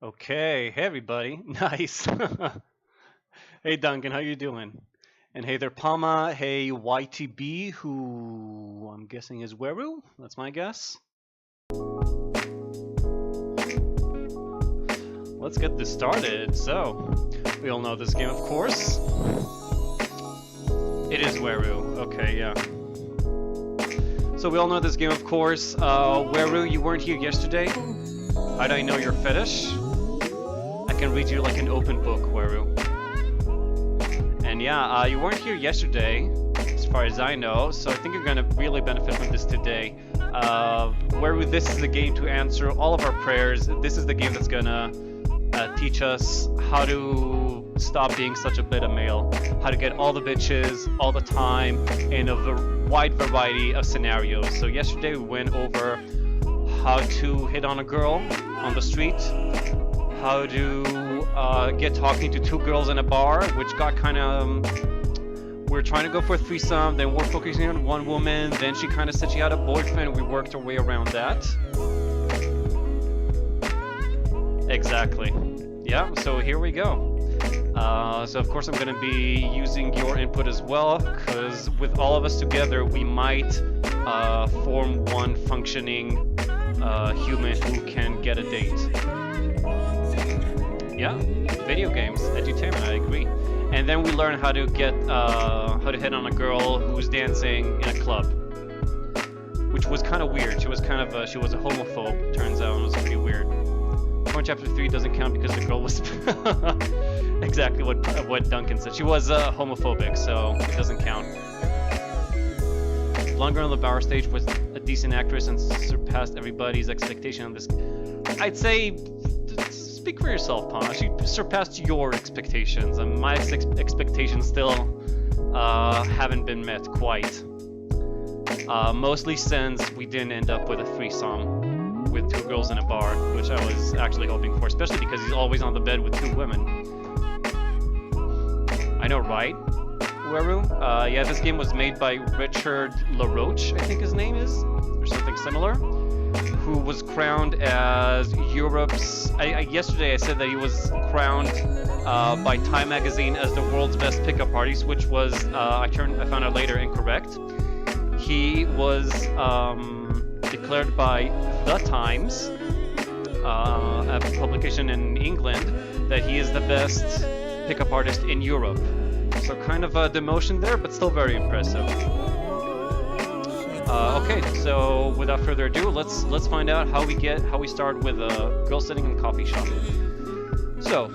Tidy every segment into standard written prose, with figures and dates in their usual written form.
Okay, hey everybody. Nice. Hey Duncan, how you doing? And hey there Palma, hey YTB, who I'm guessing is Weru. That's my guess. Let's get this started. So, we all know this game, of course. It is Weru. Okay, yeah. So we all know this game, of course. Weru, you weren't here yesterday. How do I know your fetish? I can read you like an open book, Weru. And yeah, you weren't here yesterday, as far as I know, so I think you're gonna really benefit from this today. This is the game to answer all of our prayers. This is the game that's gonna teach us how to stop being such a beta male, how to get all the bitches all the time in a wide variety of scenarios. So yesterday we went over how to hit on a girl on the street, how to get talking to two girls in a bar, which got kind of we're trying to go for a threesome, then we're focusing on one woman, then she kind of said she had a boyfriend, we worked our way around that. Exactly. Yeah, so here we go. So of course I'm going to be using your input as well, because with all of us together we might form one functioning human who can get a date. Yeah, video games, edutainment, I agree. And then we learn how to get how to hit on a girl who's dancing in a club, which was kind of weird. She was kind of she was a homophobe. Turns out it was pretty weird. Porn chapter 3 doesn't count because the girl was exactly what Duncan said. She was homophobic, so it doesn't count. Blonde girl on the Bauer stage was a decent actress and surpassed everybody's expectation on this. I'd say. Speak for yourself, Pana. She surpassed your expectations, and my expectations still haven't been met quite. Mostly since we didn't end up with a threesome with two girls in a bar, which I was actually hoping for, especially because he's always on the bed with two women. I know, right, Weru? Yeah, this game was made by Richard LaRoche, I think his name is, or something similar, who was crowned as Europe's... yesterday I said that he was crowned by Time magazine as the world's best pickup artist, which was, I found out later, incorrect. He was declared by The Times, a publication in England, that he is the best pickup artist in Europe. So kind of a demotion there, but still very impressive. Okay, so without further ado, let's find out how we start with a girl sitting in a coffee shop. So,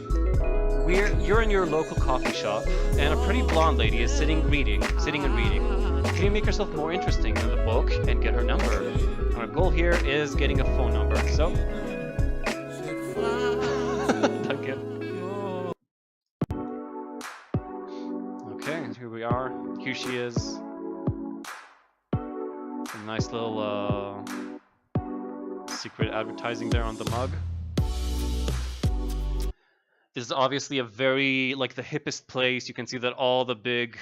you're in your local coffee shop, and a pretty blonde lady is sitting and reading. Can you make yourself more interesting than the book and get her number? Our goal here is getting a phone number. So, okay, here we are. Here she is. A nice little secret advertising there on the mug. This is obviously a very, like, the hippest place. You can see that all the big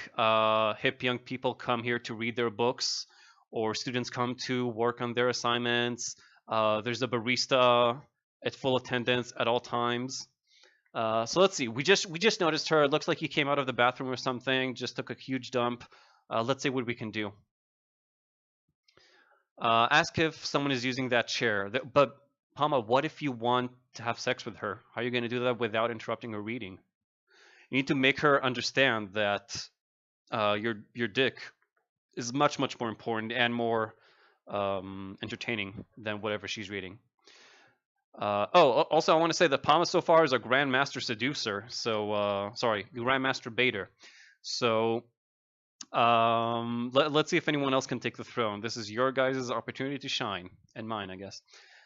hip young people come here to read their books, or students come to work on their assignments. There's a barista at full attendance at all times. So let's see. We just noticed her. It looks like he came out of the bathroom or something, just took a huge dump. Let's see what we can do. Ask if someone is using that chair. But Palma, what if you want to have sex with her? How are you going to do that without interrupting her reading? You need to make her understand that your dick is much more important and more entertaining than whatever she's reading. Also I want to say that Palma so far is a Grandmaster Seducer. So sorry, Grandmaster Baiter. So let's see if anyone else can take the throne. This is your guys' opportunity to shine, and mine, I guess.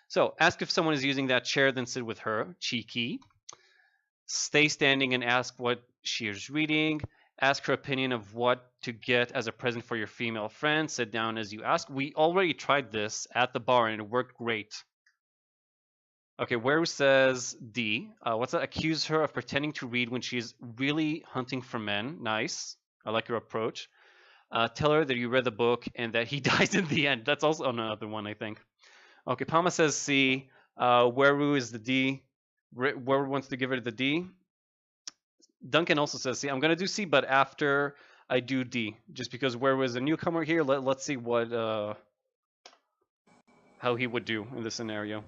So ask if someone is using that chair, then sit with her. Cheeky. Stay standing and ask what she is reading. Ask her opinion of what to get as a present for your female friend. Sit down as you ask. We already tried this at the bar and it worked great. Okay, Weru says D. What's that? Accuse her of pretending to read when she's really hunting for men. Nice. I like your approach. Tell her that you read the book and that he dies in the end. That's also another one, I think. Okay, Palma says C. Weru is the D. Where wants to give it the D. Duncan also says C. I'm gonna do C, but after I do D, just because where was a newcomer here. Let's see what how he would do in this scenario.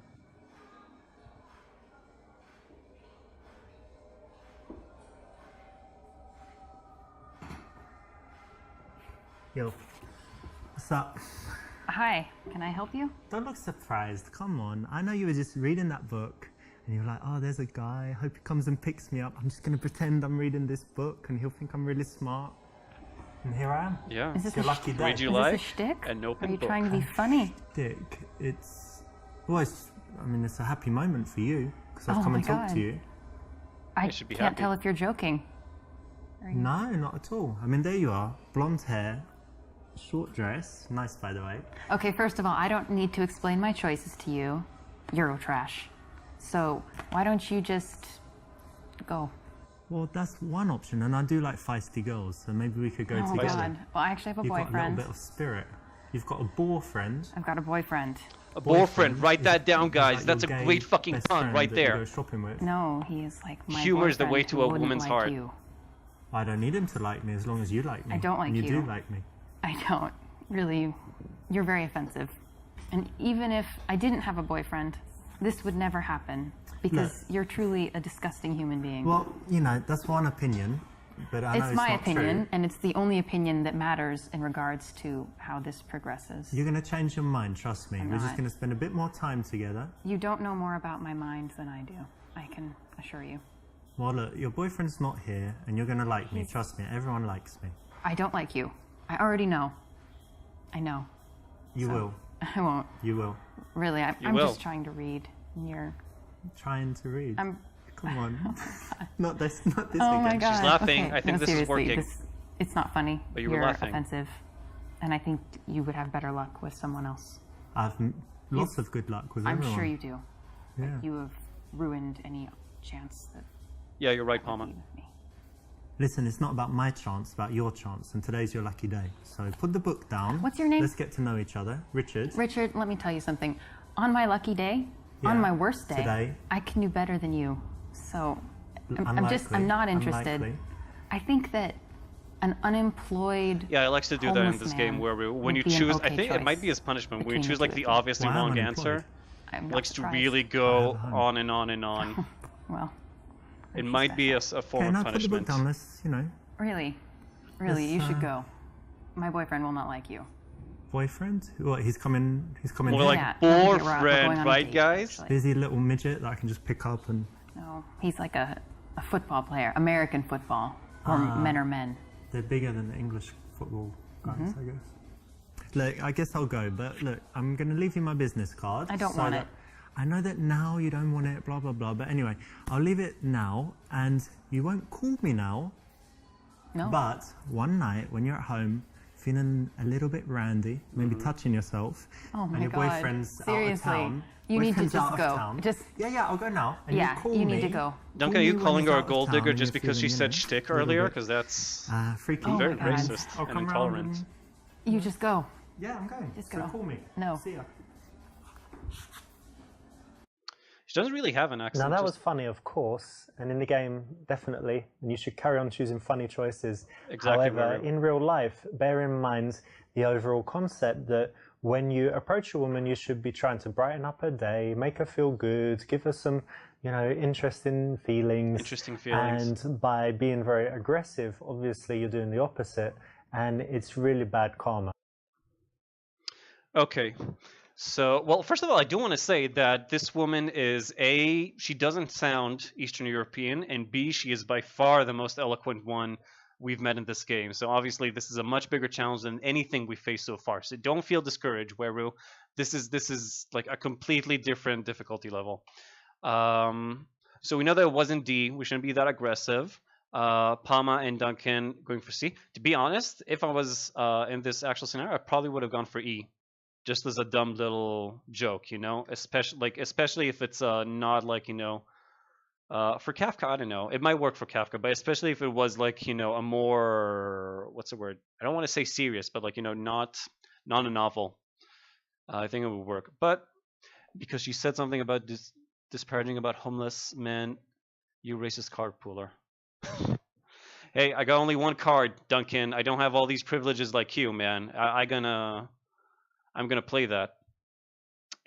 Yo, what's up? Hi, can I help you? Don't look surprised. Come on. I know you were just reading that book and you're like, oh, there's a guy. I hope he comes and picks me up. I'm just going to pretend I'm reading this book and he'll think I'm really smart. And here I am. Yeah. Is this It's your lucky day. Read you Is like this a shtick? an open Are you book. trying to be funny? Dick, well, it's a happy moment for you because I've Oh come my and talked God. to you. I You should be can't happy. tell if you're joking. No, not at all. I mean, there you are. Blonde hair, short dress. Nice, by the way. Okay, first of all, I don't need to explain my choices to you. Eurotrash. So why don't you just go? Well, that's one option, and I do like feisty girls, so maybe we could go Oh together. God. Well, I actually have a You've got a boyfriend. little bit of spirit. You've got a boyfriend. I've got a boyfriend. A boyfriend. Write is- that down, is guys. like That's a your gay great fucking best pun friend right that you there. go shopping with. No, he is like my Humor is the way boyfriend to who a wouldn't woman's like heart. You. I don't need him to like me as long as you like me. I don't like and you. you. do like me. I don't. Really, you're very offensive. And even if I didn't have a boyfriend, this would never happen because you're truly a disgusting human being. Well, you know, that's one opinion, but I know it's it's my not opinion, true. and it's the only opinion that matters in regards to how this progresses. You're going to change your mind, trust me. I'm We're just not. going to spend a bit more time together. You don't know more about my mind than I do. I can assure you. Well, look, your boyfriend's not here, and you're going to like me. Trust me, everyone likes me. I don't like you. I already know. I know. You So- will. I won't. You will. Really, I'm will. just trying to read. And you're. Trying to read. I'm. Come on. not this Oh again. my God. She's laughing. Okay. I think no, this is seriously, working. It's not funny. But you were You're laughing. offensive, and I think you would have better luck with someone else. I've lots of good luck with I'm everyone. sure you do. Yeah. You have ruined any chance that Yeah, you're right, would Palma. be with me. Listen, it's not about my chance, it's about your chance, and today's your lucky day. So put the book down. What's your name? Let's get to know each other. Richard. Richard, let me tell you something. On my lucky day, on Yeah, my worst day, today. I can do better than you. So I'm Unlikely, not interested. unlikely. I think that an unemployed Yeah, I likes to do that in homeless this game man where when would you be an choose, I okay think it might choice be as punishment when you between choose the like two the of you. obviously Well, I'm wrong unemployed. answer. I'm It not likes to surprised. really I go have a on and on and on. Well, It might be a form Okay, of now put the book punishment. down. Let's, you know, really, you should go. My boyfriend will not like you. boyfriend. What? He's coming. He's coming. More here? like Yeah, we're going boyfriend, on a right, date, guys? actually. Is he a little midget that I can just pick up and? No, he's like a football player, American football, where men are men. They're bigger than the English football guys, Mm-hmm. I guess. Look, I guess I'll go, but look, I'm going to leave you my business card. I don't so want that- it. I know that now you don't want it, blah, blah, blah, but anyway, I'll leave it now, and you won't call me now, No, but one night when you're at home, feeling a little bit randy, maybe touching yourself, Oh my and your God. boyfriend's Seriously. out of town. You need to boyfriend's just out of go. town. Just- Yeah, I'll go now. And Yeah, you call you need me. to go. Duncan, Call are you me when calling he's her a out of gold town digger and just you're because she feeling, said you know, shtick a little earlier? bit, Because that's freaky. Oh very my God. racist I'll and come intolerant. round you just go. Yeah, I'm going. Just So go. call me. No. See ya. She doesn't really have an accent. Now that was just- funny, of course, and in the game, definitely, and you should carry on choosing funny choices. Exactly, However, Mario. in real life, bear in mind the overall concept that when you approach a woman, you should be trying to brighten up her day, make her feel good, give her some, interesting feelings. Interesting feelings. And by being very aggressive, obviously, you're doing the opposite, and it's really bad karma. Okay. So, well, first of all, I do want to say that this woman is A, she doesn't sound Eastern European, and B, she is by far the most eloquent one we've met in this game. So obviously this is a much bigger challenge than anything we faced so far. So don't feel discouraged, Weru. This is like a completely different difficulty level. So we know that it wasn't D. We shouldn't be that aggressive. Palma and Duncan going for C. To be honest, if I was in this actual scenario, I probably would have gone for E. Just as a dumb little joke, especially if it's not like for Kafka, I don't know, it might work for Kafka, but especially if it was like a more, what's the word? I don't want to say serious, but like not a novel. I think it would work, but because she said something about disparaging about homeless men, you racist card pooler. Hey, I got only one card, Duncan. I don't have all these privileges like you, man. I'm gonna play that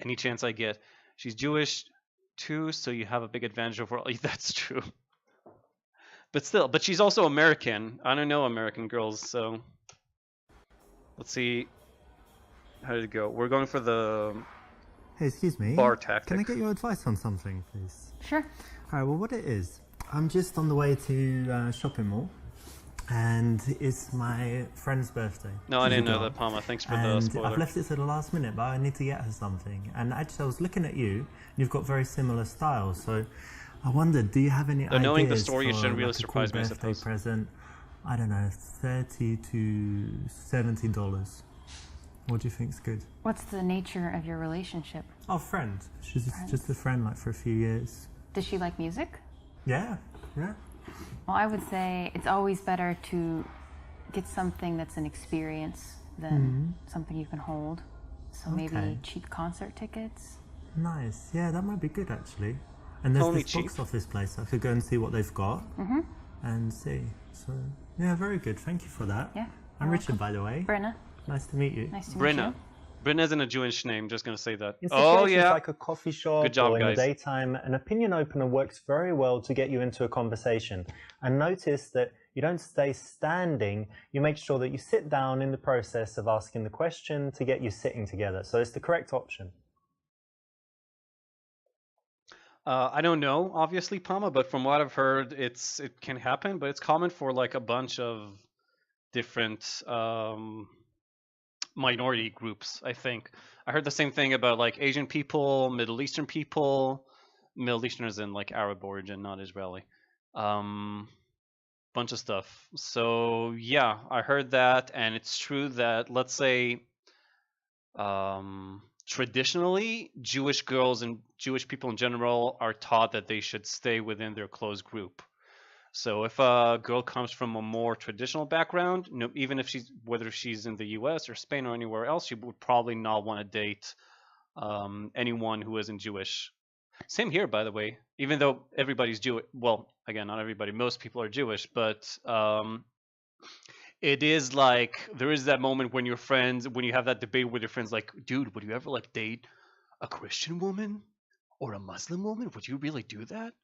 any chance I get. She's Jewish too, so you have a big advantage over all. That's true. But still, but she's also American. I don't know American girls, so let's see. How did it go? We're going for the Hey, excuse me. bar tactic. Can I get your advice on something, please? Sure. All right, well, what it is, I'm just on the way to shopping mall, and it's my friend's birthday. No, I She's a didn't know girl. that, Palma. Thanks for the And spoiler. I've left it to the last minute, but I need to get her something. And actually, I was looking at you. You've got very similar styles, so I wondered, do you have any ideas knowing the story, it for, shouldn't really like, a surprise cool me, I birthday suppose. present? I don't know, $30 to $70. What do you think's good? What's the nature of your relationship? Oh, friend. She's just a friend, like, for a few years. Does she like music? Yeah, yeah. Well, I would say it's always better to get something that's an experience than something you can hold. So maybe Okay. cheap concert tickets. Nice. Yeah, that might be good, actually. And there's Only this box cheap. office place. I could go and see what they've got and see. So, yeah, very good. Thank you for that. Yeah. I'm you're Richard, welcome. by the way. Brenna, Nice to meet you. nice to meet Brenna. you. Brenna isn't a Jewish name, just gonna say that. In Oh, situations yeah. like a coffee shop Good job, or in guys. the daytime, an opinion opener works very well to get you into a conversation. And notice that you don't stay standing, you make sure that you sit down in the process of asking the question to get you sitting together. So it's the correct option. I don't know, obviously, Palma, but from what I've heard, it can happen, but it's common for like a bunch of different minority groups, I think. I heard the same thing about like Asian people, Middle Eastern people, Middle Easterners in like Arab origin, not Israeli. Bunch of stuff. So yeah, I heard that, and it's true that, let's say, traditionally, Jewish girls and Jewish people in general are taught that they should stay within their close group. So if a girl comes from a more traditional background, even if whether she's in the U.S. or Spain or anywhere else, she would probably not want to date anyone who isn't Jewish. Same here, by the way. Even though everybody's Jewish, well, again, not everybody. Most people are Jewish, but it is like there is that moment when your friends, when you have that debate with your friends, like, dude, would you ever like date a Christian woman or a Muslim woman? Would you really do that?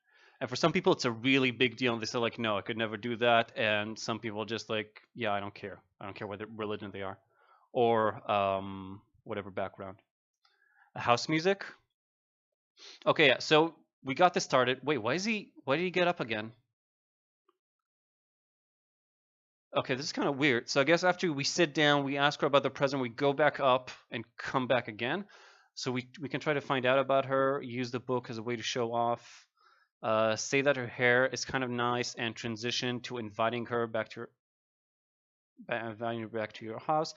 And for some people, it's a really big deal, and they say like, no, I could never do that. And some people just like, yeah, I don't care. I don't care what religion they are, or whatever background. House music. Okay, yeah. So we got this started. Wait, why did he get up again? Okay, this is kind of weird. So I guess after we sit down, we ask her about the present, we go back up and come back again. So we can try to find out about her, use the book as a way to show off, say that her hair is kind of nice, and transition to inviting her back to your house.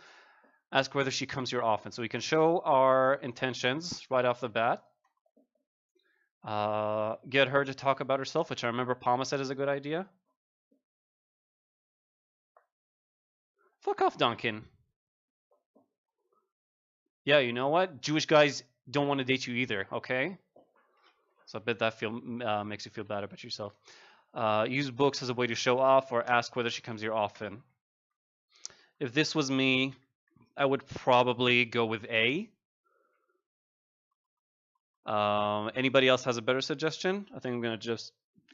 Ask whether she comes here often. So we can show our intentions right off the bat. Get her to talk about herself, which I remember Palma said is a good idea. Fuck off, Duncan. Yeah, you know what? Jewish guys don't want to date you either, okay? So I bet that makes you feel bad about yourself. Use books as a way to show off, or ask whether she comes here often. If this was me, I would probably go with A. Anybody else has a better suggestion? I think I'm going to just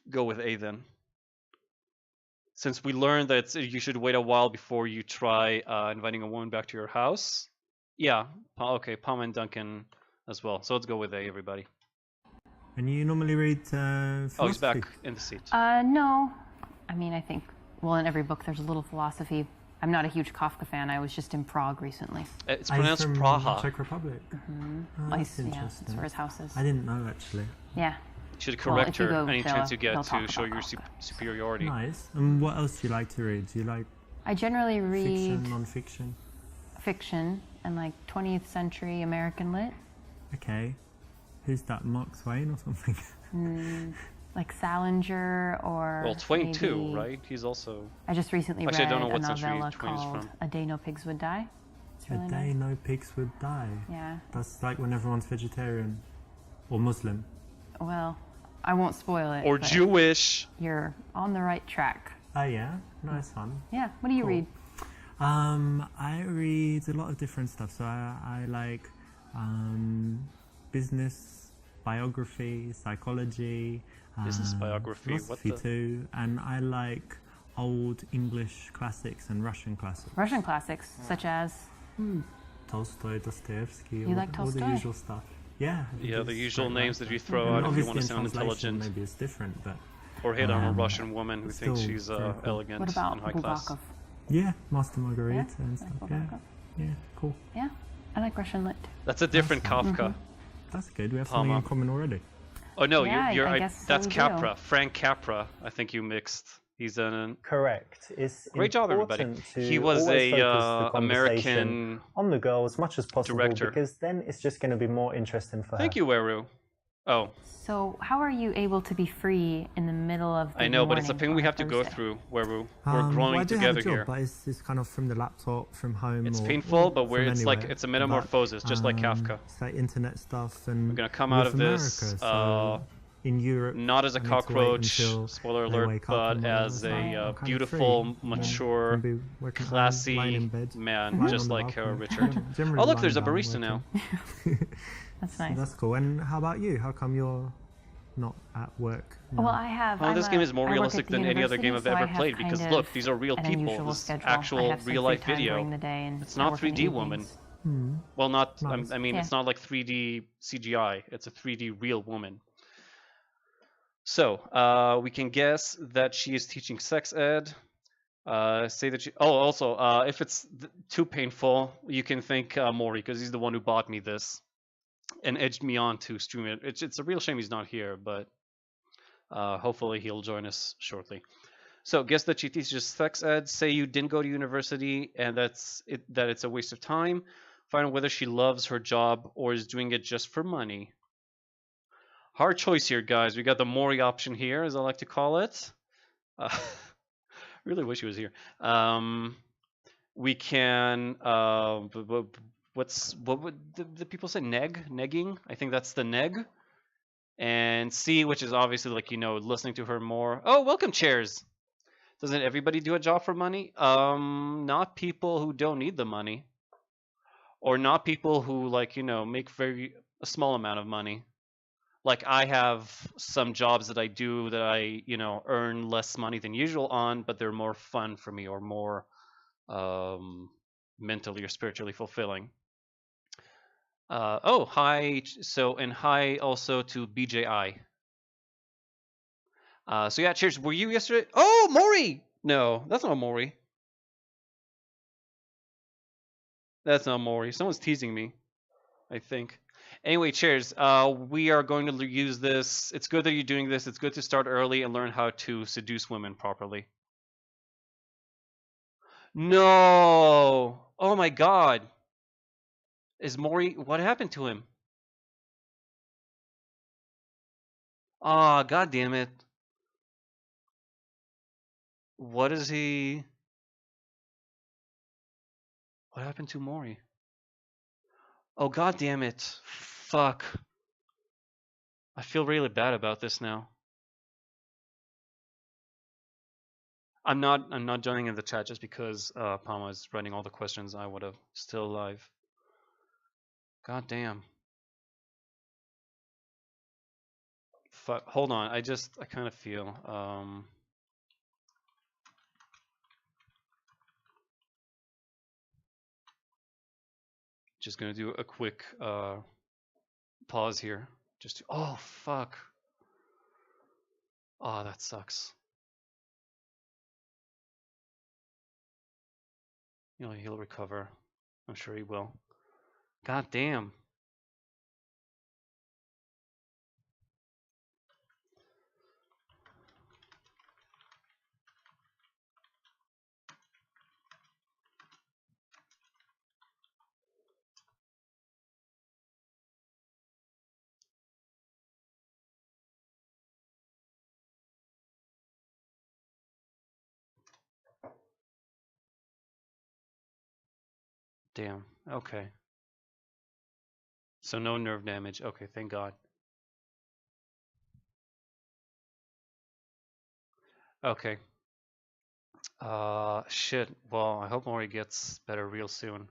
go with A then. Since we learned that you should wait a while before you try inviting a woman back to your house. Yeah, okay, Palm and Duncan as well. So let's go with A, everybody. And you normally read philosophy? Oh, he's back in the seat. No. I mean, I think, well, in every book there's a little philosophy. I'm not a huge Kafka fan. I was just in Prague recently. It's Are you pronounced from Praha. Czech Republic. Oh, that's Yeah, interesting. that's where his house is. I didn't know, actually. Yeah. You should Well, correct if you her go, any chance you they'll get talk to show about your Kafka. superiority. Nice. And what else do you like to read? Do you like I generally read fiction, non-fiction? fiction and like 20th century American lit. Okay. Who's that, Mark Twain or something? Like Salinger or Well, Twain maybe, too, right? He's also... I just recently Actually, I read don't know a what century novella Twain is called from. A Day No Pigs Would Die. It's really A day nice. no pigs would die. Yeah. That's like when everyone's vegetarian or Muslim. Well, I won't spoil it. Or but Jewish. You're on the right track. Oh yeah, nice one. Yeah. What do you read? I read a lot of different stuff. So I like business, biography, psychology, Business biography, what philosophy the- too, and I like old English classics and Russian classics. Russian classics, such as. Tolstoy, Dostoevsky, You all, like all the Tolstoy? usual stuff. Yeah. I think Yeah, the it's usual great names that writer. you throw And out if you obviously want to in sound translation, intelligent. Maybe it's different, but Or hit on a Russian woman who it's thinks still she's very cool. elegant What about and high class. Bulgakov? yeah, Master Margarita Yeah, and stuff. like Yeah, Bulgakov. yeah, cool. Yeah. I like Russian lit. That's a different Kafka. That's good. We have something in Palma. common already. Oh no, Yeah, you're I guess so that's we do. Capra. Frank Capra. I think you mixed. He's an Correct. It's great job, everybody. important to He was always a focus the conversation American on the girl as much as possible director. because then it's just going to be more interesting for Thank her. you, Weru. Oh, So, how are you able to be free in the middle of the I know, but it's a morning thing on we a have to go Thursday? through, Weru. Well, We're growing I do together have a job, here. but it's kind of from the laptop, from home. It's or, painful, or but from it's like anywhere. it's a metamorphosis, just like But, Kafka. It's like internet stuff, and We're gonna come with out of this, America, so in Europe, Not as a I need to wait cockroach, until spoiler they alert, wake up but and whatever, as so a I'm kind of beautiful, free. mature, Can be working at home, classy lying in bed, man, lying just on the like balcony. Richard. Generally Oh look, there's a lying down, barista now. working. That's So nice. that's cool. And how about you? How come you're not at work? now? Well, I have. Oh, this game is more I work realistic at the than any other game I've university, so I ever have played kind because of look, these are real an people. unusual This is schedule. I actual have some real free life time video. during the day, and It's I not work in 3D the woman. evenings. Well, not. Nice. I mean, Yeah. it's not like 3D CGI. It's a 3D real woman. So we can guess that she is teaching sex ed. Say that she. Oh, also, if it's too painful, you can thank Maury because he's the one who bought me this and edged me on to stream it. It's a real shame he's not here, but hopefully he'll join us shortly. So guess that she teaches sex ed. Say you didn't go to university and that it's a waste of time. Find out whether she loves her job or is doing it just for money. Hard choice here, guys. We got the Maury option here, as I like to call it. Really wish he was here. We can. What would the people say? Negging. I think that's the neg. And C, which is obviously like listening to her more. Oh, welcome chairs. Doesn't everybody do a job for money? Not people who don't need the money, or not people who make a small amount of money. Like I have some jobs that I do that I earn less money than usual on, but they're more fun for me or more mentally or spiritually fulfilling. Oh, hi. So and hi also to BJI. So yeah, cheers. Were you yesterday? Oh, Maury! No, that's not Maury. That's not Maury. Someone's teasing me, I think. Anyway, cheers. We are going to use this. It's good that you're doing this. It's good to start early and learn how to seduce women properly. No! Oh my god. Is Maury... What happened to him? Ah, god damn it. What is he... What happened to Maury? Oh, god damn it. Fuck. I feel really bad about this now. I'm not joining in the chat just because Palma is writing all the questions I would have still alive. God damn. Fuck. Hold on. I kind of feel just gonna do a quick pause here. Oh fuck. Oh, that sucks. He'll recover. I'm sure he will. God damn. Damn. Okay. So no nerve damage. Okay, thank God. Okay. Shit. Well, I hope Mori gets better real soon.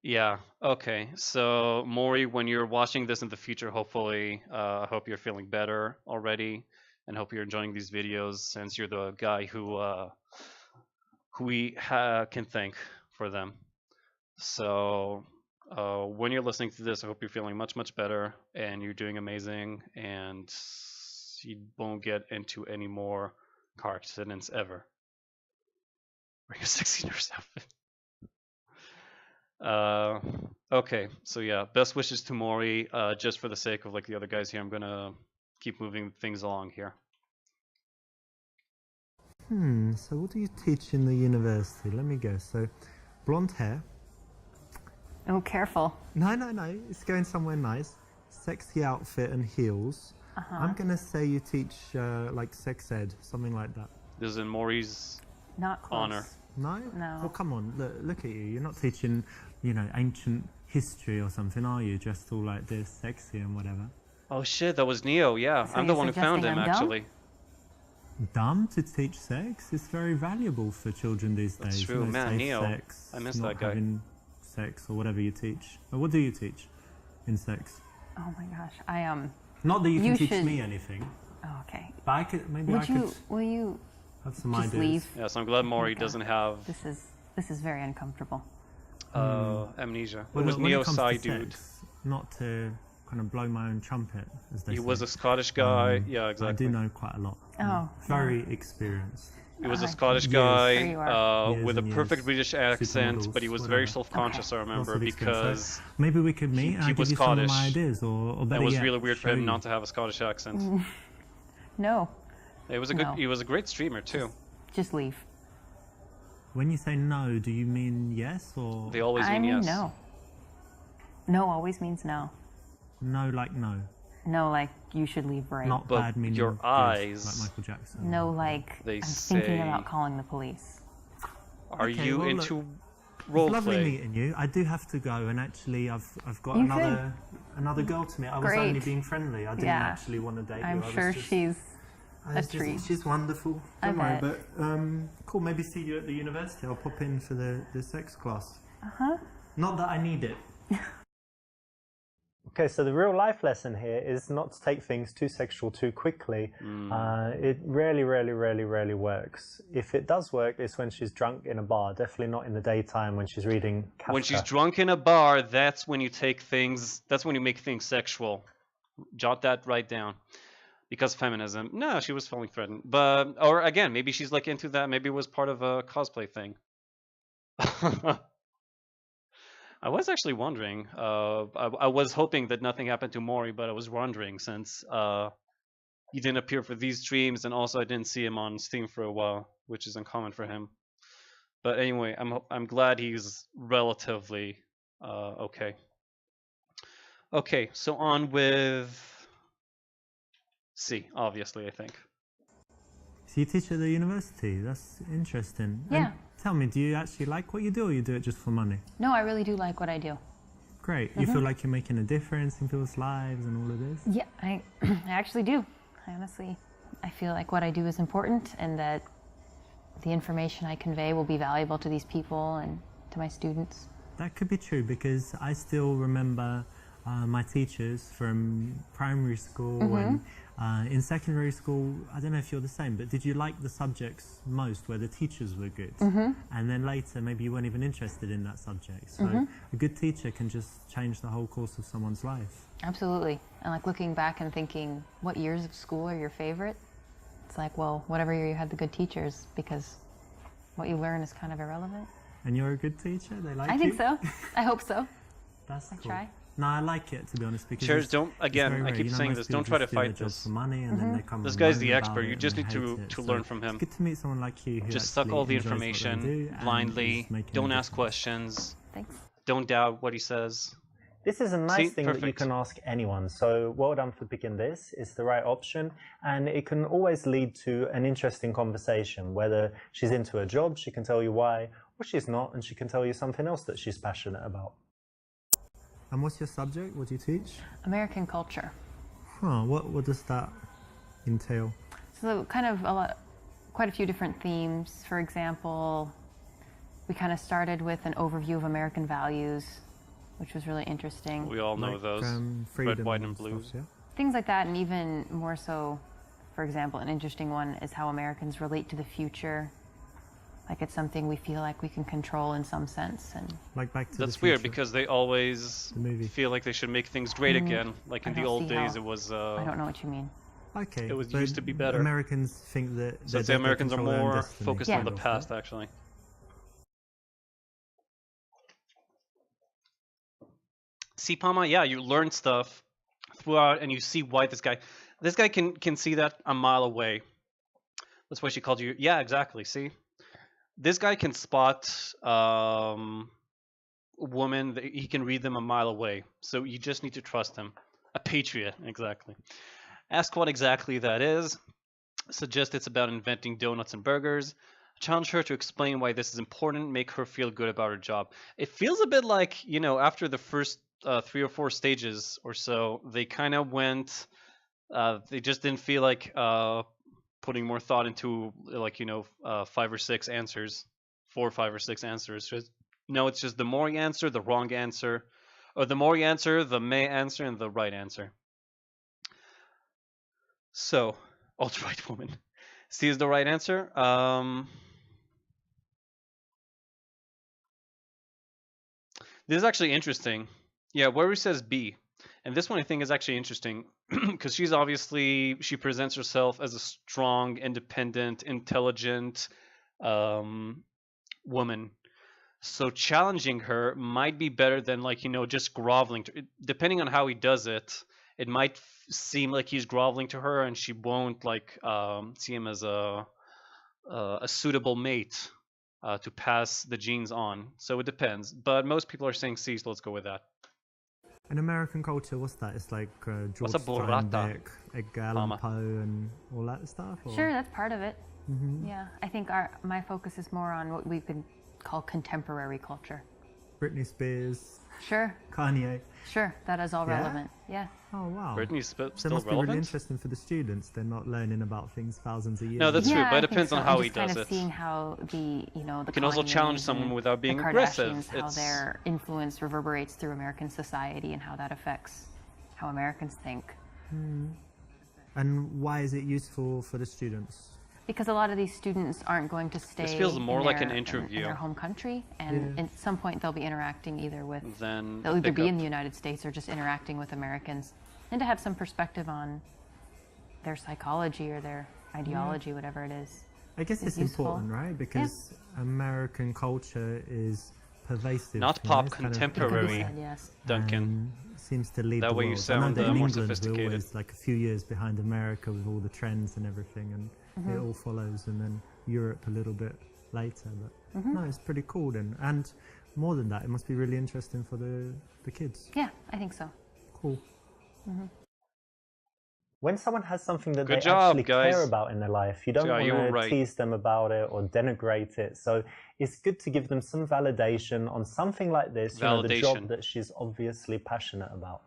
Yeah. Okay. So Mori, when you're watching this in the future, hopefully, I hope you're feeling better already, and hope you're enjoying these videos since you're the guy who we can thank for them. So when you're listening to this, I hope you're feeling much, much better and you're doing amazing and you won't get into any more car accidents ever. Wear your 16ers outfit. Okay, so yeah, best wishes to Mori. Just for the sake of like the other guys here, I'm gonna keep moving things along here. So what do you teach in the university? Let me guess. So, blonde hair. Oh, careful. No, it's going somewhere nice. Sexy outfit and heels. I'm gonna say you teach like sex ed, something like that. This is in Mori's Not close. honor. No? No. Well, come on, look at you. You're not teaching, ancient history or something, are you? Dressed all like this, sexy and whatever. Oh shit, that was Neo. Yeah, So I'm the you're one who found suggesting him I'm dumb? actually. Dumb to teach sex? It's very valuable for children these That's days. true, man, safe Neo. sex, I miss not that guy. having sex or whatever you teach. Or what do you teach in sex? Oh my gosh. Not that you can You teach should- me anything, Oh, okay. but I could maybe Will you have some just ideas. leave? Yes, I'm glad Mori Okay. doesn't have This is very uncomfortable. amnesia. Well, It was look, when Neo it comes Psy to dude. sex, not to kind of blow my own trumpet, as they He say. was a Scottish guy. Yeah, I exactly. do know quite a lot. Oh, Very experienced. He was a Alright. Scottish Years. guy There you are. Years with a and perfect years. British accent, Supermodels, but he was very whatever. self-conscious. I Lots remember of experience. because So maybe we could meet and he I give was you some of my Scottish. ideas, or better it was yet, really weird for show him you. not to have a Scottish accent. No, It was a good. No. He was a great streamer too. just leave. When you say no, do you mean yes or They always I mean mean yes. no. No always means no. no like no? No, like you should leave right. Not But bad meaning your good, eyes- like Michael Jackson. No, like They I'm thinking say- about calling the police. Are Okay, you well, into It's role lovely play? meeting you. I do have to go, and actually, I've got You another girl to meet. I was Great. only being friendly. I didn't Yeah. actually want to date I'm you. I was sure just- she's I was a treat. She's wonderful. I Don't worry, bet. but cool. Maybe see you at the university. I'll pop in for the sex class. Not that I need it. Okay, so the real life lesson here is not to take things too sexual too quickly. It rarely works. If it does work, it's when she's drunk in a bar. Definitely not in the daytime when she's reading Kafka. When she's drunk in a bar, that's when you take things. That's when you make things sexual. Jot that right down. Because feminism. No, she was feeling threatened. But or again, maybe she's like into that. Maybe it was part of a cosplay thing. I was actually wondering. I was hoping that nothing happened to Mori, but I was wondering since he didn't appear for these streams, and also I didn't see him on Steam for a while, which is uncommon for him. But anyway, I'm glad he's relatively okay. Okay, so on with C, obviously, I think. So you teach at the university. That's interesting. Yeah. And tell me, do you actually like what you do, or you do it just for money? No, I really do like what I do. Great. You feel like you're making a difference in people's lives and all of this? Yeah, I actually do. I feel like what I do is important and that the information I convey will be valuable to these people and to my students. That could be true because I still remember my teachers from primary school and in secondary school. I don't know if you're the same, but did you like the subjects most where the teachers were good? And then later, maybe you weren't even interested in that subject. So a good teacher can just change the whole course of someone's life. Absolutely. And like looking back and thinking, what years of school are your favorite? It's like, well, whatever year you had the good teachers, because what you learn is kind of irrelevant. And you're a good teacher? They like you? I think so. I hope so. That's cool. try. No, I like it, to be honest, because Cheers, it's- don't- it's again, very I rare. keep You know, saying most this, people don't try just to do their fight job this. for money and then they come This and guy's the moan about expert. it You and just they need hate to it. learn from him. It's good to meet someone like you who Just suck all the actually enjoys what they information do and blindly. is making a Don't ask difference. questions. Thanks. Don't doubt what he says. This is a nice See? thing that you Perfect. can ask anyone. So well done for picking this. It's the right option. And it can always lead to an interesting conversation. Whether she's into a job, she can tell you why, or she's not, and she can tell you something else that she's passionate about. And what's your subject? What do you teach? American culture. Huh, what does that entail? So kind of quite a few different themes. For example, we kind of started with an overview of American values, which was really interesting. We all know those. Freedom Red, white, and stuff, blues. yeah? Things like that, and even more so, for example, an interesting one is how Americans relate to the future. Like it's something we feel like we can control in some sense. And Like Back to That's the Future. weird because they always The movie. feel like they should make things great again. Like in I the don't old see days, how. it was. I don't know what you mean. Okay. It was but used to be better. Americans think that So that the they Americans are control their own more destiny, focused Yeah. on the kind of, past, right? actually. See, Pama, yeah, you learn stuff throughout, and you see why this guy can see that a mile away. That's why she called you. Yeah, exactly. See, this guy can spot women. He can read them a mile away. So you just need to trust him. A patriot, exactly. Ask what exactly that is. Suggest it's about inventing donuts and burgers. Challenge her to explain why this is important. Make her feel good about her job. It feels a bit like, after the first 3 or 4 stages or so, they kind of went. They just didn't feel like putting more thought into 5 or 6 answers, 4, 5 or 6 answers. No, it's just the more you answer, the wrong answer, or the more you answer, the may answer, and the right answer. So, alt-right woman. C is the right answer. This is actually interesting. Yeah, Waru says B. And this one I think is actually interesting because she presents herself as a strong, independent, intelligent woman. So challenging her might be better than just groveling. Depending on how he does it, it might seem like he's groveling to her, and she won't see him as a suitable mate to pass the genes on. So it depends. But most people are saying C, so let's go with that. In American culture, what's that? It's like George What's a burrata? Steinbeck, Edgar Allan Mama. Poe, and all that stuff? Or? Sure, that's part of it. Yeah, I think my focus is more on what we could call contemporary culture. Britney Spears, Sure, Kanye. sure, that is all Yeah? relevant. Yeah. Oh, wow. Britney's So it still must be really relevant. interesting for the students. They're not learning about things thousands of years No, that's ago. true, Yeah, but I it think depends so. on And how he just kind does of it. seeing how the You can also challenge Kanye's someone and without being the aggressive. Kardashians, how their influence reverberates through American society and how that affects how Americans think. And why is it useful for the students? Because a lot of these students aren't going to stay. feels more in like an their- interview. in their home country, and Yeah. at some point they'll be interacting either with. Then They'll either pick be up. in the United States or just interacting with Americans, and to have some perspective on their psychology or their ideology, whatever it is. I guess Is it's useful. important, right? Because American culture is pervasive. Not you know, pop it's kind of- It could be contemporary. said, yes. Duncan. Seems to lead That the way you world. I sound, know that in more England sophisticated. we're always like a few years behind America with all the trends and everything, and it all follows, and then Europe a little bit later. But no, it's pretty cool then. And more than that, it must be really interesting for the kids. Yeah, I think so. Cool. When someone has something that Good they job, actually guys. care about in their life, you don't Yeah, you were want right. to tease them about it or denigrate it. So it's good to give them some validation on something like this, the Validation. job that she's obviously passionate about.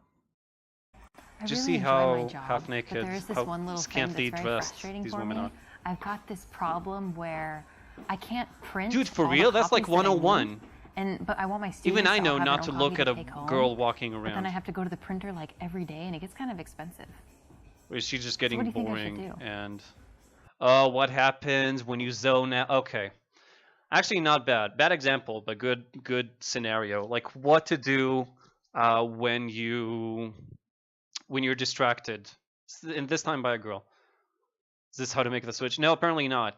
I Just really see enjoy how my job, half-naked, but there is this how one little thing scantily that's very dressed frustrating these for women me. are. I've got this problem where I can't print. Dude, for all the real? That's like copies that I need, 101. But I want my students. Even I to know all have not their to own look copy at a take home, girl walking But then I around. have to go to the printer like every day, and it gets kind of expensive. Or is she just what getting do you think I should boring? do? And what happens when you zone out? Okay, actually not bad. Bad example, but good scenario. Like what to do when you're distracted, and this time by a girl. Is this how to make the switch? No, apparently not.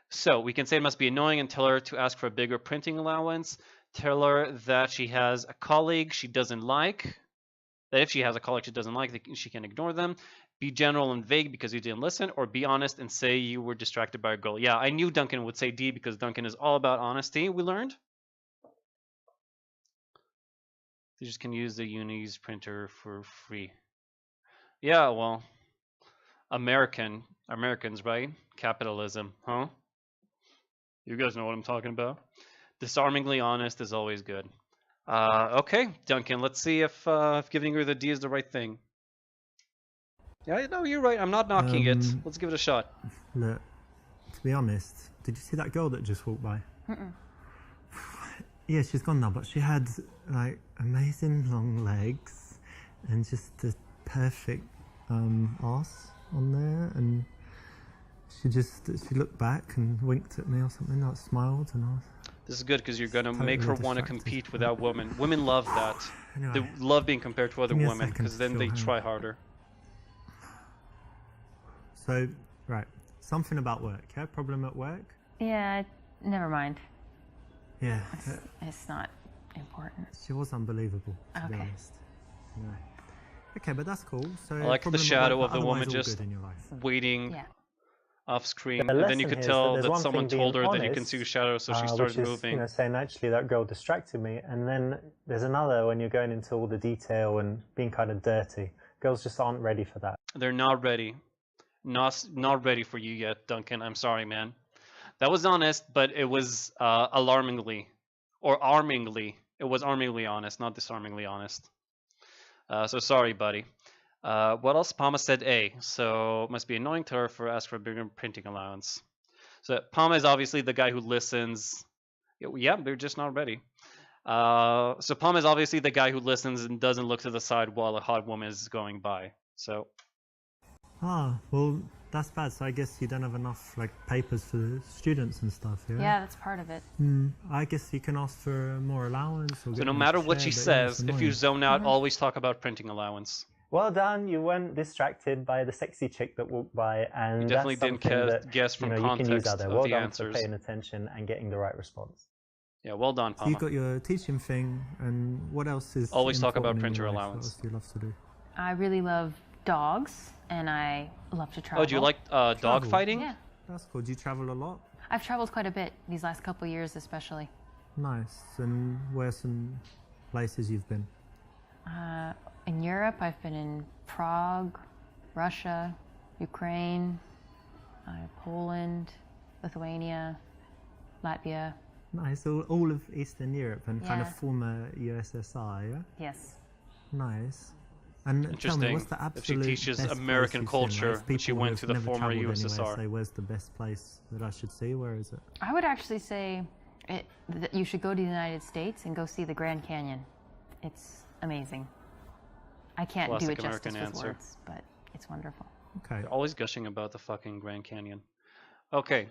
So we can say it must be annoying and tell her to ask for a bigger printing allowance. Tell her that she has a colleague she doesn't like. That if she has a colleague she doesn't like, she can ignore them. Be general and vague because you didn't listen, or be honest and say you were distracted by a girl. Yeah, I knew Duncan would say D because Duncan is all about honesty, we learned. Teachers can use the uni's printer for free. Yeah, well, Americans, right? Capitalism, huh? You guys know what I'm talking about. Disarmingly honest is always good. Okay, Duncan, let's see if giving her the D is the right thing. Yeah, no, you're right. I'm not knocking it. Let's give it a shot. Look, to be honest, did you see that girl that just walked by? Yeah, she's gone now, but she had like amazing long legs and just the perfect arse on there, and she looked back and winked at me or something, like smiled, and I was This is good because you're gonna Totally make her want to distracted. compete without women. Women love that. Anyway, They love being compared to other give me a women second because to then feel they home. try harder. So, right, something about work. Yeah, problem at work? Yeah, never mind. Yeah, It's not important. she was unbelievable, to be Okay. honest. Anyway. Okay, but that's cool. So I like the problem at shadow work, of the but woman otherwise all just good in your life. waiting Yeah. off screen, The and then you lesson could here is tell there's that one someone thing told her being that you can honest, see the shadow, so she started which is, moving. saying actually that girl distracted me, and then there's another when you're going into all the detail and being kind of dirty. Girls just aren't ready for that. They're not ready. Not ready for you yet, Duncan. I'm sorry, man. That was honest, but it was alarmingly, or armingly. It was armingly honest, not disarmingly honest. So sorry, buddy. What else? Palma said A, so it must be annoying to her for ask for a bigger printing allowance. So Palma is obviously the guy who listens. Yeah, they're just not ready. So Palma is obviously the guy who listens and doesn't look to the side while a hot woman is going by. So Ah, well, that's bad. So I guess you don't have enough like papers for students and stuff, yeah? Yeah, that's part of it. I guess you can ask for more allowance. Or So get no them matter to what share, she but yeah, it's says, if you annoying. zone out, always talk about printing allowance. Well done, you weren't distracted by the sexy chick that walked by, and You definitely that's didn't something that guess from you can use context out there. of Well the done answers. for paying attention and getting the right response. Yeah, well done, So you Palma. got your teaching thing, and what else is Always talk about important in printer your life? allowance. What else do you love to do? I really love dogs, and I love to travel. Oh, do you like dog Travel. fighting? Yeah. That's cool. Do you travel a lot? I've traveled quite a bit these last couple of years, especially. Nice. And where some places you've been? In Europe, I've been in Prague, Russia, Ukraine, Poland, Lithuania, Latvia. Nice. All of Eastern Europe and kind of Yeah. former USSR, yeah? Yes. Nice. And tell me, Interesting. what's the If she absolute teaches best American place you've seen, culture, right? If but she people went who've to the never former travelled anywhere USSR. say, where's the best place that I should see? Where is it? I would actually say that you should go to the United States and go see the Grand Canyon. It's amazing. I can't do Classic it justice American with answer. words, but it's wonderful. Okay. Always gushing about the fucking Grand Canyon. Okay,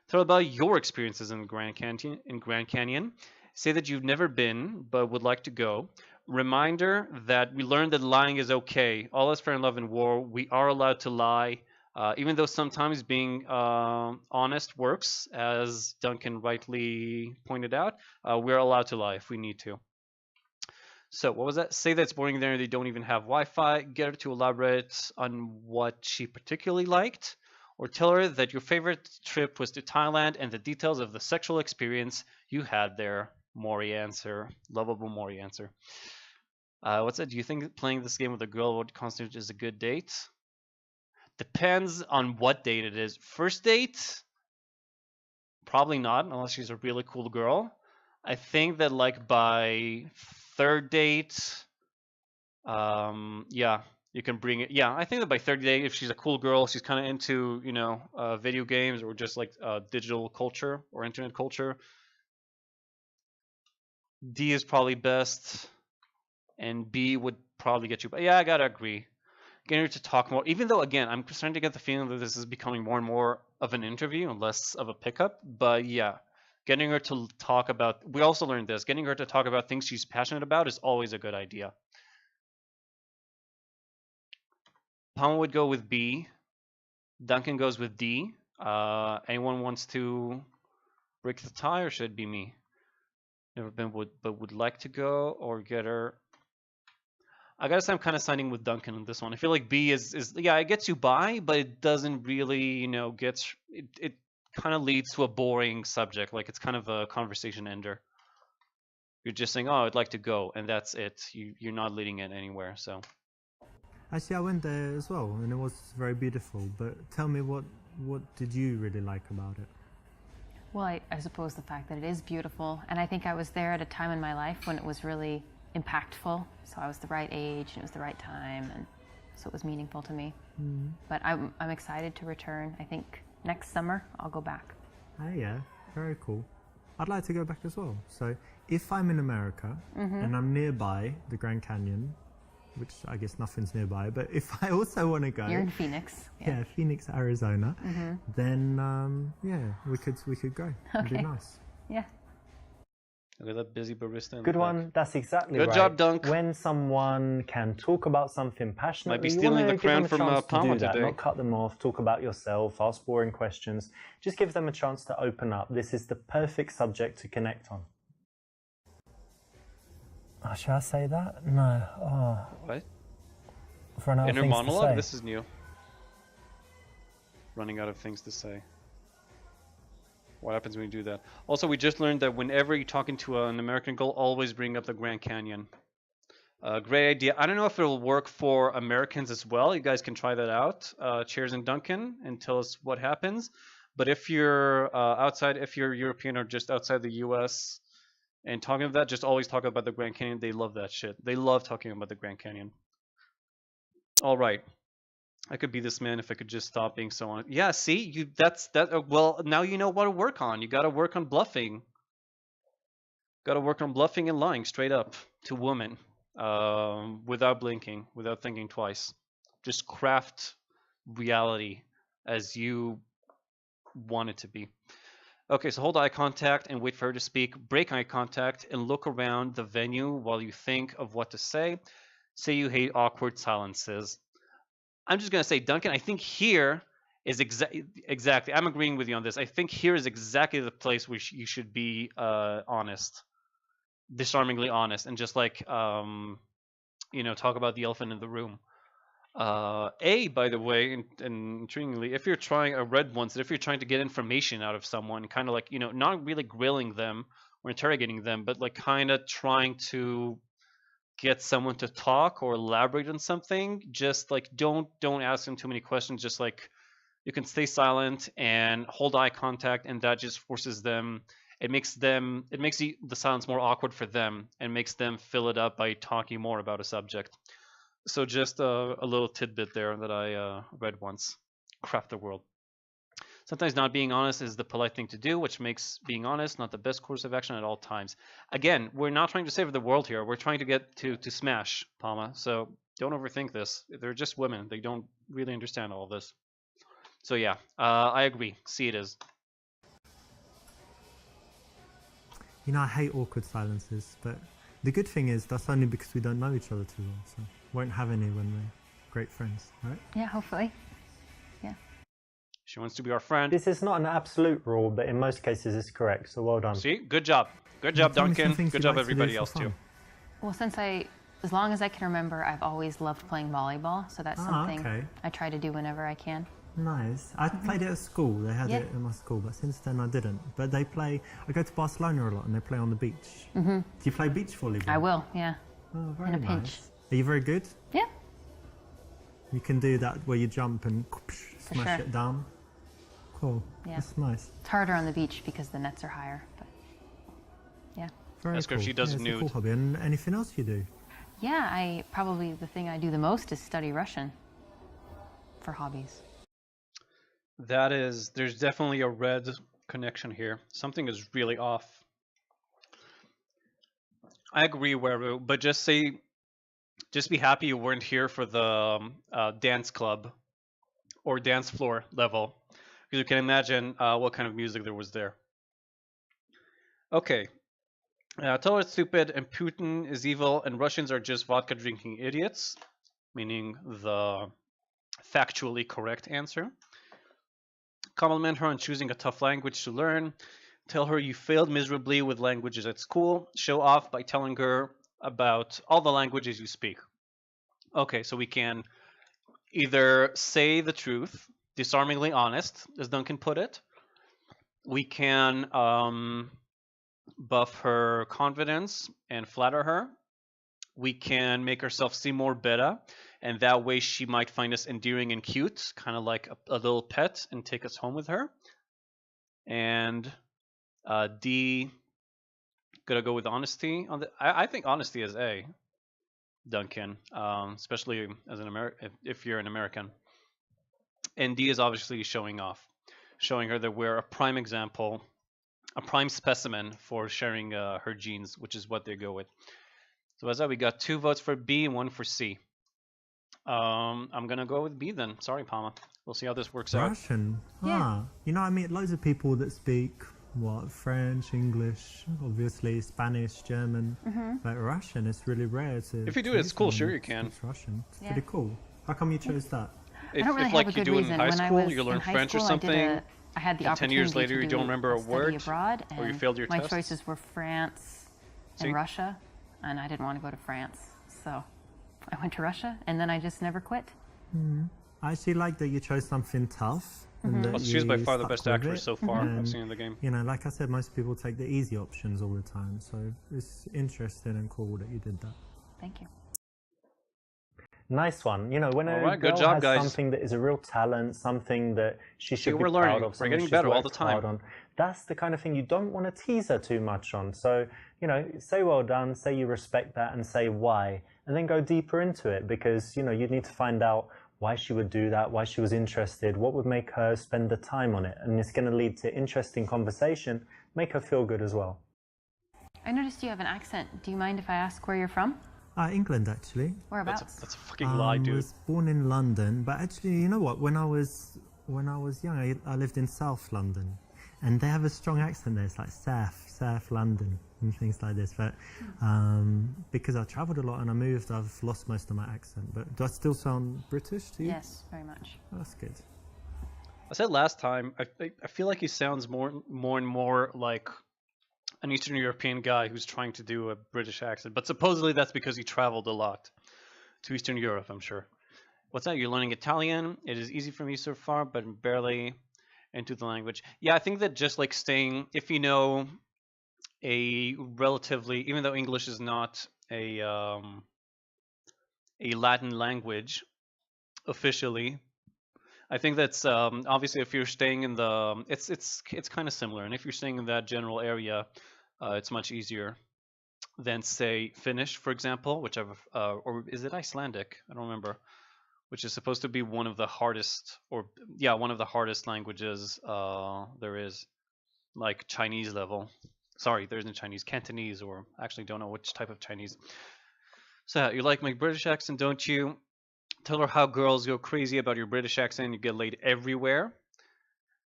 tell about your experiences in Grand Canyon. Say that you've never been but would like to go. Reminder that we learned that lying is okay. All is fair in love and war. We are allowed to lie, even though sometimes being honest works, as Duncan rightly pointed out. We're allowed to lie if we need to. So what was that? Say that it's boring there. They don't even have Wi-Fi. Get her to elaborate on what she particularly liked. Or tell her that your favorite trip was to Thailand and the details of the sexual experience you had there. Mori answer. Lovable Mori answer. What's that? Do you think playing this game with a girl would constitute as a good date? Depends on what date it is. First date? Probably not, unless she's a really cool girl. I think that like by third date, yeah, you can bring it. Yeah, I think that by third date, if she's a cool girl, she's kind of into, video games or just like digital culture or internet culture. D is probably best, and B would probably get you. But yeah, I gotta agree. Getting her to talk more, even though again, I'm starting to get the feeling that this is becoming more and more of an interview and less of a pickup. But yeah, getting her to talk about. We also learned this. Getting her to talk about things she's passionate about is always a good idea. Palma would go with B. Duncan goes with D. Anyone wants to break the tie, or should it be me? Never been, but would like to go, or get her. I gotta say, I'm kind of siding with Duncan on this one. I feel like B is yeah, it gets you by, but it doesn't really, it kind of leads to a boring subject. Like it's kind of a conversation ender. You're just saying, oh, I'd like to go, and that's it. You're not leading it anywhere. So Actually, I went there as well, and it was very beautiful. But tell me, what did you really like about it? Well, I suppose the fact that it is beautiful, and I think I was there at a time in my life when it was really impactful. So I was the right age, and it was the right time, and so it was meaningful to me. But I'm excited to return. I think next summer I'll go back. Oh yeah, very cool. I'd like to go back as well. So if I'm in America and I'm nearby the Grand Canyon, which I guess nothing's nearby, but if I also want to go, You're in Phoenix. yeah, Phoenix, Arizona, then yeah, we could go. It'd be Okay. nice. Yeah. Look at that busy barista in Good the back. one. That's exactly Good right. job, Dunk. When someone can talk about something passionately, you stealing want to the give crown them a from, chance to Palma do that, today. not cut them off, talk about yourself, ask boring questions. Just give them a chance to open up. This is the perfect subject to connect on. Oh, should I say that? No. Oh, What? I've run out Inner of things monologue? to say. This is new. Running out of things to say. What happens when you do that? Also, we just learned that whenever you're talking to an American girl, always bring up the Grand Canyon. Great idea. I don't know if it'll work for Americans as well. You guys can try that out. Cheers and Duncan, and tell us what happens. But if you're outside, if you're European or just outside the U.S. and talking about that, just always talk about the Grand Canyon. They love that shit. They love talking about the Grand Canyon. All right. I could be this man if I could just stop being so honest. Yeah, see, you that's that. Well, now you know what to work on. You got to work on bluffing. Got to work on bluffing and lying straight up to women, without blinking, without thinking twice. Just craft reality as you want it to be. Okay, so hold eye contact and wait for her to speak. Break eye contact and look around the venue while you think of what to say. Say you hate awkward silences. I'm just going to say, Duncan, I think here is exactly, I'm agreeing with you on this. I think here is exactly the place where you should be honest, disarmingly honest, and just like, talk about the elephant in the room. By the way, and intriguingly, if you're trying, I read once that if you're trying to get information out of someone, kind of like, not really grilling them or interrogating them, but like kind of trying to get someone to talk or elaborate on something, just like don't ask them too many questions. Just like you can stay silent and hold eye contact, and that just forces them. It makes the silence more awkward for them and makes them fill it up by talking more about a subject. So just a little tidbit there that I read once. Craft the world. Sometimes not being honest is the polite thing to do, which makes being honest not the best course of action at all times. Again, we're not trying to save the world here. We're trying to get to smash, Palma. So don't overthink this. They're just women. They don't really understand all of this. So yeah, I agree. See, it is. I hate awkward silences, but the good thing is that's only because we don't know each other too well, so won't have any when we're great friends, right? Yeah, hopefully. Yeah. She wants to be our friend. This is not an absolute rule, but in most cases it's correct, so well done. See? Good job. Good job, Tell me some Duncan. things Good you'd job, like to do everybody for else, fun. too. Well, as long as I can remember, I've always loved playing volleyball, so that's something okay. I try to do whenever I can. Nice. I played it at school. They had Yeah. it in my school, but since then I didn't. But I go to Barcelona a lot and they play on the beach. Do you play beach volleyball? I will, yeah. Oh, very In a nice. pinch. Are you very good? Yeah. You can do that where you jump and smash sure. it down. Cool. Yeah. That's nice. It's harder on the beach because the nets are higher, but yeah. Very Ask her cool. if she does yeah, it's nude. a cool hobby. And anything else you do? Yeah, probably the thing I do the most is study Russian for hobbies. There's definitely a red connection here. Something is really off. I agree, Weru, but just be happy you weren't here for the dance club or dance floor level, because you can imagine what kind of music there was there. Okay. Tell it's stupid and Putin is evil and Russians are just vodka drinking idiots, meaning the factually correct answer. Compliment her on choosing a tough language to learn. Tell her you failed miserably with languages at school. Show off by telling her about all the languages you speak. Okay, so we can either say the truth, disarmingly honest, as Duncan put it. We can buff her confidence and flatter her. We can make ourselves seem more beta, and that way she might find us endearing and cute, kind of like a little pet, and take us home with her. And D, gonna go with honesty on the. I think honesty is A. Duncan, especially as an if you're an American. And D is obviously showing off, showing her that we're a prime example, a prime specimen for sharing her genes, which is what they go with. So as that, we got 2 votes for B and 1 for C. I'm gonna go with B then. Sorry, Palma. We'll see how this works out. Russian. Yeah. Ah, you know, I meet loads of people that speak French, English, obviously Spanish, German, but Russian. It's really rare to. If you do to it, it's meet cool. someone Sure, you that can. speaks Russian. It's Yeah. pretty cool. How come you chose that? I don't really if have like a you good do it in reason. high When I school, was you learn in high French or school, something. I had the and 10 years opportunity later, to you do don't remember a study word, abroad, or you and failed your my tests? choices were France See? and Russia, and I didn't want to go to France, so I went to Russia, and then I just never quit. I actually like that you chose something tough. And that Well, she's by you far the stuck best with actress it. so far I've And, seen in the game. You know, like I said, most people take the easy options all the time. So it's interesting and cool that you did that. Thank you. Nice one. You know, when All a right, good girl job, has guys. something that is a real talent, something that she should be we're proud learning. of, We're something getting she's better all the worked hard time. on, that's the kind of thing you don't want to tease her too much on. So, you know, say well done, say you respect that, and say why, and then go deeper into it, because, you know, you need to find out why she would do that, why she was interested, what would make her spend the time on it, and it's going to lead to interesting conversation, make her feel good as well. I noticed you have an accent. Do you mind if I ask where you're from? England, actually. Whereabouts? That's a fucking lie, dude. I was born in London, but actually, you know what? When I was young, I lived in South London, and they have a strong accent there. It's like South London, and things like this. But because I travelled a lot and I moved, I've lost most of my accent. But do I still sound British to you? Yes, very much. Oh, that's good. I said last time, I feel like he sounds more and more like an Eastern European guy who's trying to do a British accent. But supposedly that's because he traveled a lot to Eastern Europe, I'm sure. What's that? You're learning Italian? It is easy for me so far, but I'm barely into the language. Yeah, I think that just like staying, if you know a relatively, even though English is not a Latin language officially, I think that's obviously if you're staying in the it's kind of similar, and if you're staying in that general area, it's much easier than say Finnish, for example, which I've or is it Icelandic? I don't remember. Which is supposed to be one of the hardest, or yeah, one of the hardest languages there is, like Chinese level. Sorry, there isn't Chinese, Cantonese, or actually don't know which type of Chinese. So you like my British accent, don't you? Tell her how girls go crazy about your British accent. You get laid everywhere.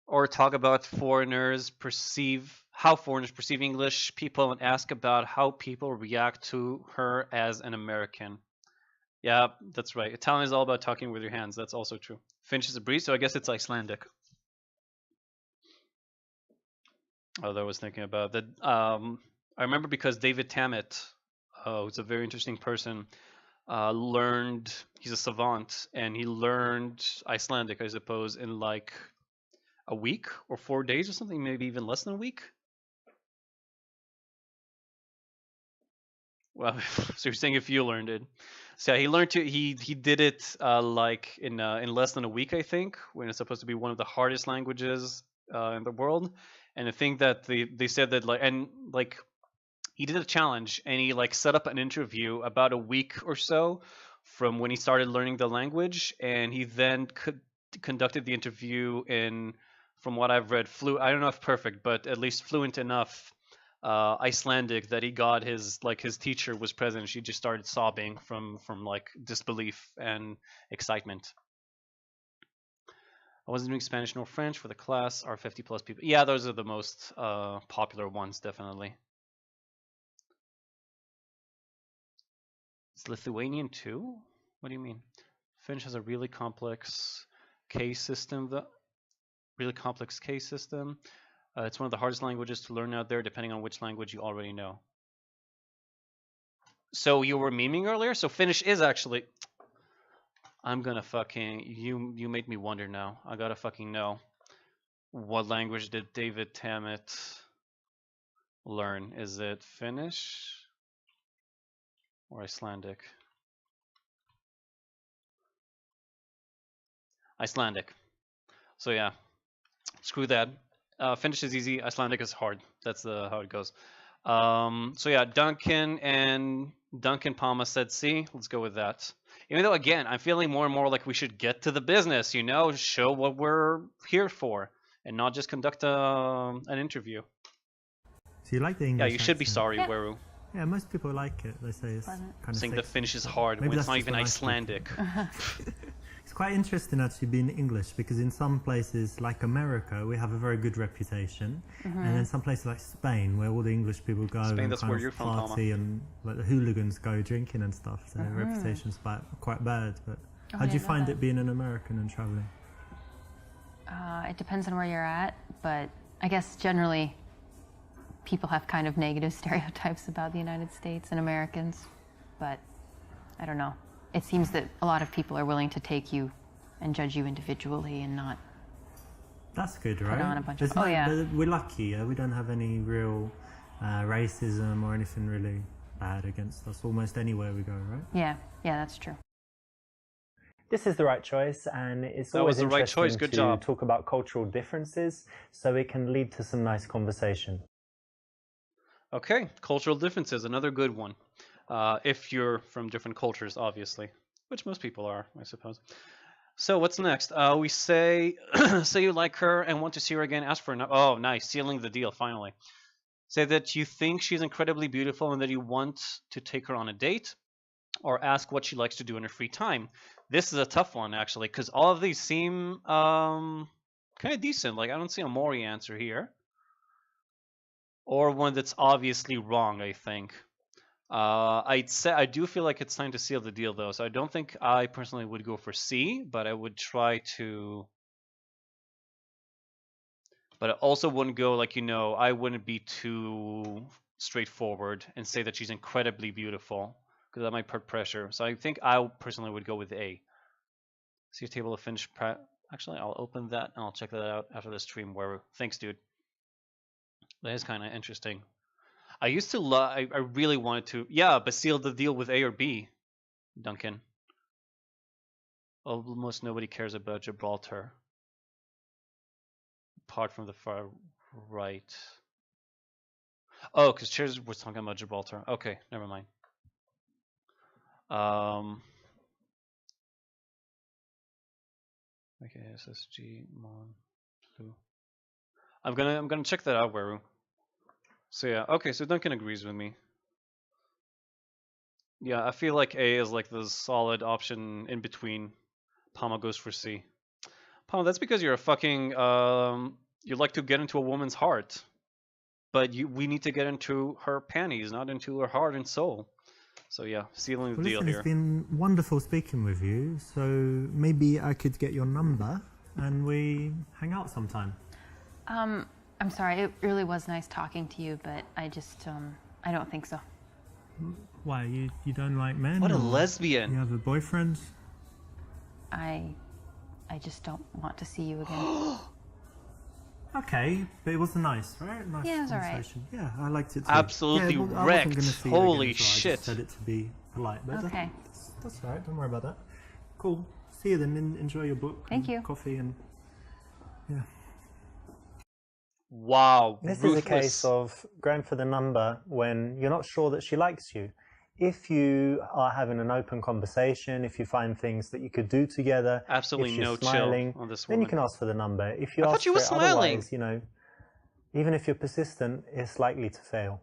Or talk about how foreigners perceive English people, and ask about how people react to her as an American. Yeah, that's right. Italian is all about talking with your hands. That's also true. Finnish is a breeze, so I guess it's Icelandic. Oh, I was thinking about that. I remember because David Tammet, who's a very interesting person, learned, he's a savant, and he learned Icelandic, I suppose, in like a week or 4 days or something, maybe even less than a week. Well, so you're saying if you learned it. So he learned to he did it like in less than a week, I think, when it's supposed to be one of the hardest languages in the world. And I think that they said that like he did a challenge, and he like set up an interview about a week or so from when he started learning the language, and he then conducted the interview in, from what I've read, I don't know if perfect, but at least fluent enough Icelandic that he got his teacher was present, and she just started sobbing from like disbelief and excitement. I wasn't doing Spanish nor French for the class. Are 50 plus people? Yeah, those are the most popular ones, definitely. It's Lithuanian too? What do you mean? Finnish has a really complex case system. It's one of the hardest languages to learn out there, depending on which language you already know. So you were memeing earlier? So Finnish is actually... I'm gonna fucking... You made me wonder now. I gotta fucking know. What language did David Tammet learn? Is it Finnish or Icelandic? Icelandic. So yeah, screw that. Finnish is easy. Icelandic is hard. That's how it goes. So yeah, Duncan and Duncan Palma said C. Let's go with that. Even though, again, I'm feeling more and more like we should get to the business, you know, show what we're here for, and not just conduct an interview. So you like the English Yeah, you should be accent? sorry, Yeah. Weru. Yeah, most people like it. They say it's Pleasant. kind of Saying the sexy, Finnish is but hard maybe when it's that's not just even what I speak. Icelandic. It's quite interesting actually being English because in some places like America we have a very good reputation, and in some places like Spain where all the English people go Spain, and that's kind where of you're from, Palma. party and like the hooligans go drinking and stuff, so their reputation's quite bad. But Oh, how do I you didn't know find that. it being an American and traveling? It depends on where you're at, but I guess generally people have kind of negative stereotypes about the United States and Americans, but I don't know. It seems that a lot of people are willing to take you and judge you individually and not. That's good, right? on a bunch There's of- oh, no- yeah. but we're lucky. Yeah? We don't have any real racism or anything really bad against us almost anywhere we go, right? Yeah, that's true. This is the right choice, and it's That always was the right interesting choice. Good to job. talk about cultural differences, so it can lead to some nice conversation. Okay, cultural differences, another good one. If you're from different cultures, obviously, which most people are, I suppose. So what's next? We say, say you like her and want to see her again. Ask for oh, nice, sealing the deal finally. Say that you think she's incredibly beautiful and that you want to take her on a date, or ask what she likes to do in her free time. This is a tough one actually, because all of these seem kind of decent. Like I don't see a Maury answer here, or one that's obviously wrong. I think. I'd say I do feel like it's time to seal the deal though, so I don't think I personally would go for C, but I would try to. But I also wouldn't go like, you know, I wouldn't be too straightforward and say that she's incredibly beautiful because that might put pressure. So I think I personally would go with A. See a table of finished. Actually, I'll open that and I'll check that out after the stream. Where thanks, dude. That is kind of interesting. I used to love. I really wanted to. Yeah, but seal the deal with A or B, Duncan. Almost nobody cares about Gibraltar, apart from the far right. Oh, because Cheers was talking about Gibraltar. Okay, never mind. Okay, SSG Mon Blue. I'm gonna check that out, Weru. So yeah, okay, so Duncan agrees with me. Yeah, I feel like A is like the solid option in between. Palma goes for C. Palma, that's because you're a fucking you like to get into a woman's heart. But we need to get into her panties, not into her heart and soul. So yeah, sealing the Well, deal listen, here. it's been wonderful speaking with you. So maybe I could get your number and we hang out sometime. I'm sorry, it really was nice talking to you, but I just, I don't think so. Why, you don't like men? What a or lesbian. You have a boyfriend? I just don't want to see you again. Okay, but it was nice, right? Nice Yeah, it was all right. conversation. Yeah, I liked it too. Absolutely yeah, well, I wrecked. wasn't gonna see you again Holy as well. I shit. just said it to be polite, but Okay. that's all right. Don't worry about that. Cool. See you then. Enjoy your book. Thank and you. Coffee and yeah. Wow, This ruthless. is a case of going for the number when you're not sure that she likes you. If you are having an open conversation, if you find things that you could do together, Absolutely if she's no smiling, chill on this then woman. you can ask for the number. If you I thought ask she for was it smiling. otherwise, you know, even if you're persistent, it's likely to fail.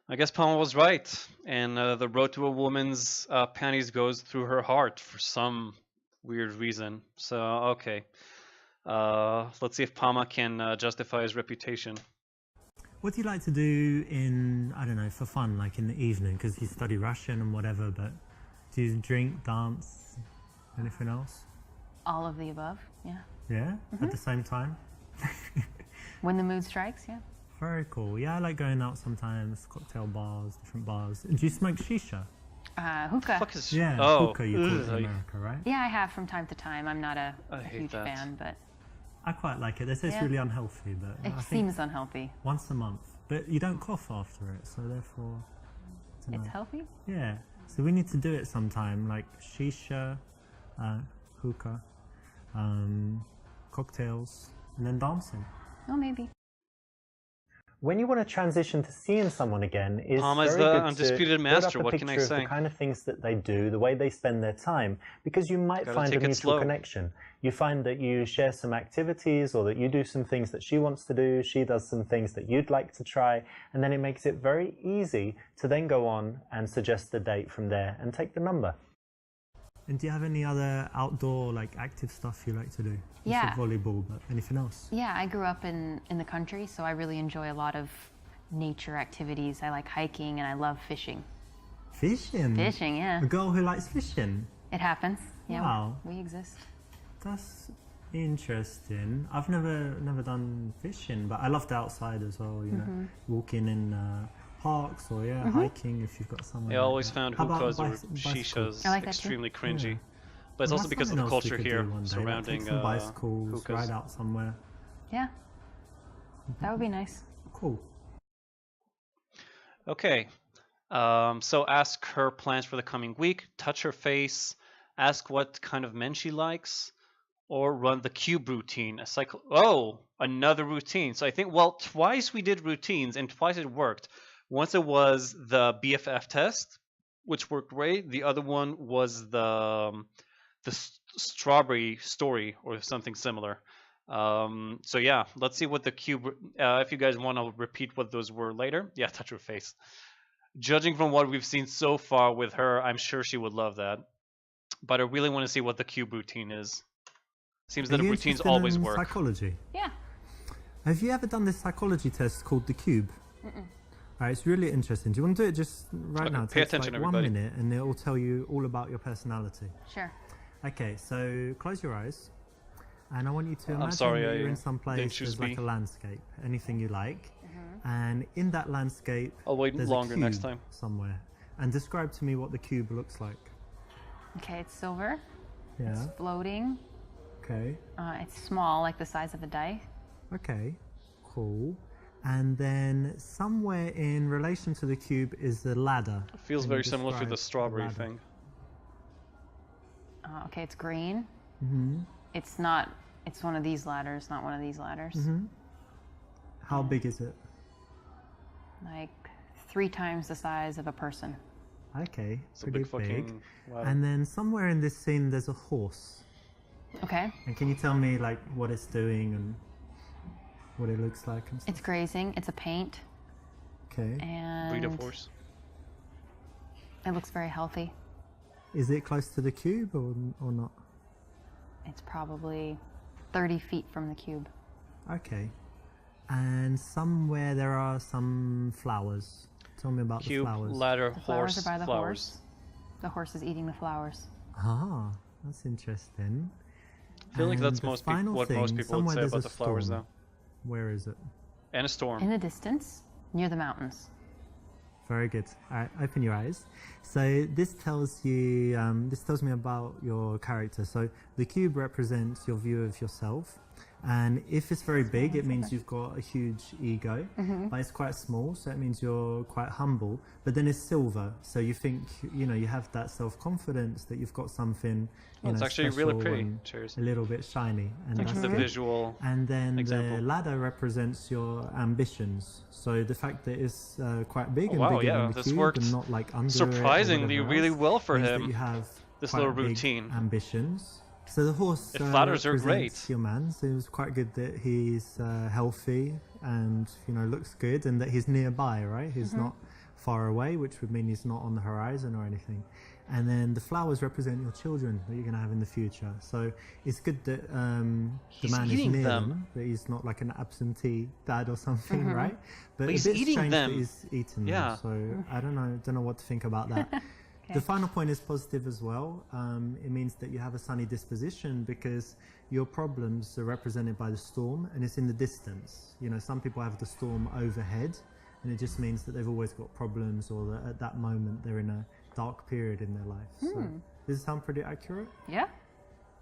I guess Palma was right, and the road to a woman's panties goes through her heart for some weird reason. So okay, let's see if Palma can justify his reputation. What do you like to do in, I don't know, for fun, like in the evening? Because you study Russian and whatever, but do you drink, dance, anything else? All of the above, yeah. Yeah? At the same time? When the mood strikes, yeah. Very cool. Yeah, I like going out sometimes, cocktail bars, different bars. And do you smoke shisha? Hookah. Fuck is Yeah, oh, hookah you call it in ugh, America, right? Yeah, I have from time to time. I'm not a I hate huge that. fan, but I quite like it. They say it's Yeah. really unhealthy, but it I think seems unhealthy. once a month. But you don't cough after it, so therefore, I don't It's know. healthy? Yeah. So we need to do it sometime, like shisha, hookah, cocktails, and then dancing. Oh, maybe. when you want to transition to seeing someone again, it's Palm is very the good undisputed to master, build up what a can I picture of say? the kind of things that they do, the way they spend their time, because you might Gotta find a take it mutual slow. connection. You find that you share some activities, or that you do some things that she wants to do, she does some things that you'd like to try, and then it makes it very easy to then go on and suggest a date from there and take the number. And do you have any other outdoor, like, active stuff you like to do? You Yeah. said volleyball, but anything else? Yeah, I grew up in the country, so I really enjoy a lot of nature activities. I like hiking and I love fishing. Fishing? Fishing, yeah. A girl who likes fishing? It happens. Yeah, Wow. we exist. That's interesting. I've never done fishing, but I love the outside as well, you know, walking in parks or hiking if you've got somewhere. I like always that. found How about hookahs or bicycle? shishas I like that too. extremely cringy. Yeah. But it's Well, also that's because of the something else we culture could do here one day, like surrounding take some bicycles, hookahs. ride out somewhere. Yeah. That would be nice. Cool. Okay. So ask her plans for the coming week, touch her face, ask what kind of men she likes, or run the cube routine. Another routine. So I think, well, twice we did routines and twice it worked. Once it was the BFF test, which worked great. The other one was the strawberry story or something similar. So yeah, let's see what the cube. If you guys want, I'll repeat what those were later. Yeah, touch her face. Judging from what we've seen so far with her, I'm sure she would love that. But I really want to see what the cube routine is. Seems that Are the you routines interested always in work. psychology? Yeah. Have you ever done this psychology test called the cube? Alright, it's really interesting. Do you want to do it just right Okay, now? It pay takes attention, like everybody. 1 minute and it will tell you all about your personality. Sure. Okay, so close your eyes. And I want you to imagine sorry, that I you're in some place, didn't choose there's like B. a landscape, anything you like. And in that landscape, I'll wait there's longer a cube next time. somewhere. And describe to me what the cube looks like. Okay, it's silver. Yeah, It's floating. okay. It's small, like the size of a die. Okay, cool. And then somewhere in relation to the cube is the ladder. It feels Can very you similar to describe the strawberry ladder? thing. Okay, it's green. Mm-hmm. It's not. It's one of these ladders, not one of these ladders. How big is it? Like 3 times the size of a person. Okay, It's a pretty big fucking ladder. And then somewhere in this scene there's a horse. Okay. And can you tell me like what it's doing and what it looks like and stuff? It's grazing. It's a paint, Okay. and Breed of horse. it looks very healthy. Is it close to the cube or not? It's probably 30 feet from the cube. Okay. And somewhere there are some flowers. Tell me about the Cube, flowers. ladder, The flowers horse, are by the flowers. horse. The horse is eating the flowers. Ah, that's interesting. I feel like And that's the what most final people thing, would somewhere say there's about a the flowers, storm. though. Where is it? And a storm. In the distance, near the mountains. Very good. All right, open your eyes. So this tells you, this tells me about your character. So the cube represents your view of yourself. And if it's very big, it means you've got a huge ego, but it's quite small, so it means you're quite humble. But then it's silver, so you think, you know, you have that self-confidence that you've got something, you It's know, actually really special pretty. and Cheers. a little bit shiny. And Thanks for that's the good. visual. And then example. the ladder represents your ambitions. So the fact that it's quite big and wow, bigger yeah, than the this cube worked and not like under surprisingly it or whatever really else, well for means him, That you have this quite little big routine. ambitions. So the horse The flatters are represents great. your man. So it was quite good that he's healthy and, you know, looks good, and that he's nearby, right? He's not far away, which would mean he's not on the horizon or anything. And then the flowers represent your children that you're going to have in the future. So it's good that the He's man is eating near them. them, that he's not like an absentee dad or something, right? But he's a bit eating strange them. that he's eating Yeah. them. So I don't know what to think about that. The final point is positive as well. It means that you have a sunny disposition because your problems are represented by the storm, and it's in the distance. You know, some people have the storm overhead, and it just means that they've always got problems, or that at that moment they're in a dark period in their life. So does it sound pretty accurate? Yeah.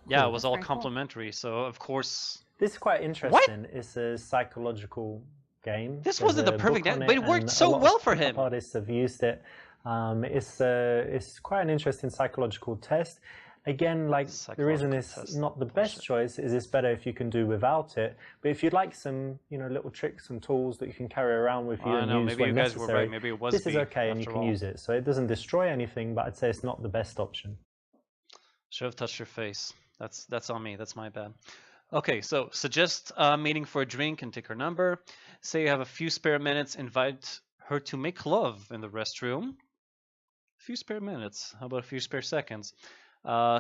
Yeah, it was all very cool. complimentary. So of course, This is quite interesting. It's a psychological game. This There's wasn't the a perfect book on game, but it and worked a so lot of well for pickup him. Artists have used it. It's quite an interesting psychological test, Again, like the reason Psychological it's test not the best bullshit. choice is it's better if you can do without it. But if you'd like some, little tricks and tools that you can carry around with you I and know, use maybe when you guys were necessary, right. Maybe it was this is B okay and you after can all. use it. So it doesn't destroy anything, but I'd say it's not the best option. Should have touched your face. That's on me. That's my bad. Okay, so suggest a meeting for a drink and take her number. Say you have a few spare minutes. Invite her to make love in the restroom. A few spare minutes. How about a few spare seconds?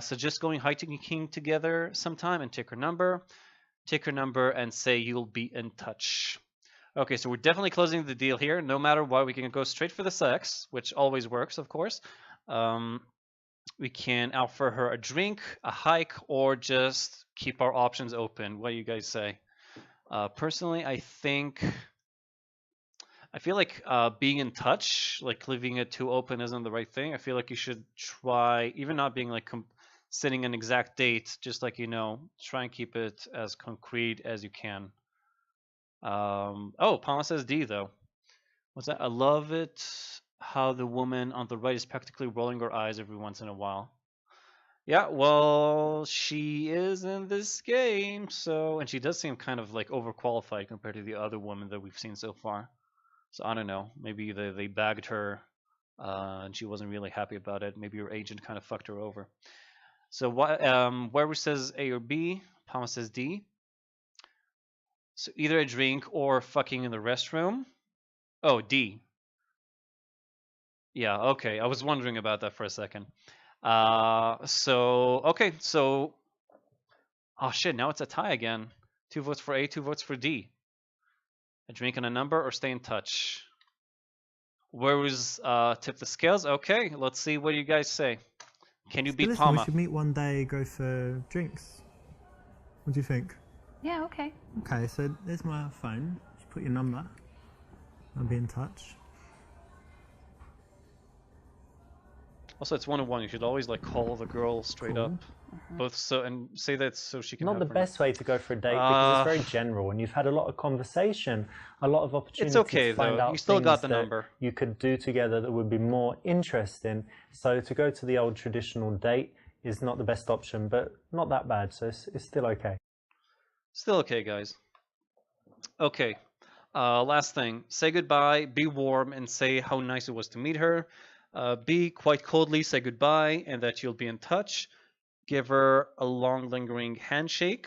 Suggest going hiking together sometime and take her number. Take her number and say you'll be in touch. Okay, so we're definitely closing the deal here. No matter what, we can go straight for the sex, which always works, of course. We can offer her a drink, a hike, or just keep our options open. What do you guys say? Personally, I feel like being in touch, like leaving it too open, isn't the right thing. I feel like you should try, even not being like setting an exact date, just like try and keep it as concrete as you can. Oh, Palma says D though. What's that? I love it how the woman on the right is practically rolling her eyes every once in a while. Yeah, well, she is in this game, so, and she does seem kind of like overqualified compared to the other women that we've seen so far. So I don't know, maybe they bagged her and she wasn't really happy about it. Maybe her agent kind of fucked her over. So what? Whoever says A or B, Palma says D. So either a drink or fucking in the restroom. Oh, D. Yeah, okay. I was wondering about that for a second. Okay, so oh shit, now it's a tie again. 2 votes for A, 2 votes for D. A drink and a number or stay in touch. Where was tip the scales? Okay, let's see what you guys say. Can you So beat listen, we Palma? should meet one day, go for drinks. What do you think? Yeah, okay. Okay, so there's my phone. Just put your number. I'll be in touch. Also, it's 1-on-1. You should always like call the girl straight Cool. up, both and say that so she can. Not the have her- best way to go for a date because it's very general and you've had a lot of conversation, a lot of opportunities okay, to find though. out You still got things the that number. you could do together that would be more interesting. So to go to the old traditional date is not the best option, but not that bad. So it's still okay. Still okay, guys. Okay. Last thing. Say goodbye, be warm, and say how nice it was to meet her. B, quite coldly say goodbye and that you'll be in touch. Give her a long, lingering handshake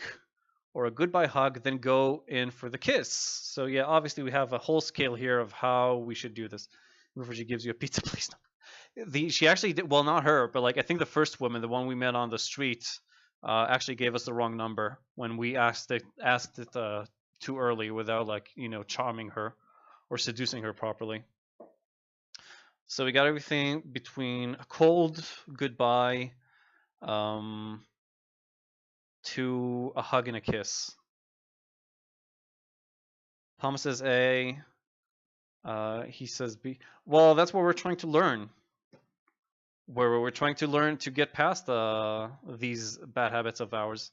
or a goodbye hug, then go in for the kiss. So yeah, obviously we have a whole scale here of how we should do this. Before she gives you a pizza, please. She actually did, well, not her, but like I think the first woman, the one we met on the street, actually gave us the wrong number when we asked it too early without like charming her or seducing her properly. So we got everything between a cold goodbye to a hug and a kiss. Palma says A. He says B. Well, that's what we're trying to learn. Where we're trying to learn to get past these bad habits of ours.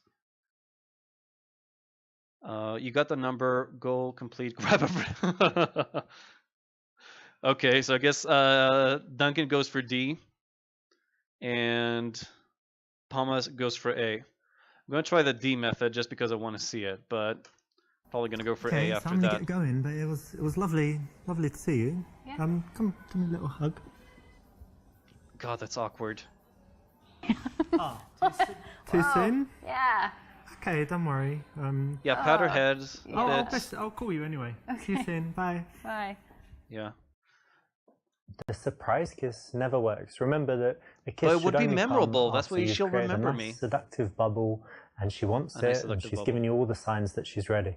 You got the number. Goal complete. Grab a. Okay, so I guess Duncan goes for D, and Palma goes for A. I'm gonna try the D method just because I want to see it, but probably gonna go for Okay, A so after I'm gonna that. get going, but it was lovely to see you. Yeah. Come, give me a little hug. God, that's awkward. Oh, too soon? Yeah. Okay, don't worry. Yeah, pat her head a I'll bit. I'll call you anyway. See you soon. Bye. Bye. Yeah. The surprise kiss never works. Remember that a kiss But it should would be only memorable. come That's after why you've she'll created remember a nice me. seductive bubble, and she wants A nice it, and seductive she's bubble. giving you all the signs that she's ready.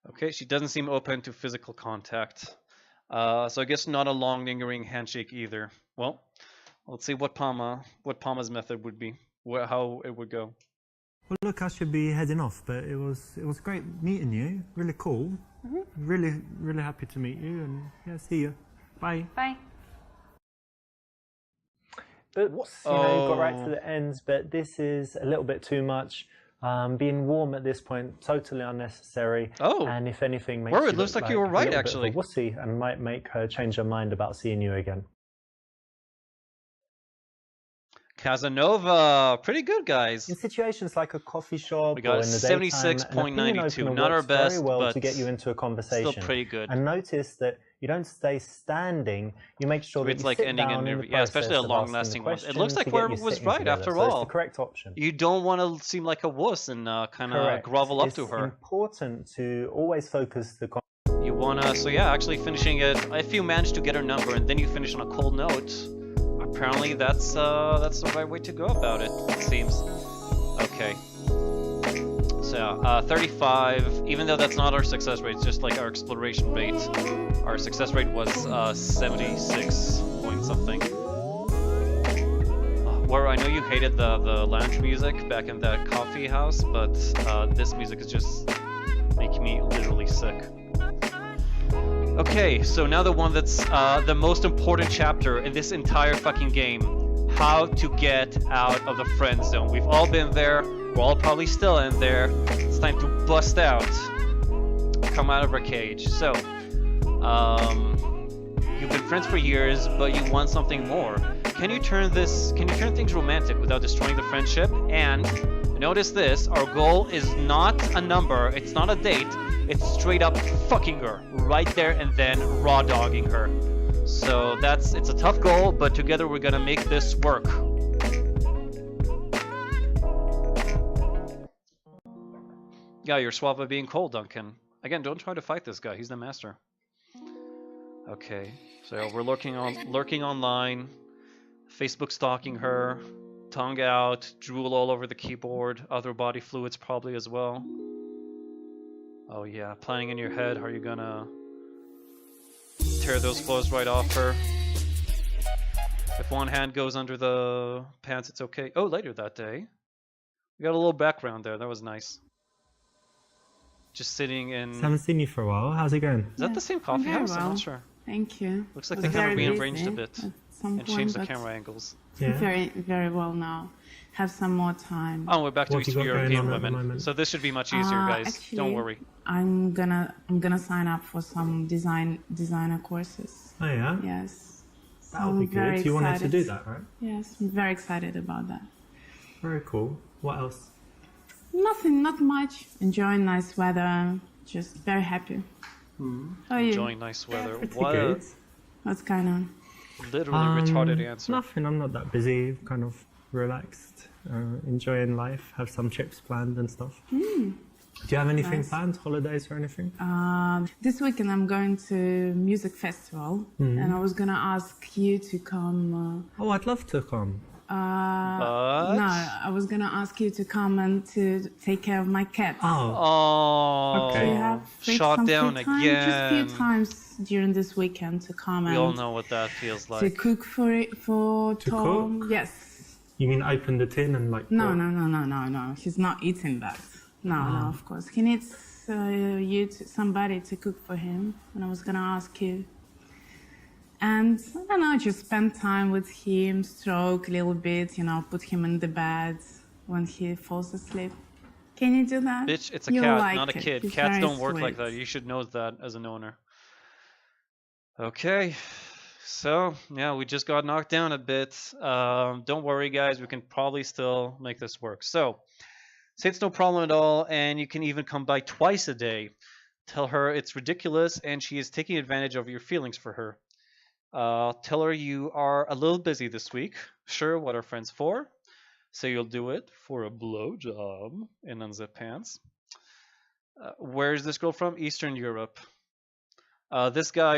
Okay, she doesn't seem open to physical contact. So I guess not a long lingering handshake either. Well, let's see what Palma's method would be, how it would go. Well, look, I should be heading off, but it was great meeting you. Really cool. Really happy to meet you, and yeah, see you. Bye. Bye. Oops, got right to the ends, but this is a little bit too much. Being warm at this point, totally unnecessary. Oh. And if anything, makes Whoa, you it looks look like you were a right, little actually. bit of a wussy, and might make her change her mind about seeing you again. Casanova, pretty good, guys. In situations like a coffee shop We got or in the daytime, an opinion 76.92. opener Not our works very best, well but to get you into a conversation. still pretty good. And notice that you don't stay standing. You make sure that It's you like sit ending down an in the interview. Yeah, especially a process of asking long-lasting the one. It question looks like to get whoever you was sitting right together. after So it's all. the correct option. You don't want to seem like a wuss and kind of Correct. grovel up It's to her. important to always focus the You wanna, so yeah, actually finishing it. If you manage to get her number and then you finish on a cold note, apparently that's the right way to go about it. It seems. Okay. So 35. Even though that's not our success rate, it's just like our exploration rate. Our success rate was 76 point something. Where I know you hated the lounge music back in that coffee house, but this music is just making me literally sick. Okay, so now the one that's the most important chapter in this entire fucking game. How to get out of the friend zone. We've all been there. We're all probably still in there. It's time to bust out. Come out of our cage. So, you've been friends for years, but you want something more. Can you turn things romantic without destroying the friendship? And notice this, our goal is not a number, it's not a date, it's straight up fucking her right there and then raw dogging her. So it's a tough goal, but together we're gonna make this work. Yeah, you're suave by being cold, Duncan. Again, don't try to fight this guy, he's the master. Okay, so we're lurking online, Facebook stalking her, tongue out, drool all over the keyboard, other body fluids probably as well. Oh yeah, planning in your head, how are you gonna tear those clothes right off her? If one hand goes under the pants, it's okay. Oh, later that day. We got a little background there, that was nice. Just sitting in... Haven't seen you for a while. How's it going? Is that the same coffee house? I'm not sure. Thank you. Looks like they kind of rearranged a bit and And changed the camera angles. Yeah. Very, very well now. Have some more time. Oh, we're back to What you Eastern got going European on at the women. moment? So this should be much easier, guys. Actually, Don't worry. I'm gonna sign up for some designer courses. Oh yeah? Yes. That would be good. You wanted to do that, right? Yes, I'm very excited about that. Very cool. What else? Nothing, not much. Enjoying nice weather. Just very happy. How are you? Enjoying nice weather. Pretty What a good. What's going on? literally retarded answer. Nothing. I'm not that busy. Kind of relaxed, enjoying life. Have some trips planned and stuff. Do you have anything Nice. planned? Holidays or anything? This weekend I'm going to music festival, and I was gonna ask you to come. Oh, I'd love to come. But... No, I was gonna ask you to come and to take care of my cats. Oh, Oh, Okay. You have freed shot some free down time, again. Just a few times during this weekend to come We all and know what that feels to like. cook for Tom. cook? Yes. you mean open the tin and like? No, what? no. He's not eating that. No, of course. He needs somebody to cook for him, and I was gonna ask you. And I don't know, just spend time with him, stroke a little bit, put him in the bed when he falls asleep. Can you do that? Bitch, it's a You'll cat, like not a it. kid. He's Cats very don't work like sweet. that. You should know that as an owner. Okay, so yeah, we just got knocked down a bit. Don't worry, guys. We can probably still make this work. So, say it's no problem at all, and you can even come by twice a day. Tell her it's ridiculous, and she is taking advantage of your feelings for her. Tell her you are a little busy this week. Sure, what are friends for? Say you'll do it for a blowjob in unzip pants. Where is this girl from? Eastern Europe. This guy,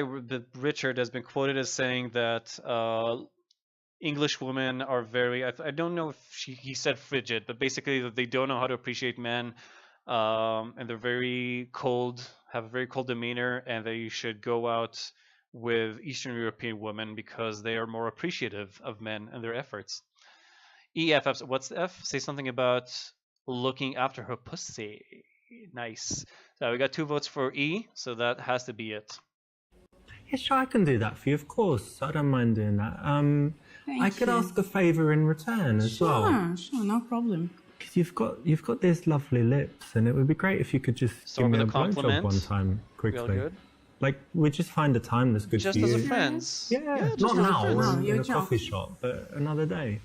Richard, has been quoted as saying that English women are very, I don't know if he said frigid, but basically that they don't know how to appreciate men, and they're very cold, have a very cold demeanor, and that you should go out with Eastern European women because they are more appreciative of men and their efforts. EFF, what's the F? Say something about looking after her pussy. Nice. So we got 2 votes for E, so that has to be it. Yeah, sure, I can do that for you. Of course, I don't mind doing that. I could you. ask a favour in return as well. Sure, no problem. Because you've got these lovely lips, and it would be great if you could just Start give me with a a blowjob compliment. one time Real quickly. good. Like we just find a time that's good Just for as you. a friends. Yeah, just not as a now friends. No, in you're a coffee joking. shop, but another day.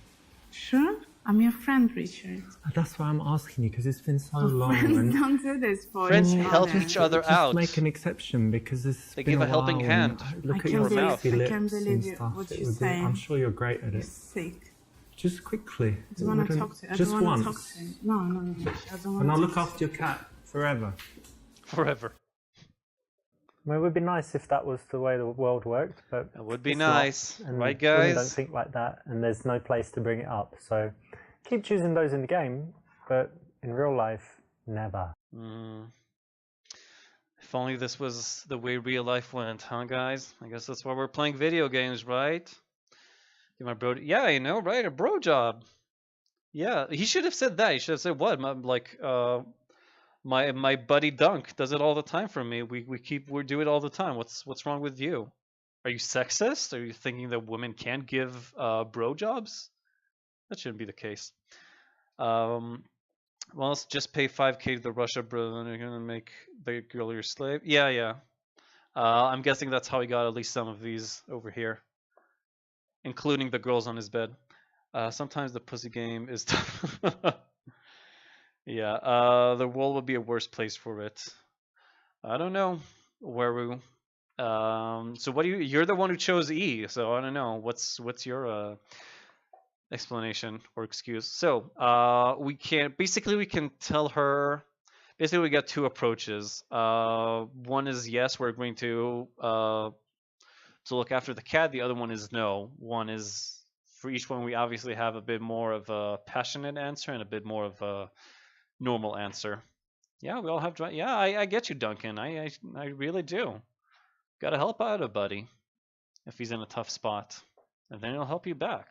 Sure? I'm your friend, Richard. That's why I'm asking you, because it's been so Our long. friends And don't do this for Friends each help other. each other just out. make an exception, because it's They been give a while helping and hand. Look I at your can't believe- filthy I can't lips believe and you- stuff. what It you're would be, I'm saying. sure you're great at You're it. sick. Just quickly. I don't want to talk to you. I Just don't want to once. talk to you. No, no, no. I don't want And I'll to look after your cat forever. Forever. Well, it would be nice if that was the way the world worked, but That would be it's not, nice. and Right, women don't guys? think like that, and there's no place to bring it up. So keep choosing those in the game, but in real life, never. If only this was the way real life went, huh, guys? I guess that's why we're playing video games, right? Give my bro. Yeah, you know, right? A bro job. Yeah, he should have said that. He should have said what? My buddy Dunk does it all the time for me. We do it all the time. What's wrong with you? Are you sexist? Are you thinking that women can't give bro jobs? That shouldn't be the case. Well, let's just pay 5K to the Russia bro, and you're gonna make the girl your slave. Yeah. I'm guessing that's how he got at least some of these over here, including the girls on his bed. Sometimes the pussy game is tough. Yeah, the world would be a worse place for it. I don't know, Weru. So what do you're the one who chose E, so I don't know. What's your explanation or excuse? So, we can tell her, basically we got two approaches. One is yes, we're going to look after the cat. The other one is no. One is, for each one we obviously have a bit more of a passionate answer and a bit more of a normal answer. Yeah, we all have. Yeah, I get you, Duncan. I really do. Gotta help out a buddy if he's in a tough spot, and then he'll help you back.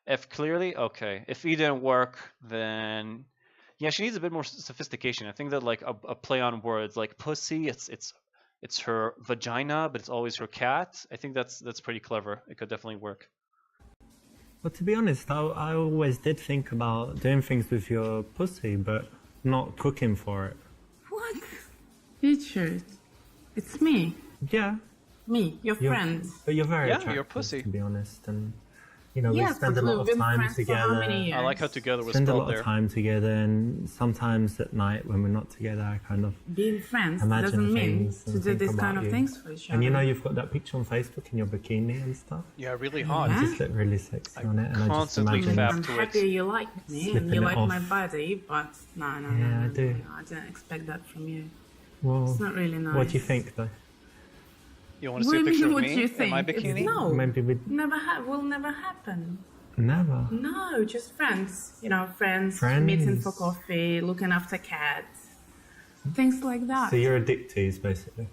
If clearly, okay. If he didn't work, then yeah, she needs a bit more sophistication. I think that like a play on words, like pussy, it's her vagina, but it's always her cat. I think that's pretty clever. It could definitely work. But to be honest, I always did think about doing things with your pussy, but not cooking for it. What? Richard, it's me. Yeah. Me, your friend. But you're very Yeah, attractive, your pussy. to be honest. And, you know, we Yes, spend a but lot we've of been time friends for how together. many years? I like how together was Spend a spelled lot there. of time together, and sometimes at night when we're not together, I kind of Being friends imagine doesn't mean things to and do think this about kind of you. things for each other. And you know, you've got that picture on Facebook in your bikini and stuff. Yeah, really hot. Yeah. You just look really sexy on it, and I just constantly imagine. fap I'm to it. happy you like me Slipping and you it like off. my body, but no, Yeah, I do. I didn't expect that from you. Well, It's not really nice. what do you think, though? You want to What see do a you picture mean, of what me do you in my think? bikini? No, Maybe we will never happen. never. No, just friends. You know, friends Friends. meeting for coffee, looking after cats, things like that. So you're a dick tease, basically.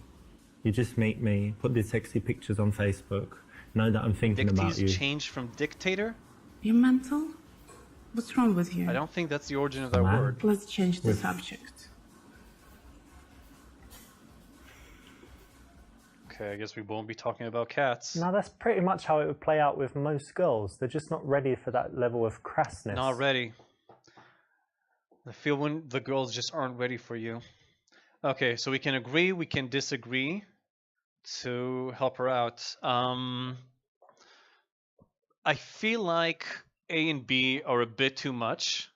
You just meet me, put these sexy pictures on Facebook, know that I'm thinking about you. Dicties changed from dictator? You mental? What's wrong with you? I don't think that's the origin of that Man. word. Let's change the With- subject. Okay, I guess we won't be talking about cats. Now that's pretty much how it would play out with most girls. They're just not ready for that level of crassness. Not ready. I feel when the girls just aren't ready for you. Okay, so we can agree, we can disagree to help her out. I feel like A and B are a bit too much.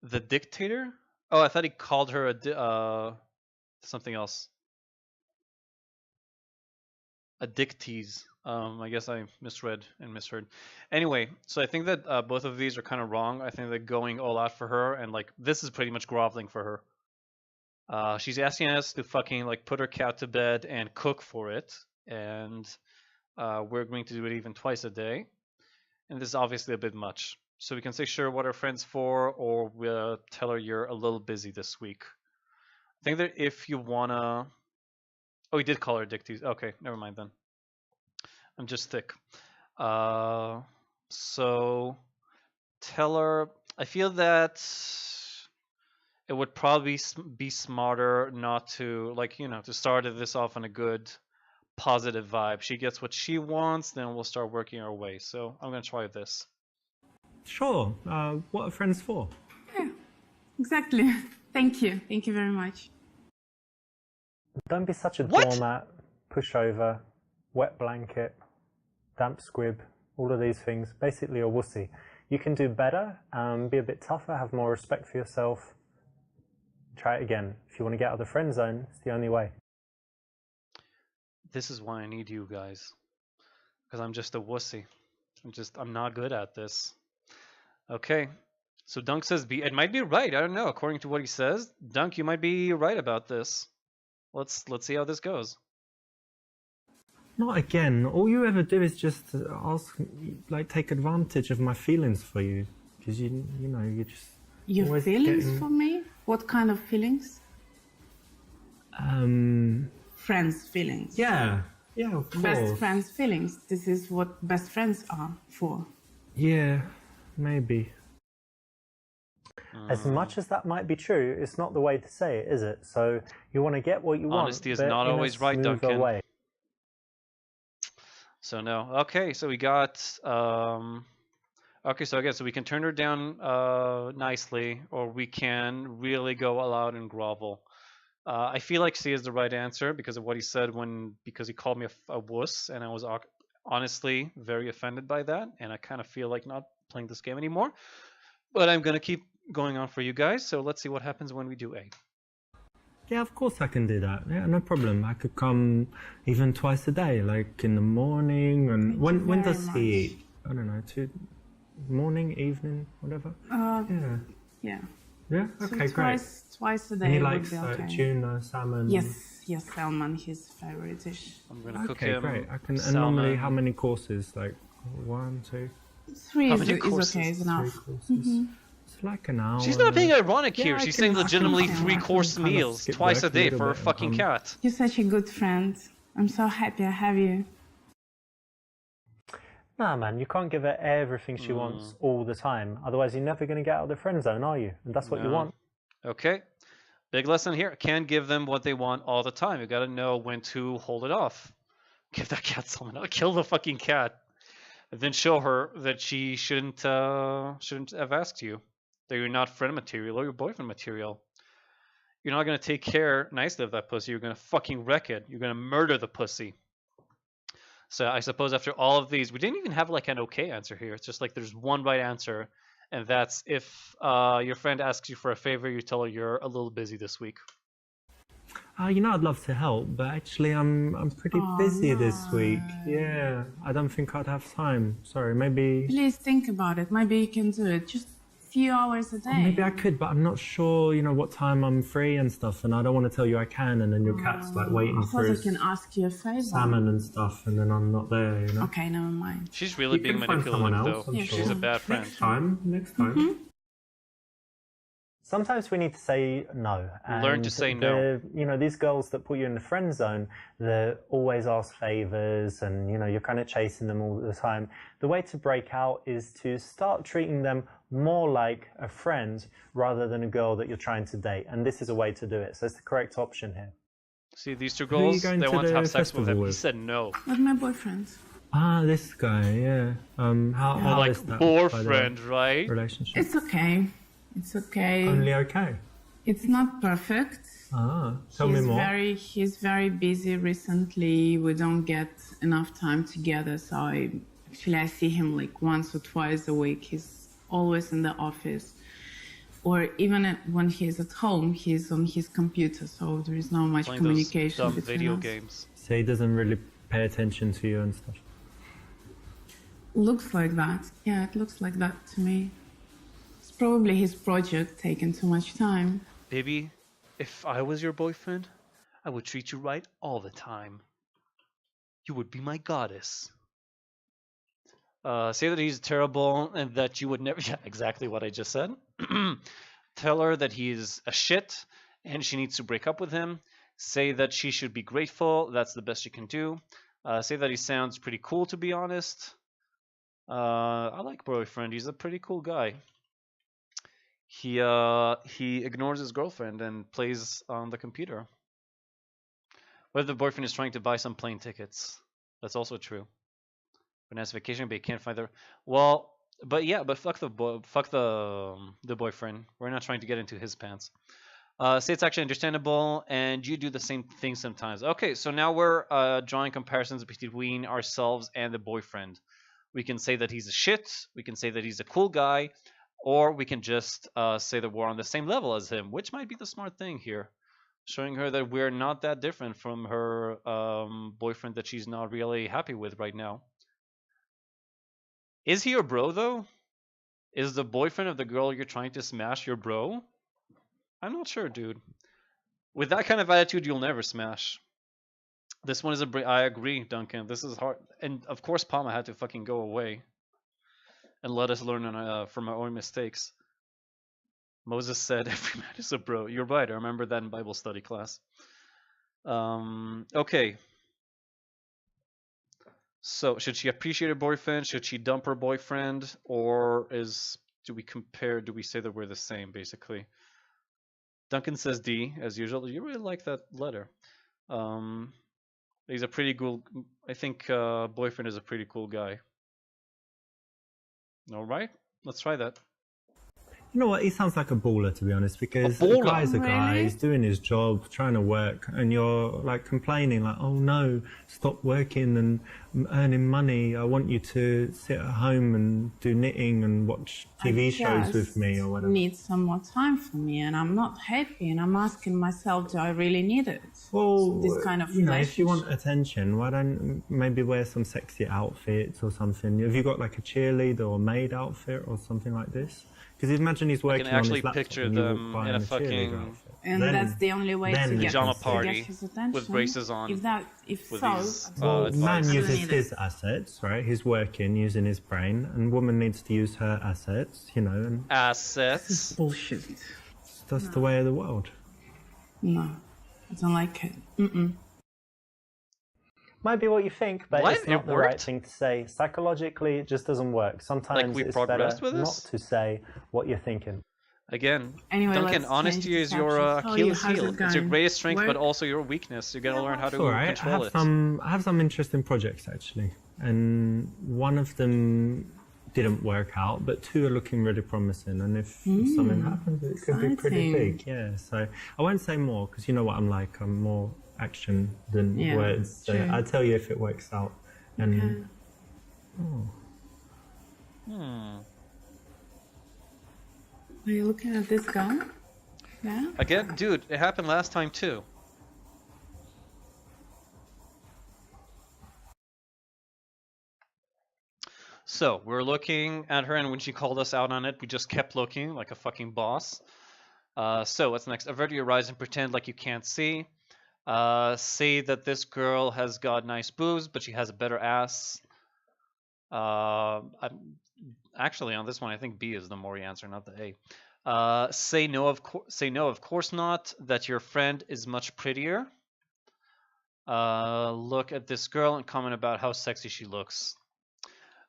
The dictator? Oh, I thought he called her something else. A dick tease. I guess I misread and misheard. Anyway, so I think that both of these are kind of wrong. I think that going all out for her and like this is pretty much groveling for her. She's asking us to fucking like put her cat to bed and cook for it, and we're going to do it even twice a day. And this is obviously a bit much. So we can say sure what our friends for, or we'll tell her you're a little busy this week. I think that if you wanna, oh, he did call her dick tease. Okay, never mind then. I'm just thick. So tell her. I feel that it would probably be smarter not to, like, you know, to start this off on a good, positive vibe. She gets what she wants, then we'll start working our way. So I'm gonna try this. Sure. What are friends for? Yeah, exactly. Thank you. Thank you very much. Don't be such a What? doormat, pushover, wet blanket, damp squib. all of these things. Basically, a wussy. You can do better, be a bit tougher, have more respect for yourself. Try it again. If you want to get out of the friend zone, it's the only way. This is why I need you guys. Because I'm just a wussy. I'm not good at this. Okay. So Dunk says B. It might be right. I don't know. According to what he says, Dunk, you might be right about this. Let's see how this goes. Not again. All you ever do is just ask, like, take advantage of my feelings for you, because you know, you just. Your always feelings getting- for me? What kind of feelings? Friends' feelings. Yeah, of course. Best friends' feelings. This is what best friends are for. Yeah, maybe. As much as that might be true, it's not the way to say it, is it? So you want to get what you want. Honesty is but not in a always right, smoother Duncan. way. So no. Okay, so we got okay, so I guess we can turn her down nicely, or we can really go all out and grovel. I feel like C is the right answer because of what he said because he called me a wuss, and I was honestly very offended by that, and I kind of feel like not playing this game anymore. But I'm gonna keep going on for you guys, so let's see what happens when we do A. Yeah, of course I can do that. Yeah, no problem. I could come even twice a day, like in the morning. And when very does much. he eat? I don't know, morning, evening, whatever. Yeah. Yeah. Yeah. So Okay, great. Twice a And day he would likes be okay. tuna, salmon. Yes, salmon, his favorite dish. I'm gonna cook Okay, him. great. I can. And salmon. normally, how many courses? Like 1, 2, 3 How is, many is courses? okay, is 3 enough. courses. It's like an hour. She's not being ironic Yeah, here. I She's can- saying I can- legitimately I can 3-course kind of meals skip twice a work a day little for a bit and fucking come. cat. You're such a good friend. I'm so happy I have you. Nah, man, you can't give her everything she wants all the time. Otherwise, you're never going to get out of the friend zone, are you? And that's what you No. want. Okay. Big lesson here. Can't give them what they want all the time. You gotta know when to hold it off. Give that cat someone else. Kill the fucking cat. And then show her that she shouldn't have asked you. That you're not friend material or your boyfriend material. You're not gonna take care nicely of that pussy. You're gonna fucking wreck it. You're gonna murder the pussy. So I suppose after all of these, we didn't even have like an okay answer here. It's just like there's one right answer, and that's if your friend asks you for a favor, you tell her you're a little busy this week. You know, I'd love to help, but actually, I'm pretty busy this week. Yeah, I don't think I'd have time. Sorry, maybe. Please think about it. Maybe you can do it. Just a few hours a day. Maybe I could, but I'm not sure, you know, what time I'm free and stuff, and I don't want to tell you I can, and then your cat's like waiting I for thought I his can ask you a favor. salmon and stuff, and then I'm not there, you know. Okay, never mind. She's really You being can find someone manipulative, else, though. I'm Yeah, She's sure. a bad friend. Next time. Sometimes we need to say no. Learn to and say no. You know, these girls that put you in the friend zone, they always ask favors and, you know, you're kind of chasing them all the time. The way to break out is to start treating them more like a friend rather than a girl that you're trying to date. And this is a way to do it. So it's the correct option here. See, these two are you girls, going they to want to the have sex with festival him. He with? said no. With my boyfriend. This guy, yeah. How Like is that, by the way? boyfriend, right? Relationship. It's okay. It's okay. Only okay. It's not perfect. Tell me more. He's very busy recently. We don't get enough time together. So I see him like once or twice a week. He's always in the office. Or even when he's at home, he's on his computer. So there is not much Playing those communication dumb between video us. games. So he doesn't really pay attention to you and stuff. Looks like that. Yeah, it looks like that to me. It's probably his project taking too much time. Baby, if I was your boyfriend, I would treat you right all the time. You would be my goddess. Say that he's terrible and that you would never... Yeah, exactly what I just said. Tell her that he's a shit and she needs to break up with him. Say that she should be grateful. That's the best you can do. Say that he sounds pretty cool, to be honest. I like boyfriend. He's a pretty cool guy. He ignores his girlfriend and plays on the computer. What if the boyfriend is trying to buy some plane tickets? That's also true. For nice vacation, but he can't find the... Well, but fuck the boyfriend. We're not trying to get into his pants. Say it's actually understandable, and you do the same thing sometimes. Okay, so now we're drawing comparisons between ourselves and the boyfriend. We can say that he's a shit. We can say that he's a cool guy. Or we can just say that we're on the same level as him, which might be the smart thing here. Showing her that we're not that different from her boyfriend that she's not really happy with right now. Is he your bro, though? Is the boyfriend of the girl you're trying to smash your bro? I'm not sure, dude. With that kind of attitude, you'll never smash. This one is I agree, Duncan. This is hard. And of course, Palma had to fucking go away and let us learn from our own mistakes. Moses said, every man is a bro. You're right. I remember that in Bible study class. Okay. So, should she appreciate her boyfriend? Should she dump her boyfriend? Or do we say that we're the same, basically? Duncan says D, as usual. You really like that letter. He's a pretty cool, I think boyfriend is a pretty cool guy. All right, let's try that. You know what? He sounds like a baller, to be honest, because A baller? the guy's a guy. Really? He's doing his job, trying to work, and you're like complaining, like, "Oh no, stop working and earning money. I want you to sit at home and do knitting and watch TV shows with me or whatever." Need some more time for me, and I'm not happy, and I'm asking myself, do I really need it? Well, This kind of if you want relationship. attention, why don't maybe wear some sexy outfits or something? Have you got like a cheerleader or maid outfit or something like this? Because imagine he's working I can actually on his laptop picture and you them walk by in a cheerleader fucking outfit. And Then- that's the only way then to get, pajama to party get his attention. with braces on, If with so, these, Well, advice. man I don't uses need his assets, right? He's working using his brain, and woman needs to use her assets, and Assets. bullshit. that's the way of the world. No, I don't like it. Might be what you think, but What? it's not It the right worked? thing to say. Psychologically, it just doesn't work. Sometimes we it's progressed better with not this? to say what you're thinking. Again, Anyway, Duncan, let's honesty change the is your subject. How are you? Achilles How's heel. it It's your going? greatest strength, but Work? also your weakness. You gotta learn how to All right, I control have some interesting projects actually, and one of them didn't work out, but two are looking really promising. And if something happens, it could be pretty exciting. big. Yeah, so I won't say more because you know what I'm like. I'm more action than Yeah, words. So true. I'll tell you if it works out. And Are you looking at this guy? Yeah. Again, dude, it happened last time too. So we're looking at her, and when she called us out on it, we just kept looking like a fucking boss. So what's next? Avert your eyes and pretend like you can't see. Say that this girl has got nice boobs, but she has a better ass. Actually, on this one, I think B is the more answer, not the A. Say no, of course not. That your friend is much prettier. Look at this girl and comment about how sexy she looks.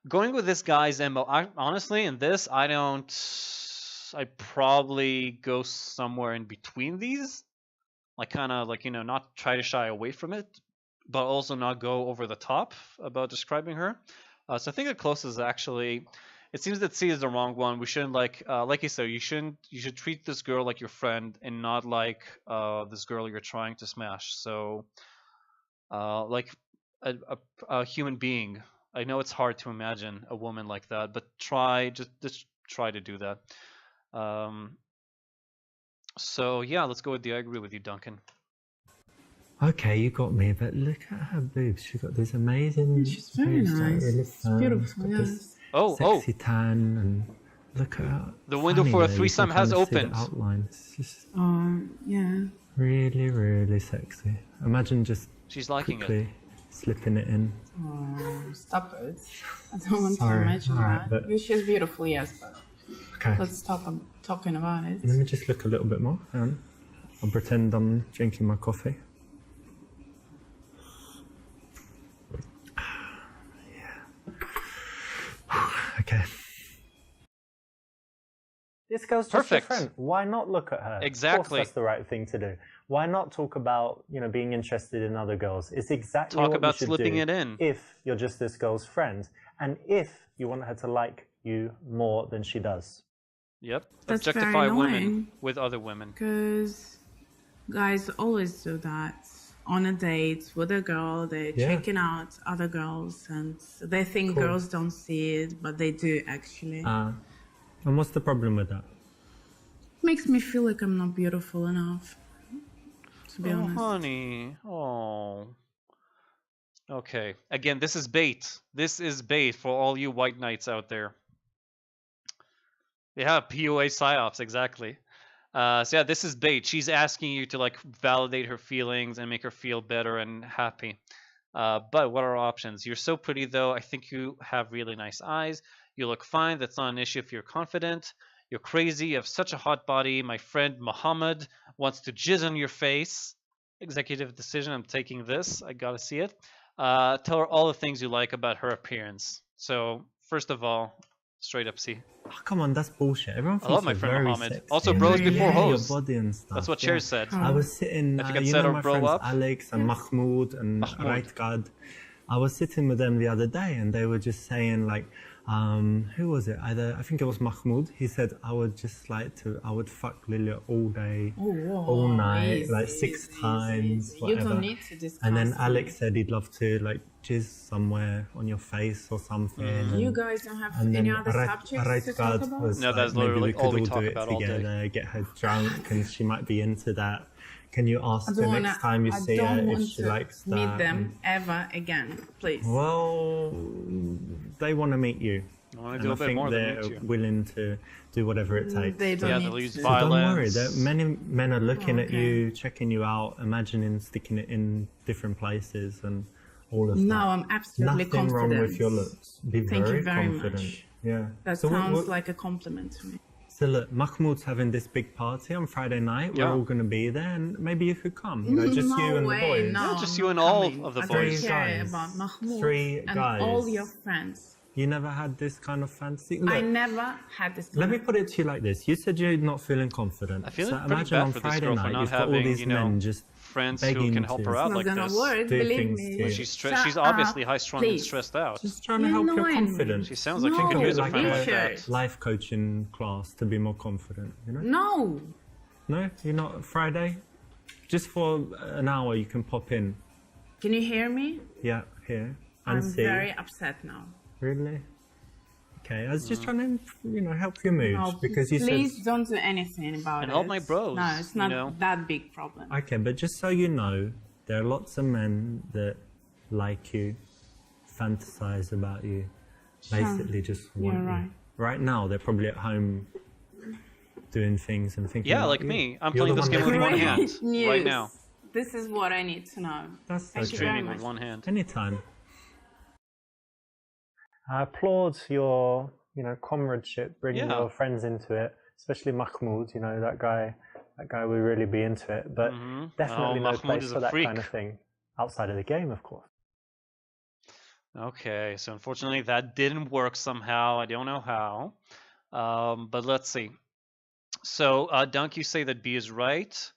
Going with this guy's MO, honestly, in this, I probably go somewhere in between these. Like, kind of, like, not try to shy away from it, but also not go over the top about describing her. So I think the closest is actually, it seems that C is the wrong one. We shouldn't, like you said, you should treat this girl like your friend and not like this girl you're trying to smash. So, like a human being. I know it's hard to imagine a woman like that, but just try to do that. So yeah, let's go with the I agree with you, Duncan. okay, you got me, but look at her boobs. She's got this amazing. She's very boobs, like, nice. really It's firm. beautiful, She's got yes. this Oh, sexy tan, and look at her. The window fanny for a there, you threesome can has kind of see the opened. outline. It's just Yeah. really, really sexy. Imagine just She's liking it. quickly slipping it in. Stop it. I don't want Sorry, to imagine alright, that. but- She's beautiful, yes, but Okay, let's stop talking about it. let me just look a little bit more. Hang on. I'll pretend I'm drinking my coffee. Yeah. Okay. This girl's just Perfect. a friend. Why not look at her? Of Exactly. course, that's the right thing to do. Why not talk about, being interested in other girls? It's exactly Talk what about you should slipping do it in. if you're just this girl's friend, and if you want her to like you more than she does. Yep. That's very Objectify women annoying. with other women. Because guys always do that. on a date with a girl, they're Yeah. checking out other girls, and they think Cool. girls don't see it, but they do actually. And what's the problem with that? Makes me feel like I'm not beautiful enough, to be Oh, honest. honey. Oh. Okay. Again, this is bait. This is bait for all you white knights out there. Yeah, POA psyops, exactly. So yeah, this is bait. She's asking you to like validate her feelings and make her feel better and happy. But what are our options? You're so pretty though. I think you have really nice eyes. You look fine. That's not an issue if you're confident. You're crazy. You have such a hot body. My friend Muhammad wants to jizz on your face. Executive decision. I'm taking this. I gotta see it. Tell her all the things you like about her appearance. So first of all, straight up C. Oh, come on, that's bullshit. Everyone I thinks love my you're friend very Mohammed. sexy. Also, and bros you before hair hoes. Your body and stuff. That's what yeah. Cher said. I was sitting, If you can you set know or my bro friends up. Alex and Mahmoud and Raitgad. I was sitting with them the other day and they were just saying like, who was it? I think it was Mahmoud. He said, I would fuck Lilia all day, all night, easy, like 6 times, easy. whatever. You don't need to discuss. And then it. Alex said he'd love to like jizz somewhere on your face or something. You guys don't have And any then other subjects to talk about? was No, like, that's maybe literally we all could we all talk do it about all day. together, get her drunk, and she might be into that. Can you ask her I next time you see don't her want if she to likes that? meet them ever again, please. Well, they want to meet you. I want to And do I a bit think more than they're meet you. willing to do whatever it takes. They don't Yeah, need they'll use to. So don't worry, violence. many men are looking at Okay. you, checking you out, imagining sticking it in different places and all of that. No, I'm absolutely Nothing confident. wrong with your looks. Be Thank you very very confident. much. Yeah. That So sounds like a compliment to me. So look, Mahmoud's having this big party on Friday night. We're Yeah. all going to be there, and maybe you could come. You know, just no you and way, the boys. No, Yeah, just I'm you and not all coming. of the I boys. don't care Guys. about Mahmoud 3 and guys. all your friends. You never had this kind of fantasy. Look, I never had this. let me put it to you like this: you said you're not feeling confident. I feel so pretty imagine bad on for this Friday girl for night not you've got all having, these you know, men just friends who begging can help to her out It's not like gonna this. work, do believe things me. to you. She's Shut obviously up, high-strung and please. stressed out. just trying to help your annoying me. confidence. She sounds like she No, could use a like friend a- like that. Richard. Life coaching class to be more confident. You know? No, No, you're not. Friday, just for an hour, you can pop in. can you hear me? Yeah, here and I'm see. very upset now. Really? Okay, I was just trying to, help your mood No, because you please said. don't do anything about And it. help my bros, No, it's you not know. that big problem. Okay, but just so you know, there are lots of men that like you, fantasize about you, basically just want you're you. right. Right now, they're probably at home doing things and thinking. Yeah, about like you. me. I'm You're playing the this one game with that- one hand News. right now. This is what I need to know. That's Thank you very Streaming much. with one hand. Anytime. I applaud your, comradeship, bringing Yeah. your friends into it, especially Mahmoud. That guy would really be into it. But Mhm. definitely Oh, no Mahmoud place is for a that freak. kind of thing outside of the game, of course. Okay, so unfortunately that didn't work somehow. I don't know how. But let's see. So, Dunk, you say that B is right.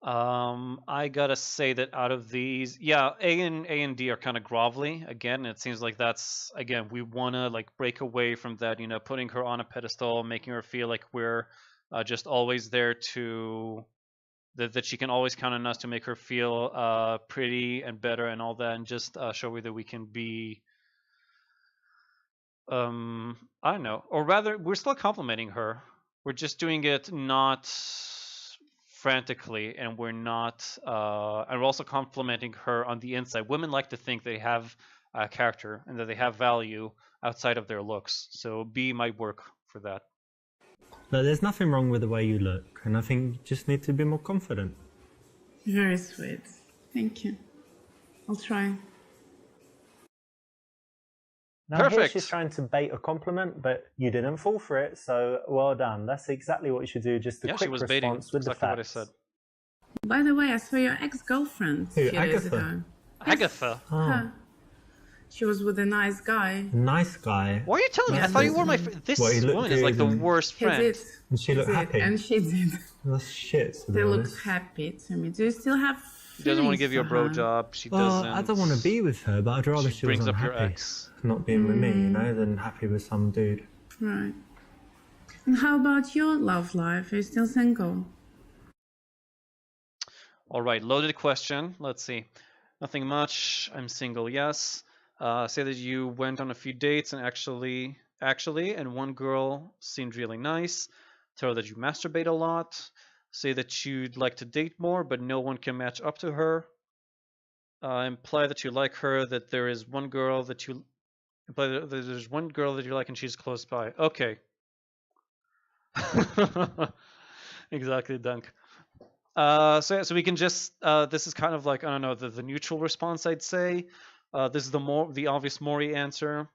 I gotta say that out of these, yeah, A and D are kind of grovelly. Again, it seems like that's we wanna like break away from that. Putting her on a pedestal, making her feel like we're just always there to that she can always count on us to make her feel pretty and better and all that, and just show her that we can be. I don't know, or rather, we're still complimenting her. We're just doing it not frantically, and we're not, and we're also complimenting her on the inside. Women like to think they have character and that they have value outside of their looks. So B might work for that. No, there's nothing wrong with the way you look, and I think you just need to be more confident. Very sweet. Thank you. I'll try. Now here Perfect. she's trying to bait a compliment, but you didn't fall for it, so well done. That's exactly what you should do. Just a Yeah, she quick was baiting. response with Exactly the what I facts. said. By the way, I saw your ex-girlfriend Who, a few days Agatha? ago. Agatha. Oh, Huh. She was with a nice guy. nice guy. Why are you telling me? I Yeah, thought you were my. listen. This Well, he looked woman is like the good and- worst He friend. did. And she He looked did, happy. and she did. That's shit. To be They looked honest. happy to me. Do you still have She doesn't want to feelings give you a for bro her? job. She Well, doesn't. I don't want to be with her, but I'd rather She she was brings up your unhappy, ex. not being with me, than happy with some dude. Right. And how about your love life? Are you still single? All right, loaded question. Let's see. Nothing much. I'm single. Yes. Say that you went on a few dates and actually, and one girl seemed really nice. Tell her that you masturbate a lot. Say that you'd like to date more, but no one can match up to her. Imply that you like her. That there is one girl that you imply that there's one girl that you like and she's close by. Okay. Exactly, Dunk. So we can just this is kind of like, I don't know, the neutral response, I'd say. This is the obvious Mori answer.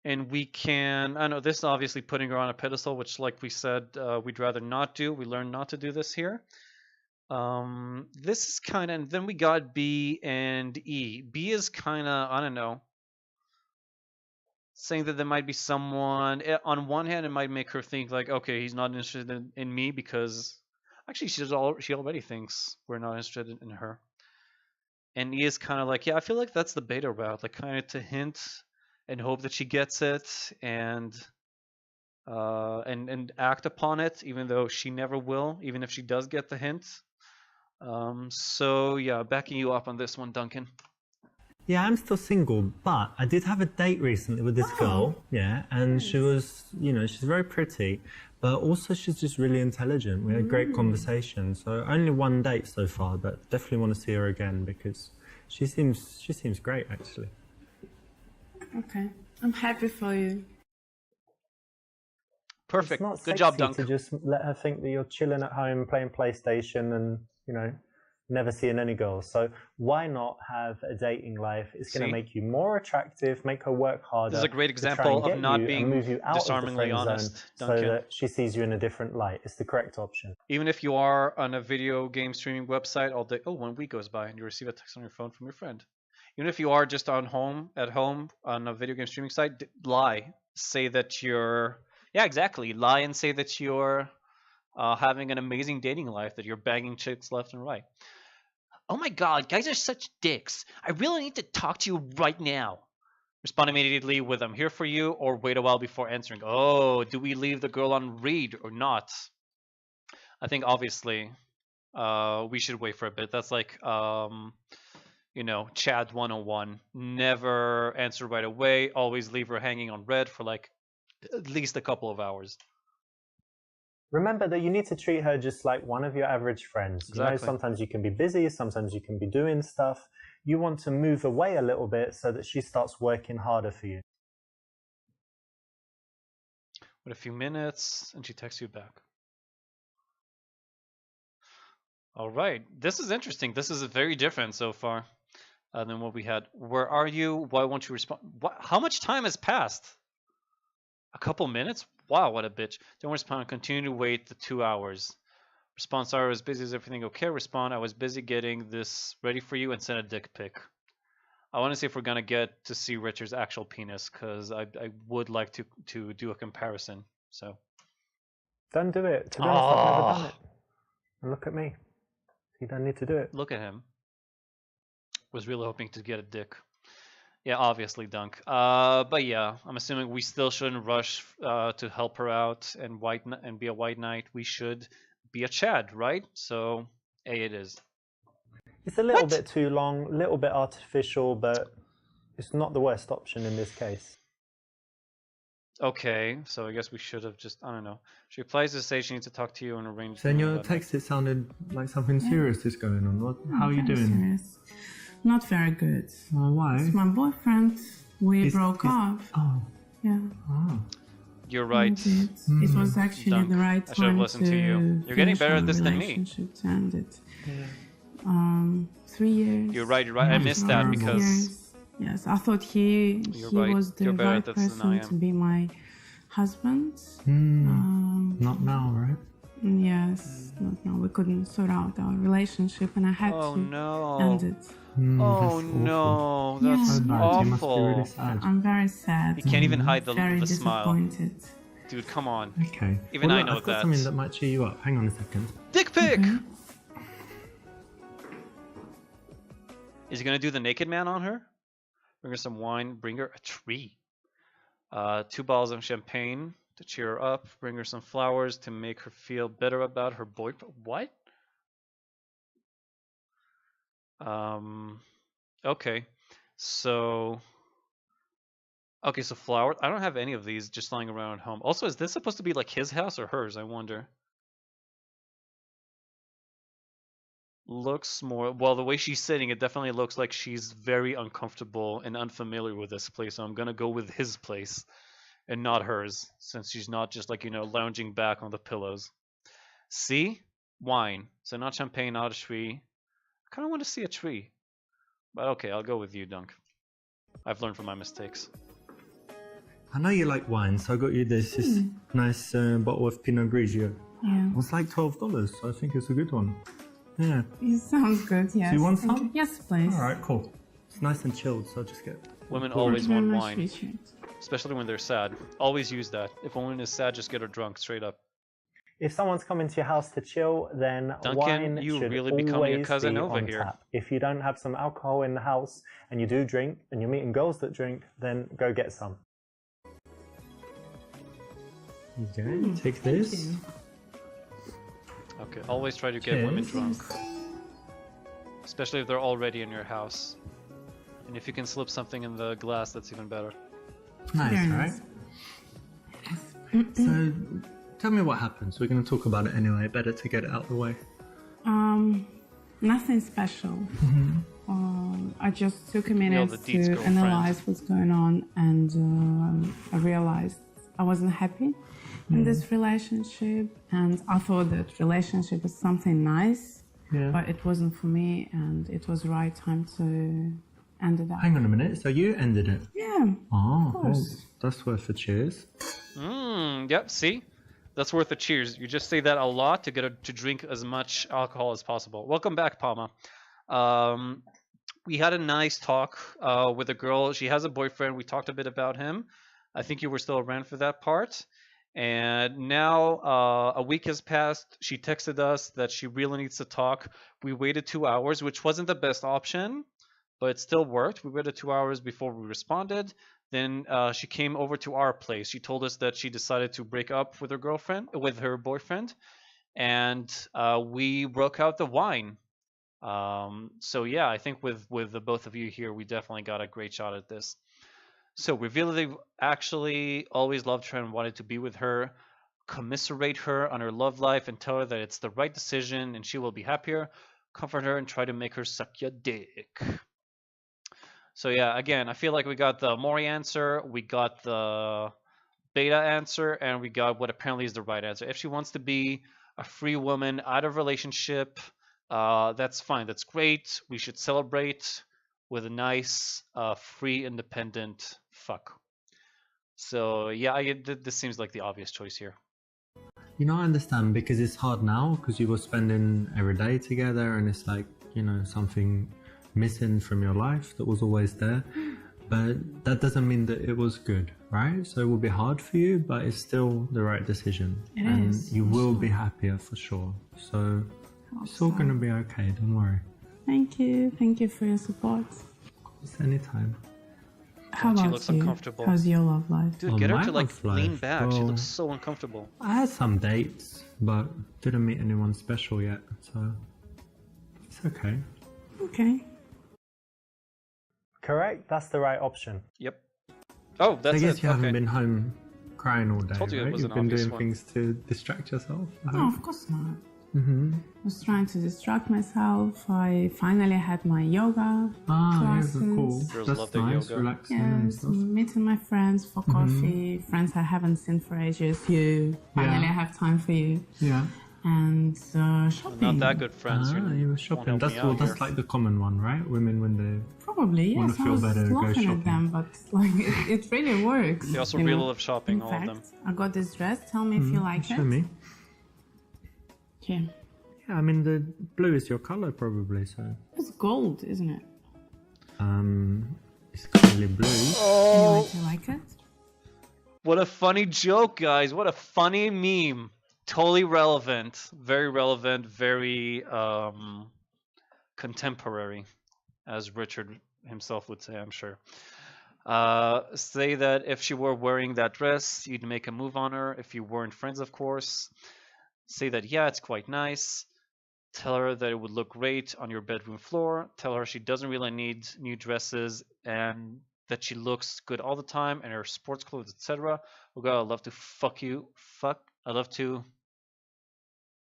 And we can, I don't know, this is obviously putting her on a pedestal, which, like we said, we'd rather not do. We learned not to do this here. This is kind of, and then we got B and E. B is kind of, I don't know, saying that there might be someone. On one hand, it might make her think like, okay, he's not interested in me because actually she already thinks we're not interested in her. And E is kind of like, yeah, I feel like that's the beta route, like kind of to hint and hope that she gets it and act upon it, even though she never will, even if she does get the hint. So yeah, backing you up on this one, Duncan. Yeah, I'm still single, but I did have a date recently with this girl, yeah, and she was, she's very pretty, but also she's just really intelligent. We had great conversation, so only one date so far, but definitely want to see her again because she seems great, actually. Okay, I'm happy for you. Perfect. It's not Good job, sexy Dunk. to just let her think that you're chilling at home playing PlayStation and, never seeing any girls. So why not have a dating life? It's going to make you more attractive, make her work harder. This is a great to try example and of get not you being and move you out of the disarmingly friend honest, zone Duncan. so that she sees you in a different light. It's the correct option. Even if you are on a video game streaming website all day, 1 week goes by and you receive a text on your phone from your friend. Even if you are just at home on a video game streaming site, lie. Say that you're, yeah, exactly. Lie and say that you're having an amazing dating life, that you're banging chicks left and right. Oh my god, guys are such dicks. I really need to talk to you right now. Respond immediately with I'm here for you, or wait a while before answering. Oh, do we leave the girl on read or not? I think obviously we should wait for a bit. That's like Chad 101. Never answer right away. Always leave her hanging on red for like at least a couple of hours. Remember that you need to treat her just like one of your average friends. Exactly. Sometimes you can be busy, sometimes you can be doing stuff. You want to move away a little bit so that she starts working harder for you. Wait a few minutes, and she texts you back. All right, this is interesting. This is very different so far than what we had. Where are you? Why won't you respond? How much time has passed? A couple minutes? Wow, what a bitch. Don't respond. Continue to wait the 2 hours. Response, sorry, I was busy. Is everything okay? Respond, I was busy getting this ready for you, and send a dick pic. I want to see if we're going to get to see Richard's actual penis, because I would like to do a comparison. So Don't do it. To be honest, I've never done it. And look at me. You don't need to do it. Look at him. Was really hoping to get a dick. Yeah, obviously, Dunk. But yeah, I'm assuming we still shouldn't rush to help her out and be a white knight. We should be a Chad, right? So, A it is. It's a little bit too long, a little bit artificial, but it's not the worst option in this case. Okay, so I guess we should have just, I don't know. She replies to say she needs to talk to you and arrange... So in your text it sounded like something serious is going on. How are you doing? Serious. Not very good. Why? It's my boyfriend. We broke up. Oh. Yeah. Oh. You're right. It was actually Dunk. the right I should have time listened to you. You're getting better at this than me. Relationship to end it. 3 years. You're right. I missed that because... Yes, I thought he right. was the You're better right at this than I person am. to be my husband. Not now, right? Yes, not now. We couldn't sort out our relationship, and I had to no. end it. Oh no, that's So bad. You must be awful. really sad. I'm very sad. You can't even hide the very smile. disappointed. Dude, come on. Okay. Even Well, I look, know I've got that. something that might cheer you up. Hang on a second. Dick pic! Is he gonna do the naked man on her? Bring her some wine, bring her a tree. 2 bottles of champagne to cheer her up. Bring her some flowers to make her feel better about her boyfriend. What? Okay. So okay, so flower. I don't have any of these just lying around at home. Also, is this supposed to be like his house or hers? I wonder. Looks more well, the way she's sitting, it definitely looks like she's very uncomfortable and unfamiliar with this place. So I'm gonna go with his place and not hers, since she's not just like, lounging back on the pillows. See? Wine. So not champagne, not a tree. I kind of want to see a tree. But okay, I'll go with you, Dunk. I've learned from my mistakes. I know you like wine, so I got you this nice bottle of Pinot Grigio. Yeah. It was like $12, so I think it's a good one. Yeah. It sounds good, yes. Do you want Thank some? you. Yes, please. All right, cool. It's nice and chilled, so I'll just get. Women Thank you always Very want much, wine, Richard. especially when they're sad. Always use that. If a woman is sad, just get her drunk, straight up. If someone's coming to your house to chill, then Duncan, wine you should really becoming a always be Casanova on here. tap. If you don't have some alcohol in the house and you do drink and you're meeting girls that drink, then go get some. Okay, take this. you. Okay, always try to get women Cheers. drunk. Especially if they're already in your house. And if you can slip something in the glass, that's even better. Nice, Very right? nice. So, tell me what happens. We're going to talk about it anyway. Better to get it out the way. Nothing special. I just took a minute the Deed's to girlfriend. analyze what's going on, and I realized I wasn't happy in this relationship, and I thought that relationship was something nice, Yeah. but it wasn't for me, and it was right time to end it up. Hang on a minute. So you ended it? Yeah. Oh, Of course. that's worth a cheers. Yep, see? That's worth a cheers. You just say that a lot to get her to drink as much alcohol as possible. Welcome back, Palma. We had a nice talk with a girl. She has a boyfriend. We talked a bit about him. I think you were still around for that part. And now a week has passed. She texted us that she really needs to talk. We waited 2 hours, which wasn't the best option, but it still worked. We waited 2 hours before we responded. Then she came over to our place. She told us that she decided to break up with her boyfriend, and we broke out the wine. So yeah, I think with the both of you here, we definitely got a great shot at this. So reveal that they actually always loved her and wanted to be with her, commiserate her on her love life and tell her that it's the right decision and she will be happier, comfort her and try to make her suck your dick. So yeah, again, I feel like we got the Mori answer, we got the beta answer, and we got what apparently is the right answer. If she wants to be a free woman out of relationship, that's fine. That's great. We should celebrate with a nice, free, independent fuck. So yeah, this seems like the obvious choice here. You know, I understand because it's hard now because you were spending every day together and it's like, something missing from your life that was always there. But that doesn't mean that it was good, right? So it will be hard for you, but it's still the right decision. It is, you for will sure. be happier for sure. So it's all going to be okay, don't worry. Thank you. Thank you for your support. It's anytime. How She about looks you? uncomfortable. How's your love life? Dude, Oh, get her my to like love lean life, back. She well- looks so uncomfortable. I had some dates, but didn't meet anyone special yet, so it's okay. Okay. Correct? That's the right option. Yep. Oh, that's I guess it. you Okay. haven't been home crying all day, Told you it right? was You've an been obvious doing one. things to distract yourself. I No, hope. of course not. Mm-hmm. I was trying to distract myself. I finally had my yoga Ah, classes. yeah, cool. Girls That's love their nice, yoga. relaxing and Yes, stuff. meeting my friends for coffee. Friends I haven't seen for ages. You finally Yeah. have time for you. Yeah. And shopping. Not that good friends. Ah, you were shopping. That's help me out that's here. like the common one, right? Women when they. Probably, Wanna yes. I feel was better, go laughing shopping. at them, but like it really works. They also you really know. love shopping, In all fact, of them. I got this dress. Tell me if you like Show it. me. Here. Yeah, I mean the blue is your color probably, so It's gold, isn't it? it's clearly blue. Anyway, do you like it? What a funny joke, guys. What a funny meme. Totally relevant. Very relevant. Very contemporary, as Richard himself would say, I'm sure. Say that if she were wearing that dress, you'd make a move on her. If you weren't friends, of course. Say that, yeah, it's quite nice. Tell her that it would look great on your bedroom floor. Tell her she doesn't really need new dresses and that she looks good all the time and her sports clothes, etc. Oh god, I'd love to fuck you. Fuck. I'd love to.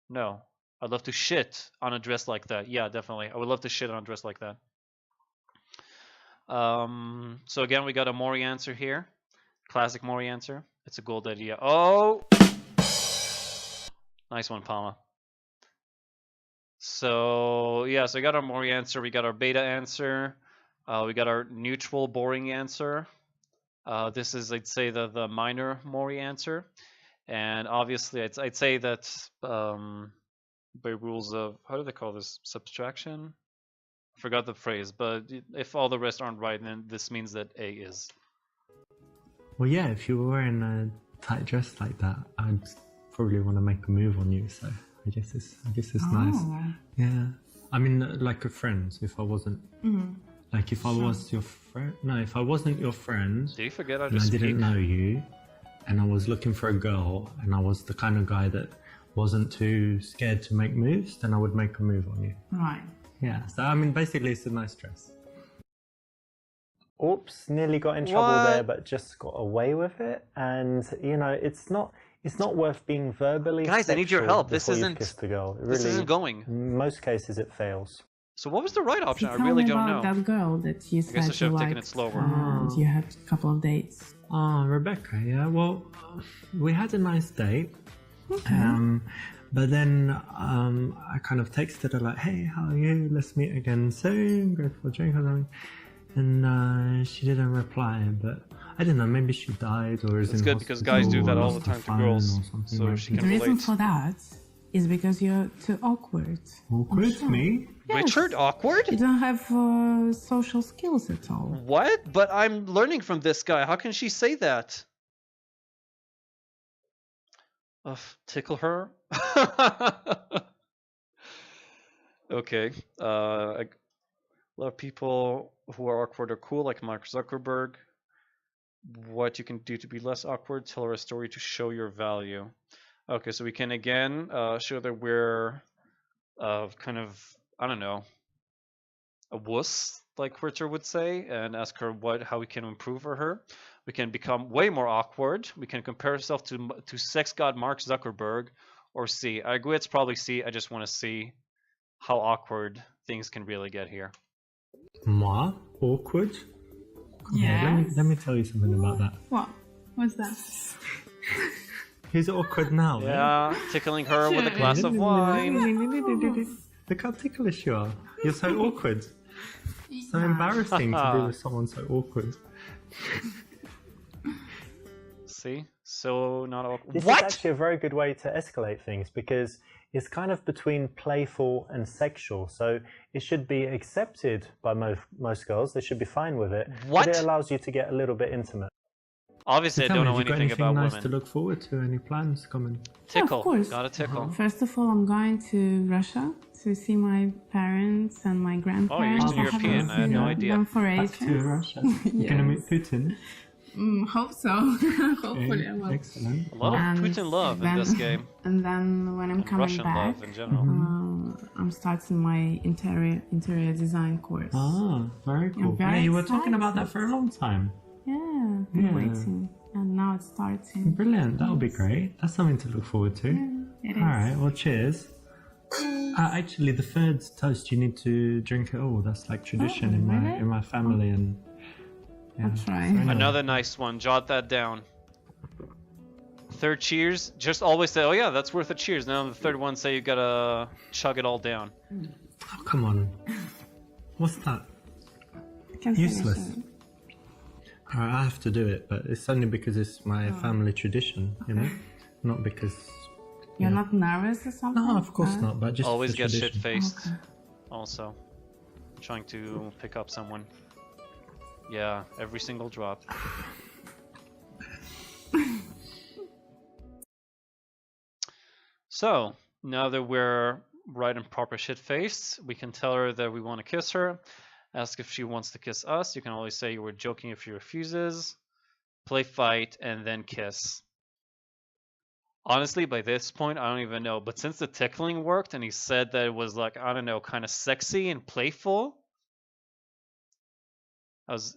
No. I'd love to shit on a dress like that. Yeah, definitely. I would love to shit on a dress like that. So again, we got a Mori answer here. Classic Mori answer. It's a gold idea. Oh! Nice one, Palma. So yeah, so we got our Mori answer, we got our beta answer, we got our neutral boring answer. This is, I'd say, the minor Mori answer, and obviously I'd say that by rules of, how do they call this, subtraction? I forgot the phrase, but if all the rest aren't right, then this means that A is. Well, yeah, if you were wearing a tight dress like that, I'd probably want to make a move on you. So I guess it's nice. Yeah, I mean, like a friend. If I wasn't, like, if I was your friend. No, if I wasn't your friend. Did you forget and I didn't know you, and I was looking for a girl, and I was the kind of guy that wasn't too scared to make moves, then I would make a move on you. Right. Yeah. So I mean, basically, it's a nice dress. Oops, nearly got in trouble there, but just got away with it. And you know, it's not worth being verbally. Guys, I need your help. This isn't. Kiss the girl. This isn't going. In most cases, it fails. So what was the right option? So I really don't know. That girl that you said I guess I should you have taken liked, it slower. and you had a couple of dates. Oh, Rebecca. Yeah. Well, we had a nice date. Okay. But then I kind of texted her like, "Hey, how are you? Let's meet again soon. Go for a drink or something." And she didn't reply. But I don't know. Maybe she died or is It's in good because hospital guys do that or all the lost her time to phone girls, or something so like she that. can The reason relate. for that is because you're too awkward. Awkward, me? Richard, awkward? You don't have social skills at all. What? But I'm learning from this guy. How can she say that? Tickle her? Okay. A lot of people who are awkward are cool, like Mark Zuckerberg. What you can do to be less awkward, tell her a story to show your value. Okay, so we can again show that we're kind of, I don't know, a wuss, like Richard would say, and ask her how we can improve her. We can become way more awkward. We can compare ourselves to sex god Mark Zuckerberg, or C. I agree, it's probably C. I just want to see how awkward things can really get here. Moi? Awkward? Yeah. Let me tell you something about that. What? What's that? He's awkward now. Yeah, tickling her with a glass of wine. Look how ticklish you are. You're so awkward. So embarrassing to be with someone so awkward. See? So not awkward. This is actually a very good way to escalate things because it's kind of between playful and sexual. So it should be accepted by most girls. They should be fine with it. What? But it allows you to get a little bit intimate. Obviously, I don't know anything about nice women. to look forward to? Any plans coming? Tickle. Yeah, of course. Gotta tickle. First of all, I'm going to Russia to see my parents and my grandparents. Eastern European. I had no idea. Them for Back ages. to Russia. You're gonna meet Putin. Hope so. Hopefully I will. Excellent. A lot of And Putin love in then- this game. And then when I'm And coming Russian back, love in general. I'm starting my interior design course. Ah, very cool. very Yeah, you were talking excited. about that for a long time. Yeah, I'm Yeah. waiting. And now it's starting. Brilliant. That'll be great. That's something to look forward to. It All is. right. Well, cheers. Actually, the third toast, you need to drink it all. That's like tradition really? in my family, and yeah. I'll try. Another nice one. Jot that down. Third cheers. Just always say, "Oh yeah, that's worth a cheers." Now the third one, say you gotta chug it all down. Oh, come on. What's that? Can finish Useless. it. All right, I have to do it, but it's only because it's my family tradition, you know, not because. You're not nervous or something? No, of course not. But just Always the get tradition. shit faced. Okay. Also, trying to pick up someone. Yeah, every single drop. So now that we're right and proper shit faced, we can tell her that we want to kiss her. Ask if she wants to kiss us. You can always say you were joking if she refuses. Play fight and then kiss. Honestly, by this point, I don't even know. But since the tickling worked and he said that it was like, I don't know, kind of sexy and playful, I was.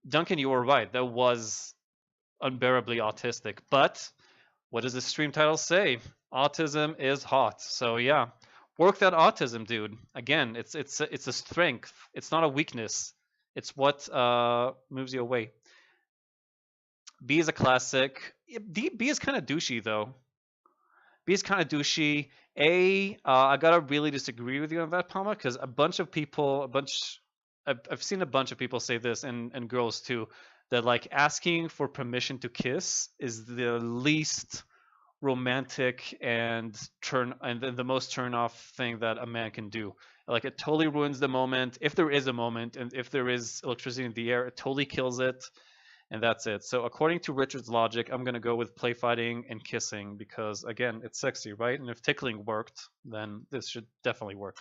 Duncan, you were right. That was unbearably autistic. But what does the stream title say? Autism is hot. So yeah, work that autism, dude. Again, it's a strength. It's not a weakness. It's what moves you away. B is a classic. B is kind of douchey though. B is kind of douchey. A, I gotta really disagree with you on that, Palma, because I've seen a bunch of people say this, and girls too, that like asking for permission to kiss is the least romantic and the most turn off thing that a man can do. Like it totally ruins the moment. If there is a moment and if there is electricity in the air, it totally kills it. And that's it. So according to Richard's logic, I'm gonna go with play fighting and kissing because again, it's sexy, right? And if tickling worked, then this should definitely work.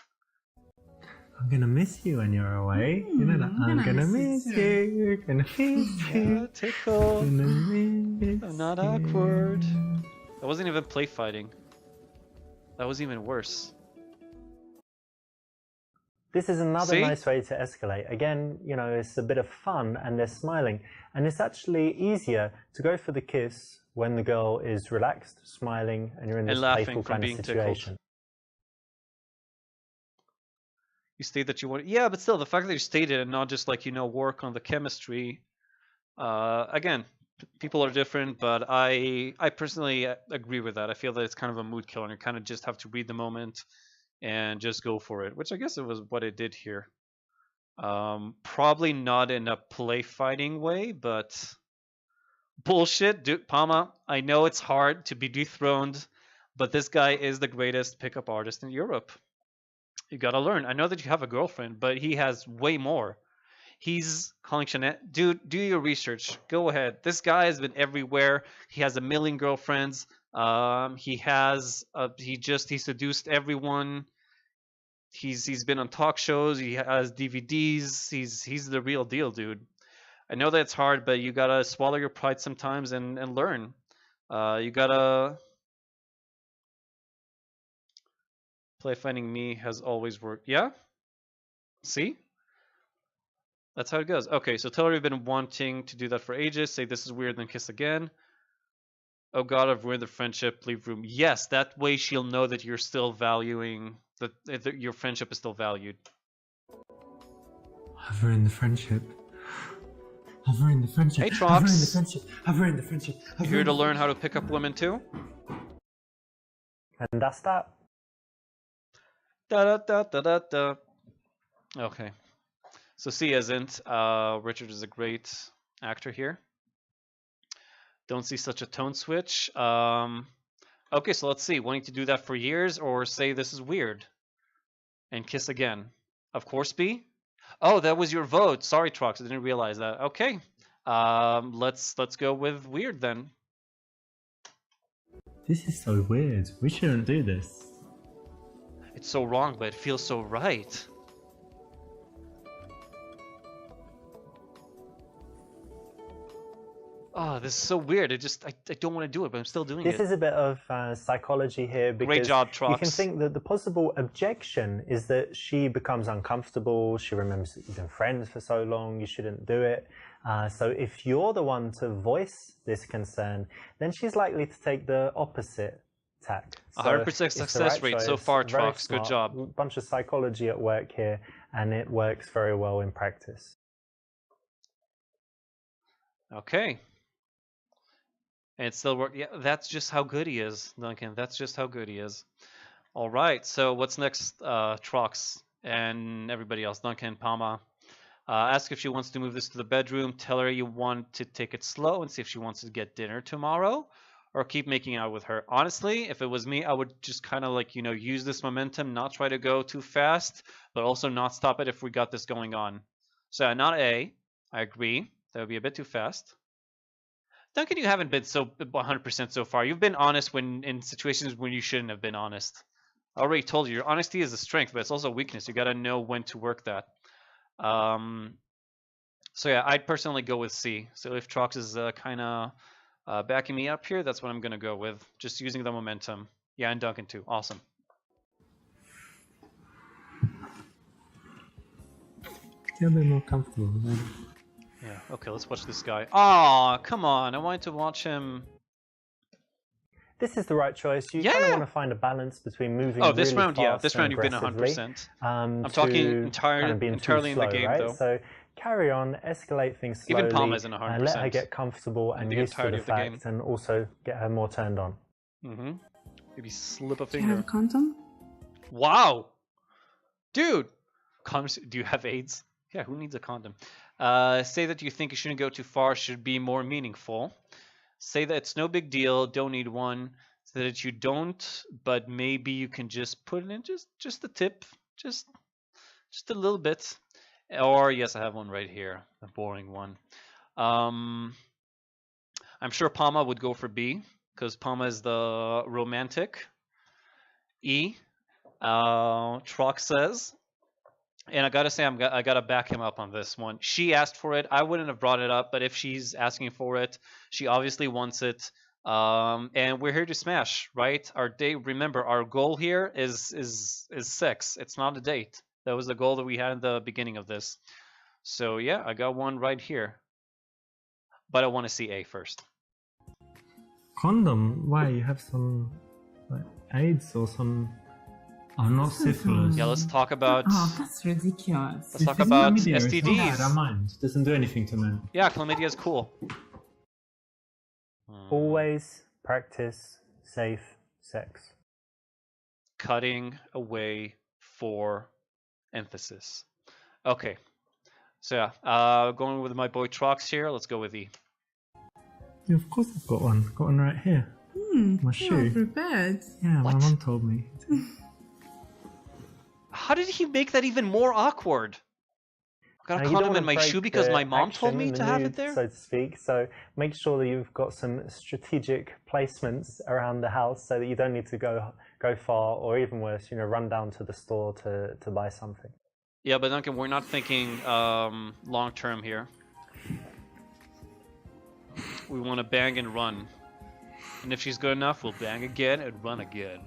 I'm gonna miss you when you're away. You know that. I'm gonna miss you. Gonna miss you. Tickle. Gonna miss I'm not you. awkward. That wasn't even play fighting. That was even worse. This is another See? nice way to escalate. Again, you know, it's a bit of fun and they're smiling. And it's actually easier to go for the kiss when the girl is relaxed, smiling, and you're in this And laughing playful from kind of being situation. You state that you want, yeah, but still, the fact that you stated and not just like work on the chemistry. Again, people are different, but I personally agree with that. I feel that it's kind of a mood killer, and you kind of just have to read the moment and just go for it, which I guess it was what it did here. Probably not in a play fighting way, but bullshit, dude. Palma, I know it's hard to be dethroned, but this guy is the greatest pickup artist in Europe. You gotta learn. I know that you have a girlfriend, but he has way more. He's calling Chanel. Dude, do your research. Go ahead. This guy has been everywhere. He has a million girlfriends. He seduced everyone. He's been on talk shows. He has DVDs. He's the real deal, dude. I know that it's hard, but you gotta swallow your pride sometimes and learn. You gotta play finding me has always worked. Yeah? See? That's how it goes. Okay, so tell her you've been wanting to do that for ages. Say this is weird, then kiss again. Oh God, I've ruined the friendship. Leave room. Yes, that way she'll know that you're still valuing that your friendship is still valued. I've ruined the friendship. I've ruined the friendship. Hey, I've ruined the Trox. friendship. I've ruined the friendship. You here to learn how to pick up women too? And that's that. Da da da da da da. Okay. So C isn't. Richard is a great actor here. Don't see such a tone switch. Okay, so let's see. Wanting to do that for years or say this is weird? And kiss again. Of course, B. Oh, that was your vote. Sorry, Trox. I didn't realize that. Okay. Let's go with weird then. This is so weird. We shouldn't do this. It's so wrong, but it feels so right. Oh, this is so weird. I don't want to do it, but I'm still doing it. This is a bit of psychology here because Great job, you can Trox. think that the possible objection is that she becomes uncomfortable. She remembers that you've been friends for so long. You shouldn't do it. So if you're the one to voice this concern, then she's likely to take the opposite tack. So 100% it's the success right rate so choice, far, very Trox. Good smart. job. Bunch of psychology at work here, and it works very well in practice. Okay. And it still worked. Yeah, that's just how good he is, Duncan. That's just how good he is. All right. So what's next, Trox and everybody else? Duncan, Palma. Ask if she wants to move this to the bedroom. Tell her you want to take it slow and see if she wants to get dinner tomorrow or keep making out with her. Honestly, if it was me, I would just kind of like, use this momentum, not try to go too fast, but also not stop it if we got this going on. So not A. I agree. That would be a bit too fast. Duncan, you haven't been so 100% so far. You've been honest when in situations when you shouldn't have been honest. I already told you, your honesty is a strength, but it's also a weakness. You got to know when to work that. So yeah, I'd personally go with C. So if Trox is kind of backing me up here, that's what I'm gonna go with. Just using the momentum. Yeah, and Duncan too. Awesome. Feel a bit more comfortable. Yeah, okay, let's watch this guy. Aw, come on, I wanted to watch him. This is the right choice. You Yeah. kind of want to find a balance between moving Oh, this really round, yeah. fast This and round you've been aggressively, 100%. I'm talking kind of being entirely too in the slow, game, right? though. So carry on, escalate things slowly, Even Palma's in and 100%. let her get comfortable and the used to entirety the of the game. fact, and also get her more turned on. Mm-hmm. Maybe slip a Do you have finger. a condom? Wow! Dude! Do you have AIDS? Yeah, who needs a condom? Say that you think you shouldn't go too far, should be more meaningful. Say that it's no big deal, don't need one. Say that you don't, but maybe you can just put it in just a tip. Just a little bit. Or, yes, I have one right here. A boring one. I'm sure Palma would go for B, because Palma is the romantic. E. Trox says, and I gotta say, I gotta back him up on this one. She asked for it. I wouldn't have brought it up, but if she's asking for it, she obviously wants it. And we're here to smash, right? Our date. Remember, our goal here is sex. It's not a date. That was the goal that we had in the beginning of this. So yeah, I got one right here. But I want to see A first. Condom? Why? You have some like, AIDS or some... Oh, not syphilis. Yeah, let's talk about. Oh, that's ridiculous. Let's talk about Chlamydia, it's not STDs. bad, I mind. Doesn't do anything to men. Yeah, chlamydia is cool. Always practice safe sex. Cutting away for emphasis. Okay. So yeah, going with my boy Trox here. Let's go with E. Yeah, of course I've got one. Got one right here. My You are shoe. prepared. Yeah, What? my mum told me. How did he make that even more awkward? I got a Now, you don't condom wanna in my break shoe because the my mom told action me in to the have mood, it there? so to speak. So make sure that you've got some strategic placements around the house so that you don't need to go far, or even worse, run down to the store to buy something. Yeah, but Duncan, we're not thinking long term here. We want to bang and run. And if she's good enough, we'll bang again and run again.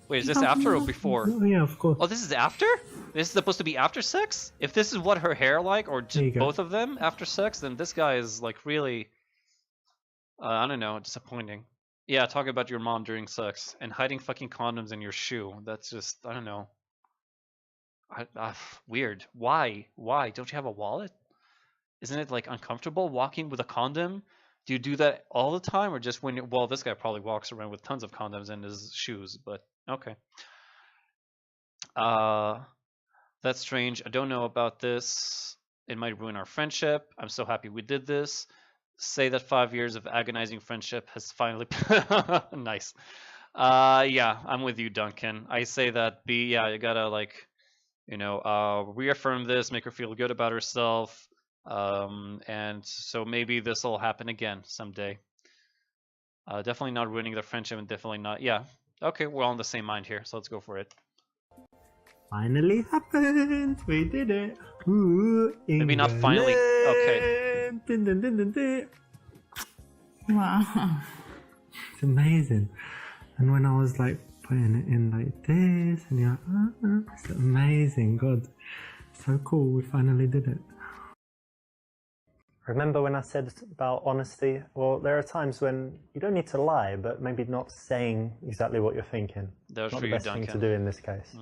Wait, is this after or before? Oh, yeah, of course. Oh, this is after? This is supposed to be after sex? If this is what her hair like, or There you just go. both of them after sex, then this guy is like really, I don't know, disappointing. Yeah, talking about your mom during sex and hiding fucking condoms in your shoe. That's just, I don't know. Weird. Why? Why? Don't you have a wallet? Isn't it like uncomfortable walking with a condom? Do you do that all the time, or just when well, this guy probably walks around with tons of condoms in his shoes, but okay. That's strange. I don't know about this. It might ruin our friendship. I'm so happy we did this. Say that 5 years of agonizing friendship has finally nice. Yeah, I'm with you, Duncan. I say that B, yeah, you gotta like, reaffirm this, make her feel good about herself. And so maybe this will happen again someday. Definitely not ruining their friendship, and definitely not. Yeah. Okay, we're all in the same mind here, so let's go for it. Finally happened. We did it. Ooh, Maybe not finally. Okay. Dun, dun, dun, dun, dun. Wow. It's amazing. And when I was like putting it in like this, and you're like, it's amazing. God, so cool. We finally did it. Remember when I said about honesty? Well, there are times when you don't need to lie, but maybe not saying exactly what you're thinking. That was Not for the you, best thing Duncan. to do in this case.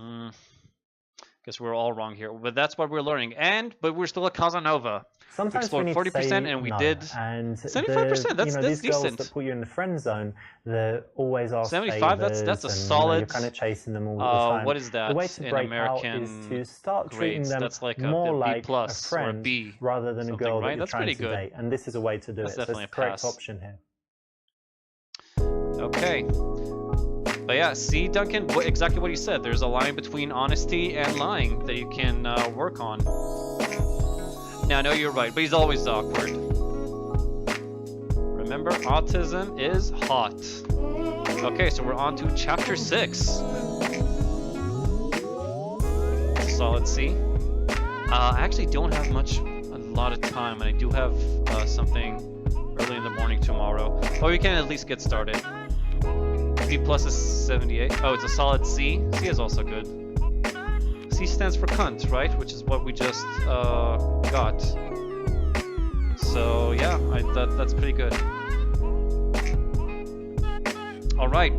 Guess we're all wrong here, but that's what we're learning. But we're still at Casanova. Sometimes we explored need to 40% say and we no. did And 75%, that's these girls decent. that put you in the friend zone, they always ask 75, favors, that's a and, solid. you're kind of chasing them all the time. What is that The way to in break American out is to start treating grades? them That's like a more B like plus a or a friend B, rather than a something, girl right? that you're That's trying pretty to good. date. And this is a way to do That's it. So it's definitely the a correct pass. option here. Okay. But yeah, see, Duncan, exactly what you said. There's a line between honesty and lying that you can work on. Now, I know you're right, but he's always awkward. Remember, autism is hot. Okay, so we're on to chapter 6. Solid C. I actually don't have a lot of time, and I do have something early in the morning tomorrow. Or we can at least get started. B plus is 78. Oh, it's a solid C. C is also good. C stands for cunt, right? Which is what we just got. So yeah, that's pretty good. All right.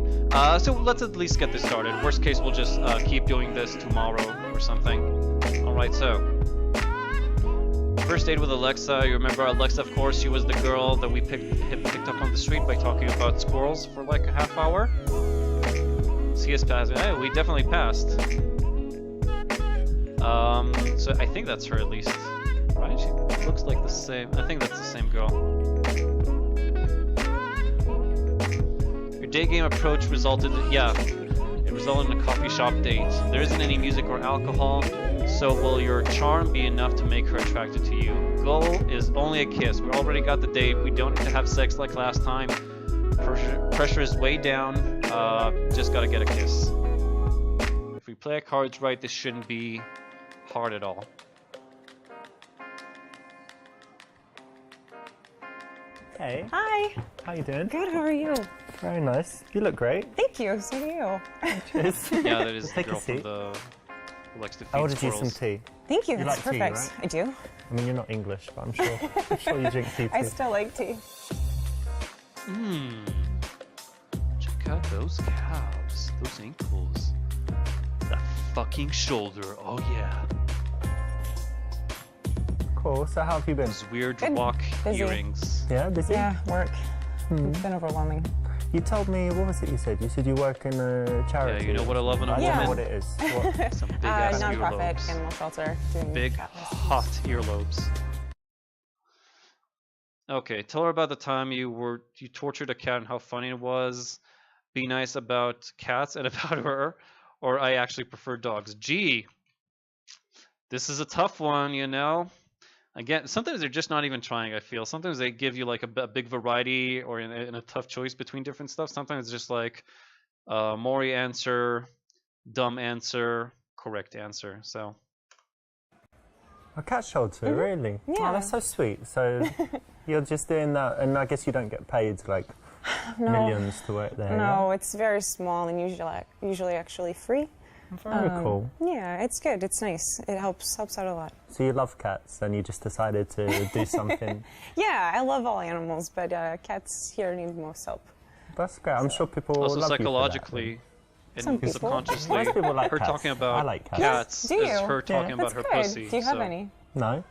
So let's at least get this started. Worst case, we'll just keep doing this tomorrow or something. All right. So first date with Alexa. You remember Alexa, of course. She was the girl that we picked up on the street by talking about squirrels for like a half hour. C is passed. Hey, we definitely passed. So I think that's her at least, right? She looks like the same. I think that's the same girl. Your day game approach resulted in a coffee shop date. There isn't any music or alcohol, so will your charm be enough to make her attracted to you? Goal is only a kiss. We already got the date. We don't need to have sex like last time. Pressure is way down. Just gotta get a kiss. If we play our cards right, this shouldn't be hard at all. Hey, Hi. how you doing? Good. How are you? Very nice. You look great. Thank you. So do you. Cheers. Yeah, that is the Take a girl from seat. the who likes to feed I ordered you squirrels. some tea. Thank you. You That's like tea, perfect. right? I do. I mean, you're not English, but I'm sure you drink tea too. I still like tea. Check out those calves, those ankles, that fucking shoulder. Oh yeah, Cool. So how have you been? those weird Good. rock Busy. earrings. Yeah, busy? Yeah, work. It's been overwhelming. You told me, what was it you said? You said you work in a charity. Yeah, you know what I love in a I don't woman? know what it is. What? Some big ass Nonprofit earlobes. animal shelter. Doing Big cat rescues. hot earlobes. Okay, tell her about the time you tortured a cat and how funny it was. Be nice about cats and about her, or I actually prefer dogs. Gee, this is a tough one, you know. Again, sometimes they're just not even trying. I feel sometimes they give you like a big variety or in a tough choice between different stuff. Sometimes it's just like Maury answer, dumb answer, correct answer. So A cat shelter, really? Yeah. Oh, that's so sweet. So you're just doing that, and I guess you don't get paid like No. millions to work there. No, it's very small and usually actually free. yeah? Very cool. Yeah, it's good. It's nice. It helps out a lot. So you love cats, and you just decided to do something. Yeah, I love all animals, but cats here need most help. That's great. I'm sure people also love psychologically Some and people. subconsciously, Most people like her cats. talking about I like cats. cats Do is you? her talking about That's her good. pussy. Do you have so- any? you. No.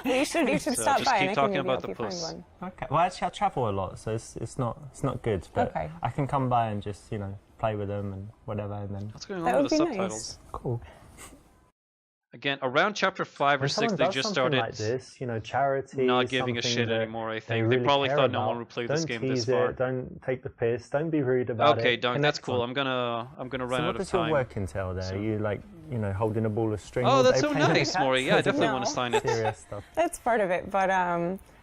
Well, you should So stop just by keep and I talking can maybe about help the you find puss. one. Okay. Well, actually, I travel a lot, so it's not good. But Okay. I can come by and just play with them and whatever, and then What's going That on with the would be nice. subtitles? cool. Again, around chapter 5 or When 6, someone they does just something started like this, charity. not is giving a something shit that anymore, I they think. They really probably care thought no about. one would play this Don't game this tease far. it, don't take the piss. Don't be rude about it. Okay, Dunk, that's Connect cool. on. I'm gonna run So out what of does your time. work entail there? So- You holding a ball of string? Oh, all that's day so playing with nice, cats? Maury. Yeah, I definitely No. want to sign it. Serious stuff. That's part of it, but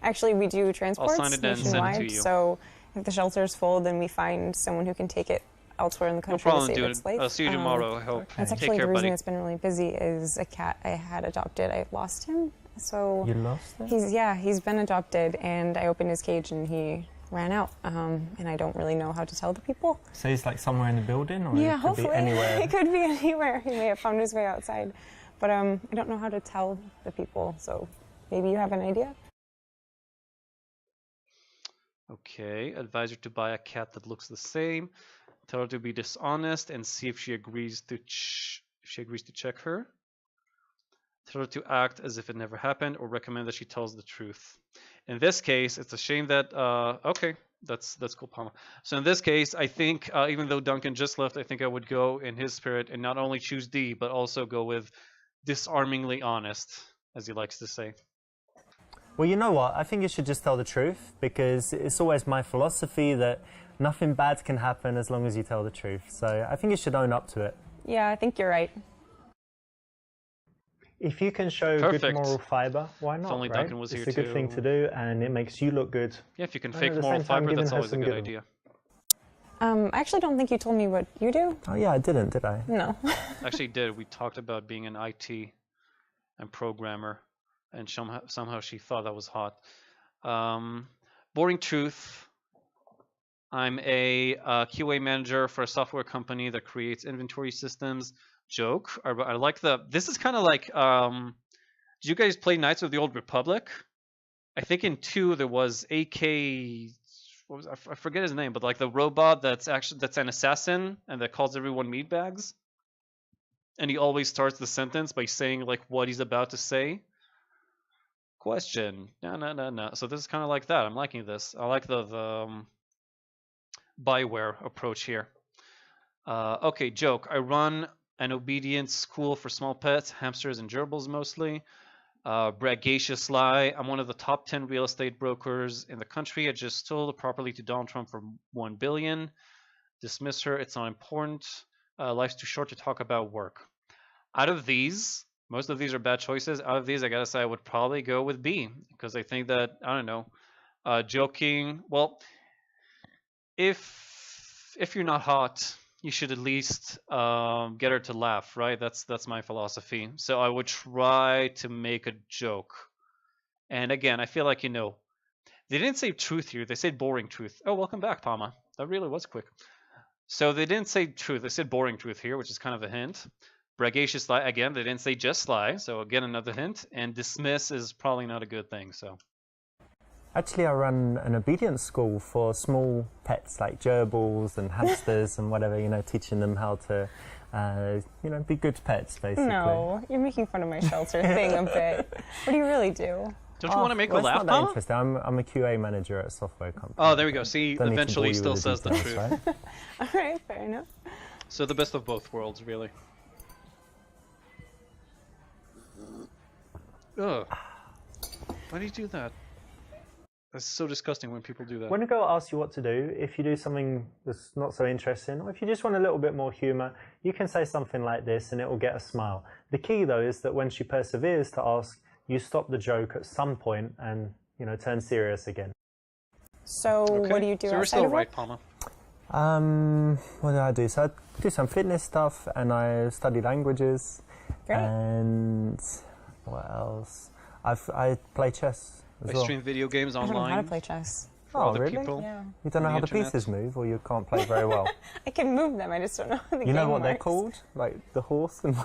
actually we do transports sign it and send it to nationwide. you. So if the shelter's full, then we find someone who can take it elsewhere in the No country to problem, save dude. its life. I'll see you tomorrow. I hope. That's Take actually care, the reason buddy. it's been really busy. Is a cat I had adopted. I lost him, so You lost it? he's been adopted, and I opened his cage and he ran out. And I don't really know how to tell the people. So he's like somewhere in the building, or Yeah, it could hopefully be anywhere. it could be anywhere. He may have found his way outside, but I don't know how to tell the people. So maybe you have an idea. Okay, advise her to buy a cat that looks the same. Tell her to be dishonest and see if she agrees to check her. Tell her to act as if it never happened, or recommend that she tells the truth. In this case, it's a shame that okay, that's cool, Palma. So in this case, I think even though Duncan just left, I think I would go in his spirit and not only choose D, but also go with disarmingly honest, as he likes to say. Well, you know what? I think you should just tell the truth, because it's always my philosophy that nothing bad can happen as long as you tell the truth. So I think you should own up to it. Yeah, I think you're right. If you can show Perfect. good moral fiber, why not? only right? Duncan was it's here a good thing too. to do, and it makes you look good. Yeah, if you can And fake at the moral same time, fiber, that's giving her always a some good good- idea. I actually don't think you told me what you do. Oh yeah, I didn't, did I? No. Actually did. We talked about being an IT and programmer, and somehow she thought that was hot. Boring truth. I'm a QA manager for a software company that creates inventory systems. Joke. I like the. This is kind of like. Did you guys play Knights of the Old Republic? I think in 2 there was AK. What was I forget his name, but like the robot that's an assassin and that calls everyone meatbags. And he always starts the sentence by saying like what he's about to say. Question. No. So this is kind of like that. I'm liking this. I like the Bioware approach here. Okay, joke. I run an obedience school for small pets, hamsters and gerbils mostly. Braggacious lie. I'm one of the top 10 real estate brokers in the country. I just sold a property to Donald Trump for $1 billion. Dismiss her. It's not important. Life's too short to talk about work. Out of these, most of these are bad choices. Out of these, I gotta say I would probably go with B because I think that, I don't know, joking. Well, if you're not hot, you should at least get her to laugh, right? That's my philosophy. So I would try to make a joke. And again, I feel like, they didn't say truth here. They said boring truth. Oh, welcome back, Palma. That really was quick. So they didn't say truth. They said boring truth here, which is kind of a hint. Braggacious lie, again, they didn't say just lie. So again, another hint. And dismiss is probably not a good thing, so. Actually, I run an obedience school for small pets like gerbils and hamsters and whatever, teaching them how to, be good pets, basically. No, you're making fun of my shelter thing a bit. What do you really do? Don't you want to make her laugh, It's not that interesting. I'm a QA manager at a software company. Oh, there we go. See, Don't eventually he need to bore still you with says the details, truth. right? All right, fair enough. So the best of both worlds, really. Ugh. Why do you do that? That's so disgusting when people do that. When a girl asks you what to do, if you do something that's not so interesting, or if you just want a little bit more humour, you can say something like this and it will get a smile. The key, though, is that when she perseveres to ask, you stop the joke at some point and, turn serious again. So what do you do so outside we're still of right, work? Palma. What do I do? So I do some fitness stuff and I study languages. Great. And what else? I play chess as I well. stream video games I don't know how to online play chess. for Oh, other really? people. Yeah. You don't know on how the the internet. pieces move, or you can't play very well? I can move them, I just don't know how the game You know what they're works. called? Like the horse and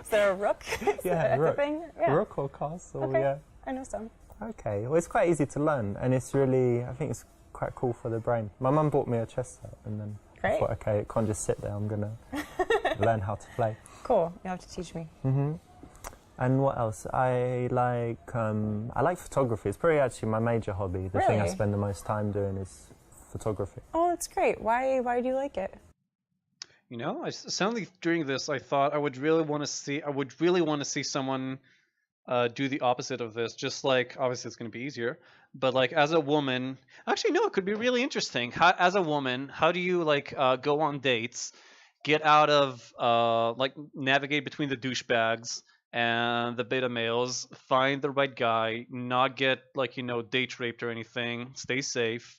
Is there a rook? Is Yeah, that rook. the thing? Yeah. rook or castle. Okay. Yeah. I know some. Okay. Well, it's quite easy to learn, and it's really, I think it's quite cool for the brain. My mum bought me a chess set, and then I Great. thought, okay, it can't just sit there. I'm gonna learn how to play. Cool. You'll have to teach me. And what else? I like photography. It's probably actually my major hobby. The thing I Really? spend the most time doing is photography. Oh, that's great. Why do you like it? Suddenly during this, I thought I would really want to see someone do the opposite of this. Just like, obviously it's going to be easier, but like as a woman, actually no, it could be really interesting. As a woman, how do you go on dates, get out of navigate between the douchebags and the beta males, find the right guy, not get date raped or anything, stay safe,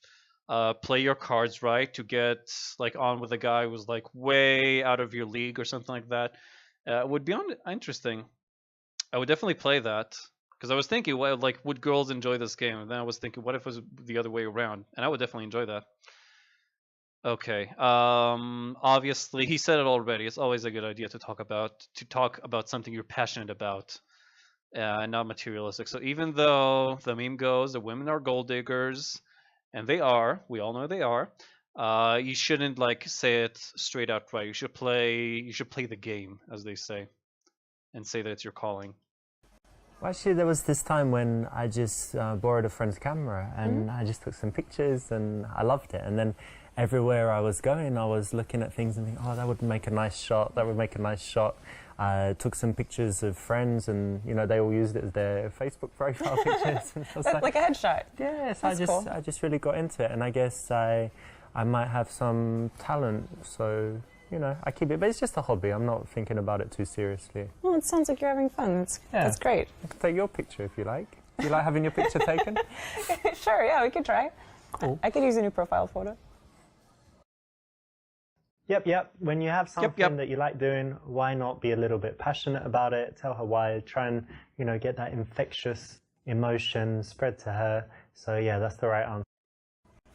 play your cards right to get on with a guy who's way out of your league or something like that. Would be interesting. I would definitely play that because I was thinking, well, would girls enjoy this game? And then I was thinking, what if it was the other way around? And I would definitely enjoy that. Okay. Obviously, he said it already. It's always a good idea to talk about something you're passionate about, and not materialistic. So even though the meme goes, the women are gold diggers, and they are, we all know they are. You shouldn't say it straight out right. You should play the game, as they say, and say that it's your calling. Well, actually, there was this time when I just borrowed a friend's camera and I just took some pictures and I loved it. And then everywhere I was going, I was looking at things and thinking, oh, that would make a nice shot. That would make a nice shot. Took some pictures of friends and, they all used it as their Facebook profile pictures. And I was Like a headshot. yes, That's cool. I just really got into it. And I guess I might have some talent. So, I keep it. But it's just a hobby. I'm not thinking about it too seriously. Well, it sounds like you're having fun. That's great. I can take your picture if you like. Do you like having your picture taken? Sure, yeah, we could try. Cool. I could use a new profile photo. Yep. When you have something Yep. that you like doing, why not be a little bit passionate about it? Tell her why. Try and, get that infectious emotion spread to her. So yeah, that's the right answer.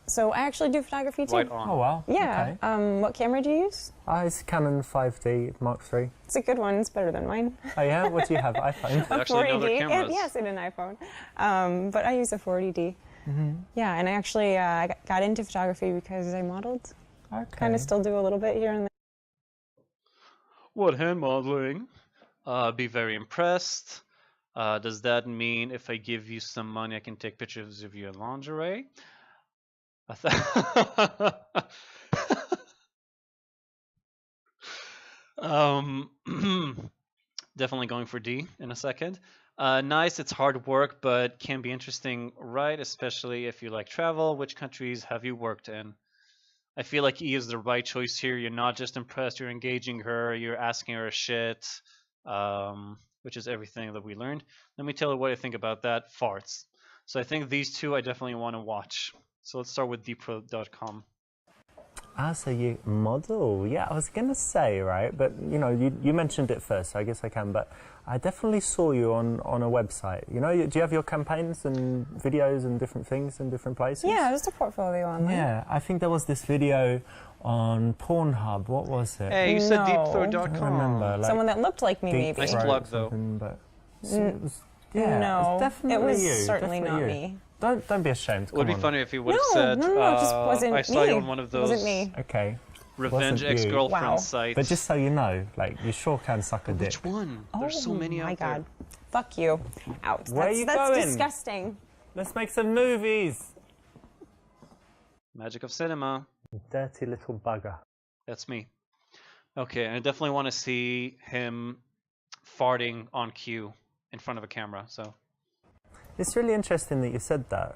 So I actually do photography too. Right on. Oh wow. Yeah. Okay. What camera do you use? It's Canon 5D Mark III. It's a good one. It's better than mine. Oh yeah, what do you have? iPhone? They actually know their 40D. cameras. Yes, and an iPhone. But I use a 40D. Yeah, and I actually got into photography because I modeled. Okay. Kind of still do a little bit here and there. What, hand modeling? Be very impressed. Does that mean if I give you some money, I can take pictures of you in lingerie? um, definitely going for D in a second. Nice, it's hard work, but can be interesting, right? Especially if you like travel. Which countries have you worked in? I feel like E is the right choice here. You're not just impressed, you're engaging her, you're asking her shit, which is everything that we learned. Let me tell you what I think about that. Farts. So I think these two I definitely want to watch. So let's start with dpro.com. So you model. Yeah, I was going to say, right, but you know, you mentioned it first, so I guess I can, but I definitely saw you on a website. You know, do you have your campaigns and videos and different things in different places? Yeah, there's a portfolio online. Yeah, I think there was this video on Pornhub. What was it? Hey, you said No. deepthroat.com. I don't remember. Like, Someone that looked like me, Deep maybe. Nice Throat or plug, though. something, but it was, yeah, No, it was definitely it was you. certainly definitely not you. me. Don't be ashamed. It would Come be on. funny if he would have No, said, no, it just wasn't I saw you me. on one of It those wasn't me. Okay, revenge Wasn't you. ex-girlfriend Wow. sites. but just so you know, like, you sure can suck a dick. Which one? There's so many my out God. there. Fuck you. Out. Where are you that's going? disgusting. Let's make some movies. Magic of cinema. Dirty little bugger. That's me. Okay, I definitely want to see him farting on cue in front of a camera. So It's really interesting that you said that.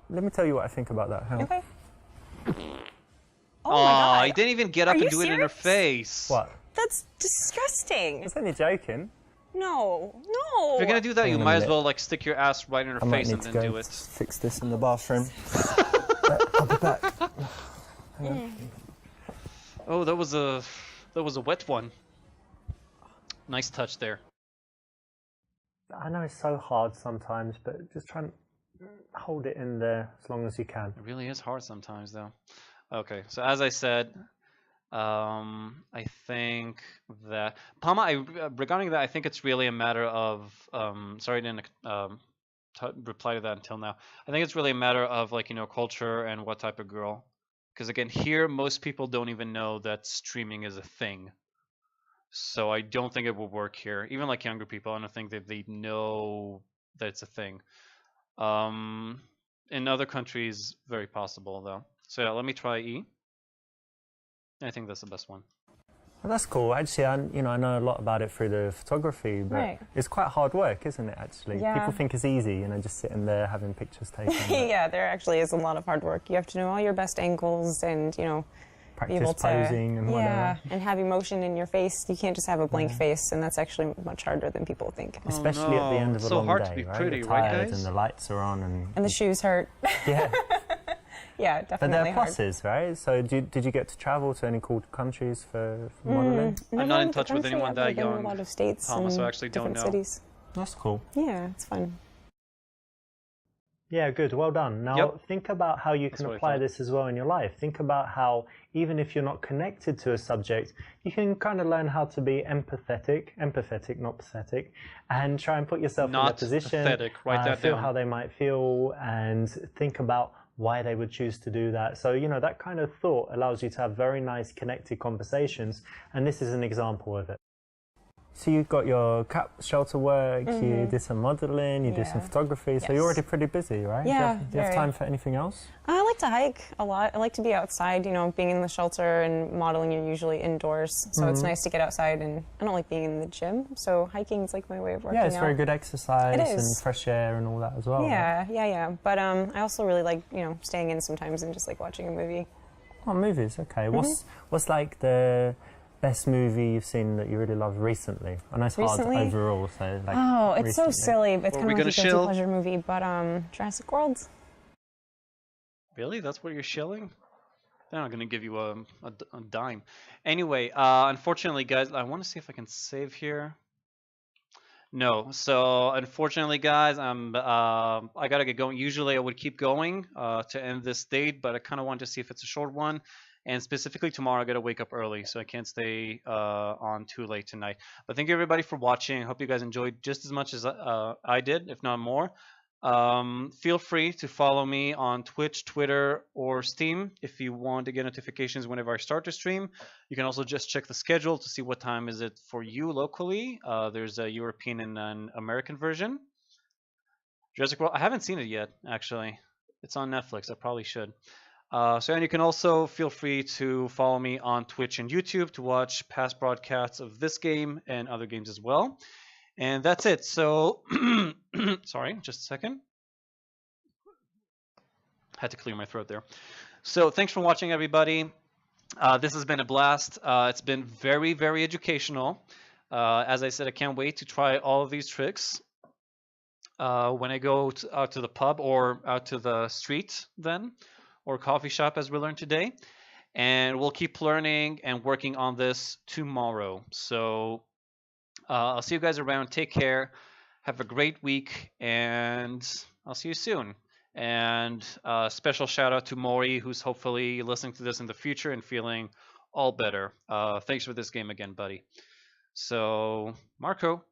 Let me tell you what I think about that. Hang on. Okay. Oh my God. he didn't even get up Are and you do it in her serious? face. What? That's disgusting. I was only joking. No. If you're gonna do that, Hang you on a might as minute. well like stick your ass right in her I might face need and to then go do it. fix this in the bathroom. I'll be back. Oh, that was a wet one. Nice touch there. I know it's so hard sometimes, but just try and hold it in there as long as you can. It really is hard sometimes, though. Okay, so as I said, I think that Palma. Regarding that, I think it's really a matter of. Sorry, I didn't reply to that until now. I think it's really a matter of culture and what type of girl. Because again, here most people don't even know that streaming is a thing. So I don't think it will work here. Even like younger people, I don't think that they know that it's a thing. In other countries, very possible though. So yeah, let me try E. I think that's the best one. Well, that's cool. Actually, I know a lot about it through the photography, but Right. it's quite hard work, isn't it? Actually, Yeah. people think it's easy, just sitting there having pictures taken. but Yeah, there actually is a lot of hard work. You have to know all your best angles and, be practice able to posing and whatever. and have emotion in your face. You can't just have a blank face, and that's actually much harder than people think. Especially at the end of It's a so long hard day, to be right? pretty, You're right, tired guys? and the lights are on, And the shoes hurt. yeah. Yeah, But definitely there are hard. pluses, right? So did you get to travel to any cool countries for modeling? I'm not in touch with anyone that I've been in young, a lot of states Palma, and so I actually don't different know. cities. That's cool. Yeah, it's fun. Yeah, good. Well done. Now, Yep. think about how you That's can what I apply thought. this as well in your life. Think about how, even if you're not connected to a subject, you can kind of learn how to be empathetic, not pathetic, and try and put yourself in their Not position. pathetic. Write that feel down. how they might feel, and think about why they would choose to do that. So, that kind of thought allows you to have very nice connected conversations, and this is an example of it. So you got your cap shelter work, you did some modeling, you did some Yeah. photography, so Yes. you're already pretty busy, right? Yeah, Do you have very. time for anything else? I like to hike a lot. I like to be outside. Being in the shelter and modeling, you're usually indoors, so it's nice to get outside. And I don't like being in the gym, so hiking is like my way of working Yeah, it's out. very good exercise It and is. fresh air and all that as well. right? Yeah. But I also really like staying in sometimes and just like watching a movie. Oh, movies, okay. What's like the best movie you've seen that you really love recently? I know it's Recently? hard overall, so like. Oh, it's so recently. silly. It's Are kind we of gonna like a guilty shill? pleasure movie, but Jurassic World. Really? That's what you're shilling? They're not going to give you a dime. Anyway, unfortunately, guys, I want to see if I can save here. No. So unfortunately, guys, I gotta get going. Usually, I would keep going to end this date, but I kind of want to see if it's a short one. And specifically tomorrow, I gotta wake up early, so I can't stay on too late tonight. But thank you everybody for watching. I hope you guys enjoyed just as much as I did, if not more. Feel free to follow me on Twitch, Twitter, or Steam if you want to get notifications whenever I start to stream. You can also just check the schedule to see what time is it for you locally. There's a European and an American version. Jurassic World, I haven't seen it yet, actually. It's on Netflix. I probably should. And you can also feel free to follow me on Twitch and YouTube to watch past broadcasts of this game and other games as well. And that's it. So, sorry, just a second. Had to clear my throat there. So thanks for watching, everybody. This has been a blast. It's been very, very educational. As I said, I can't wait to try all of these tricks when I go out to the pub or out to the street then, or coffee shop as we learned today. And we'll keep learning and working on this tomorrow. So I'll see you guys around. Take care. Have a great week, and I'll see you soon. And special shout out to Maury, who's hopefully listening to this in the future and feeling all better. Thanks for this game again, buddy. So, Marco,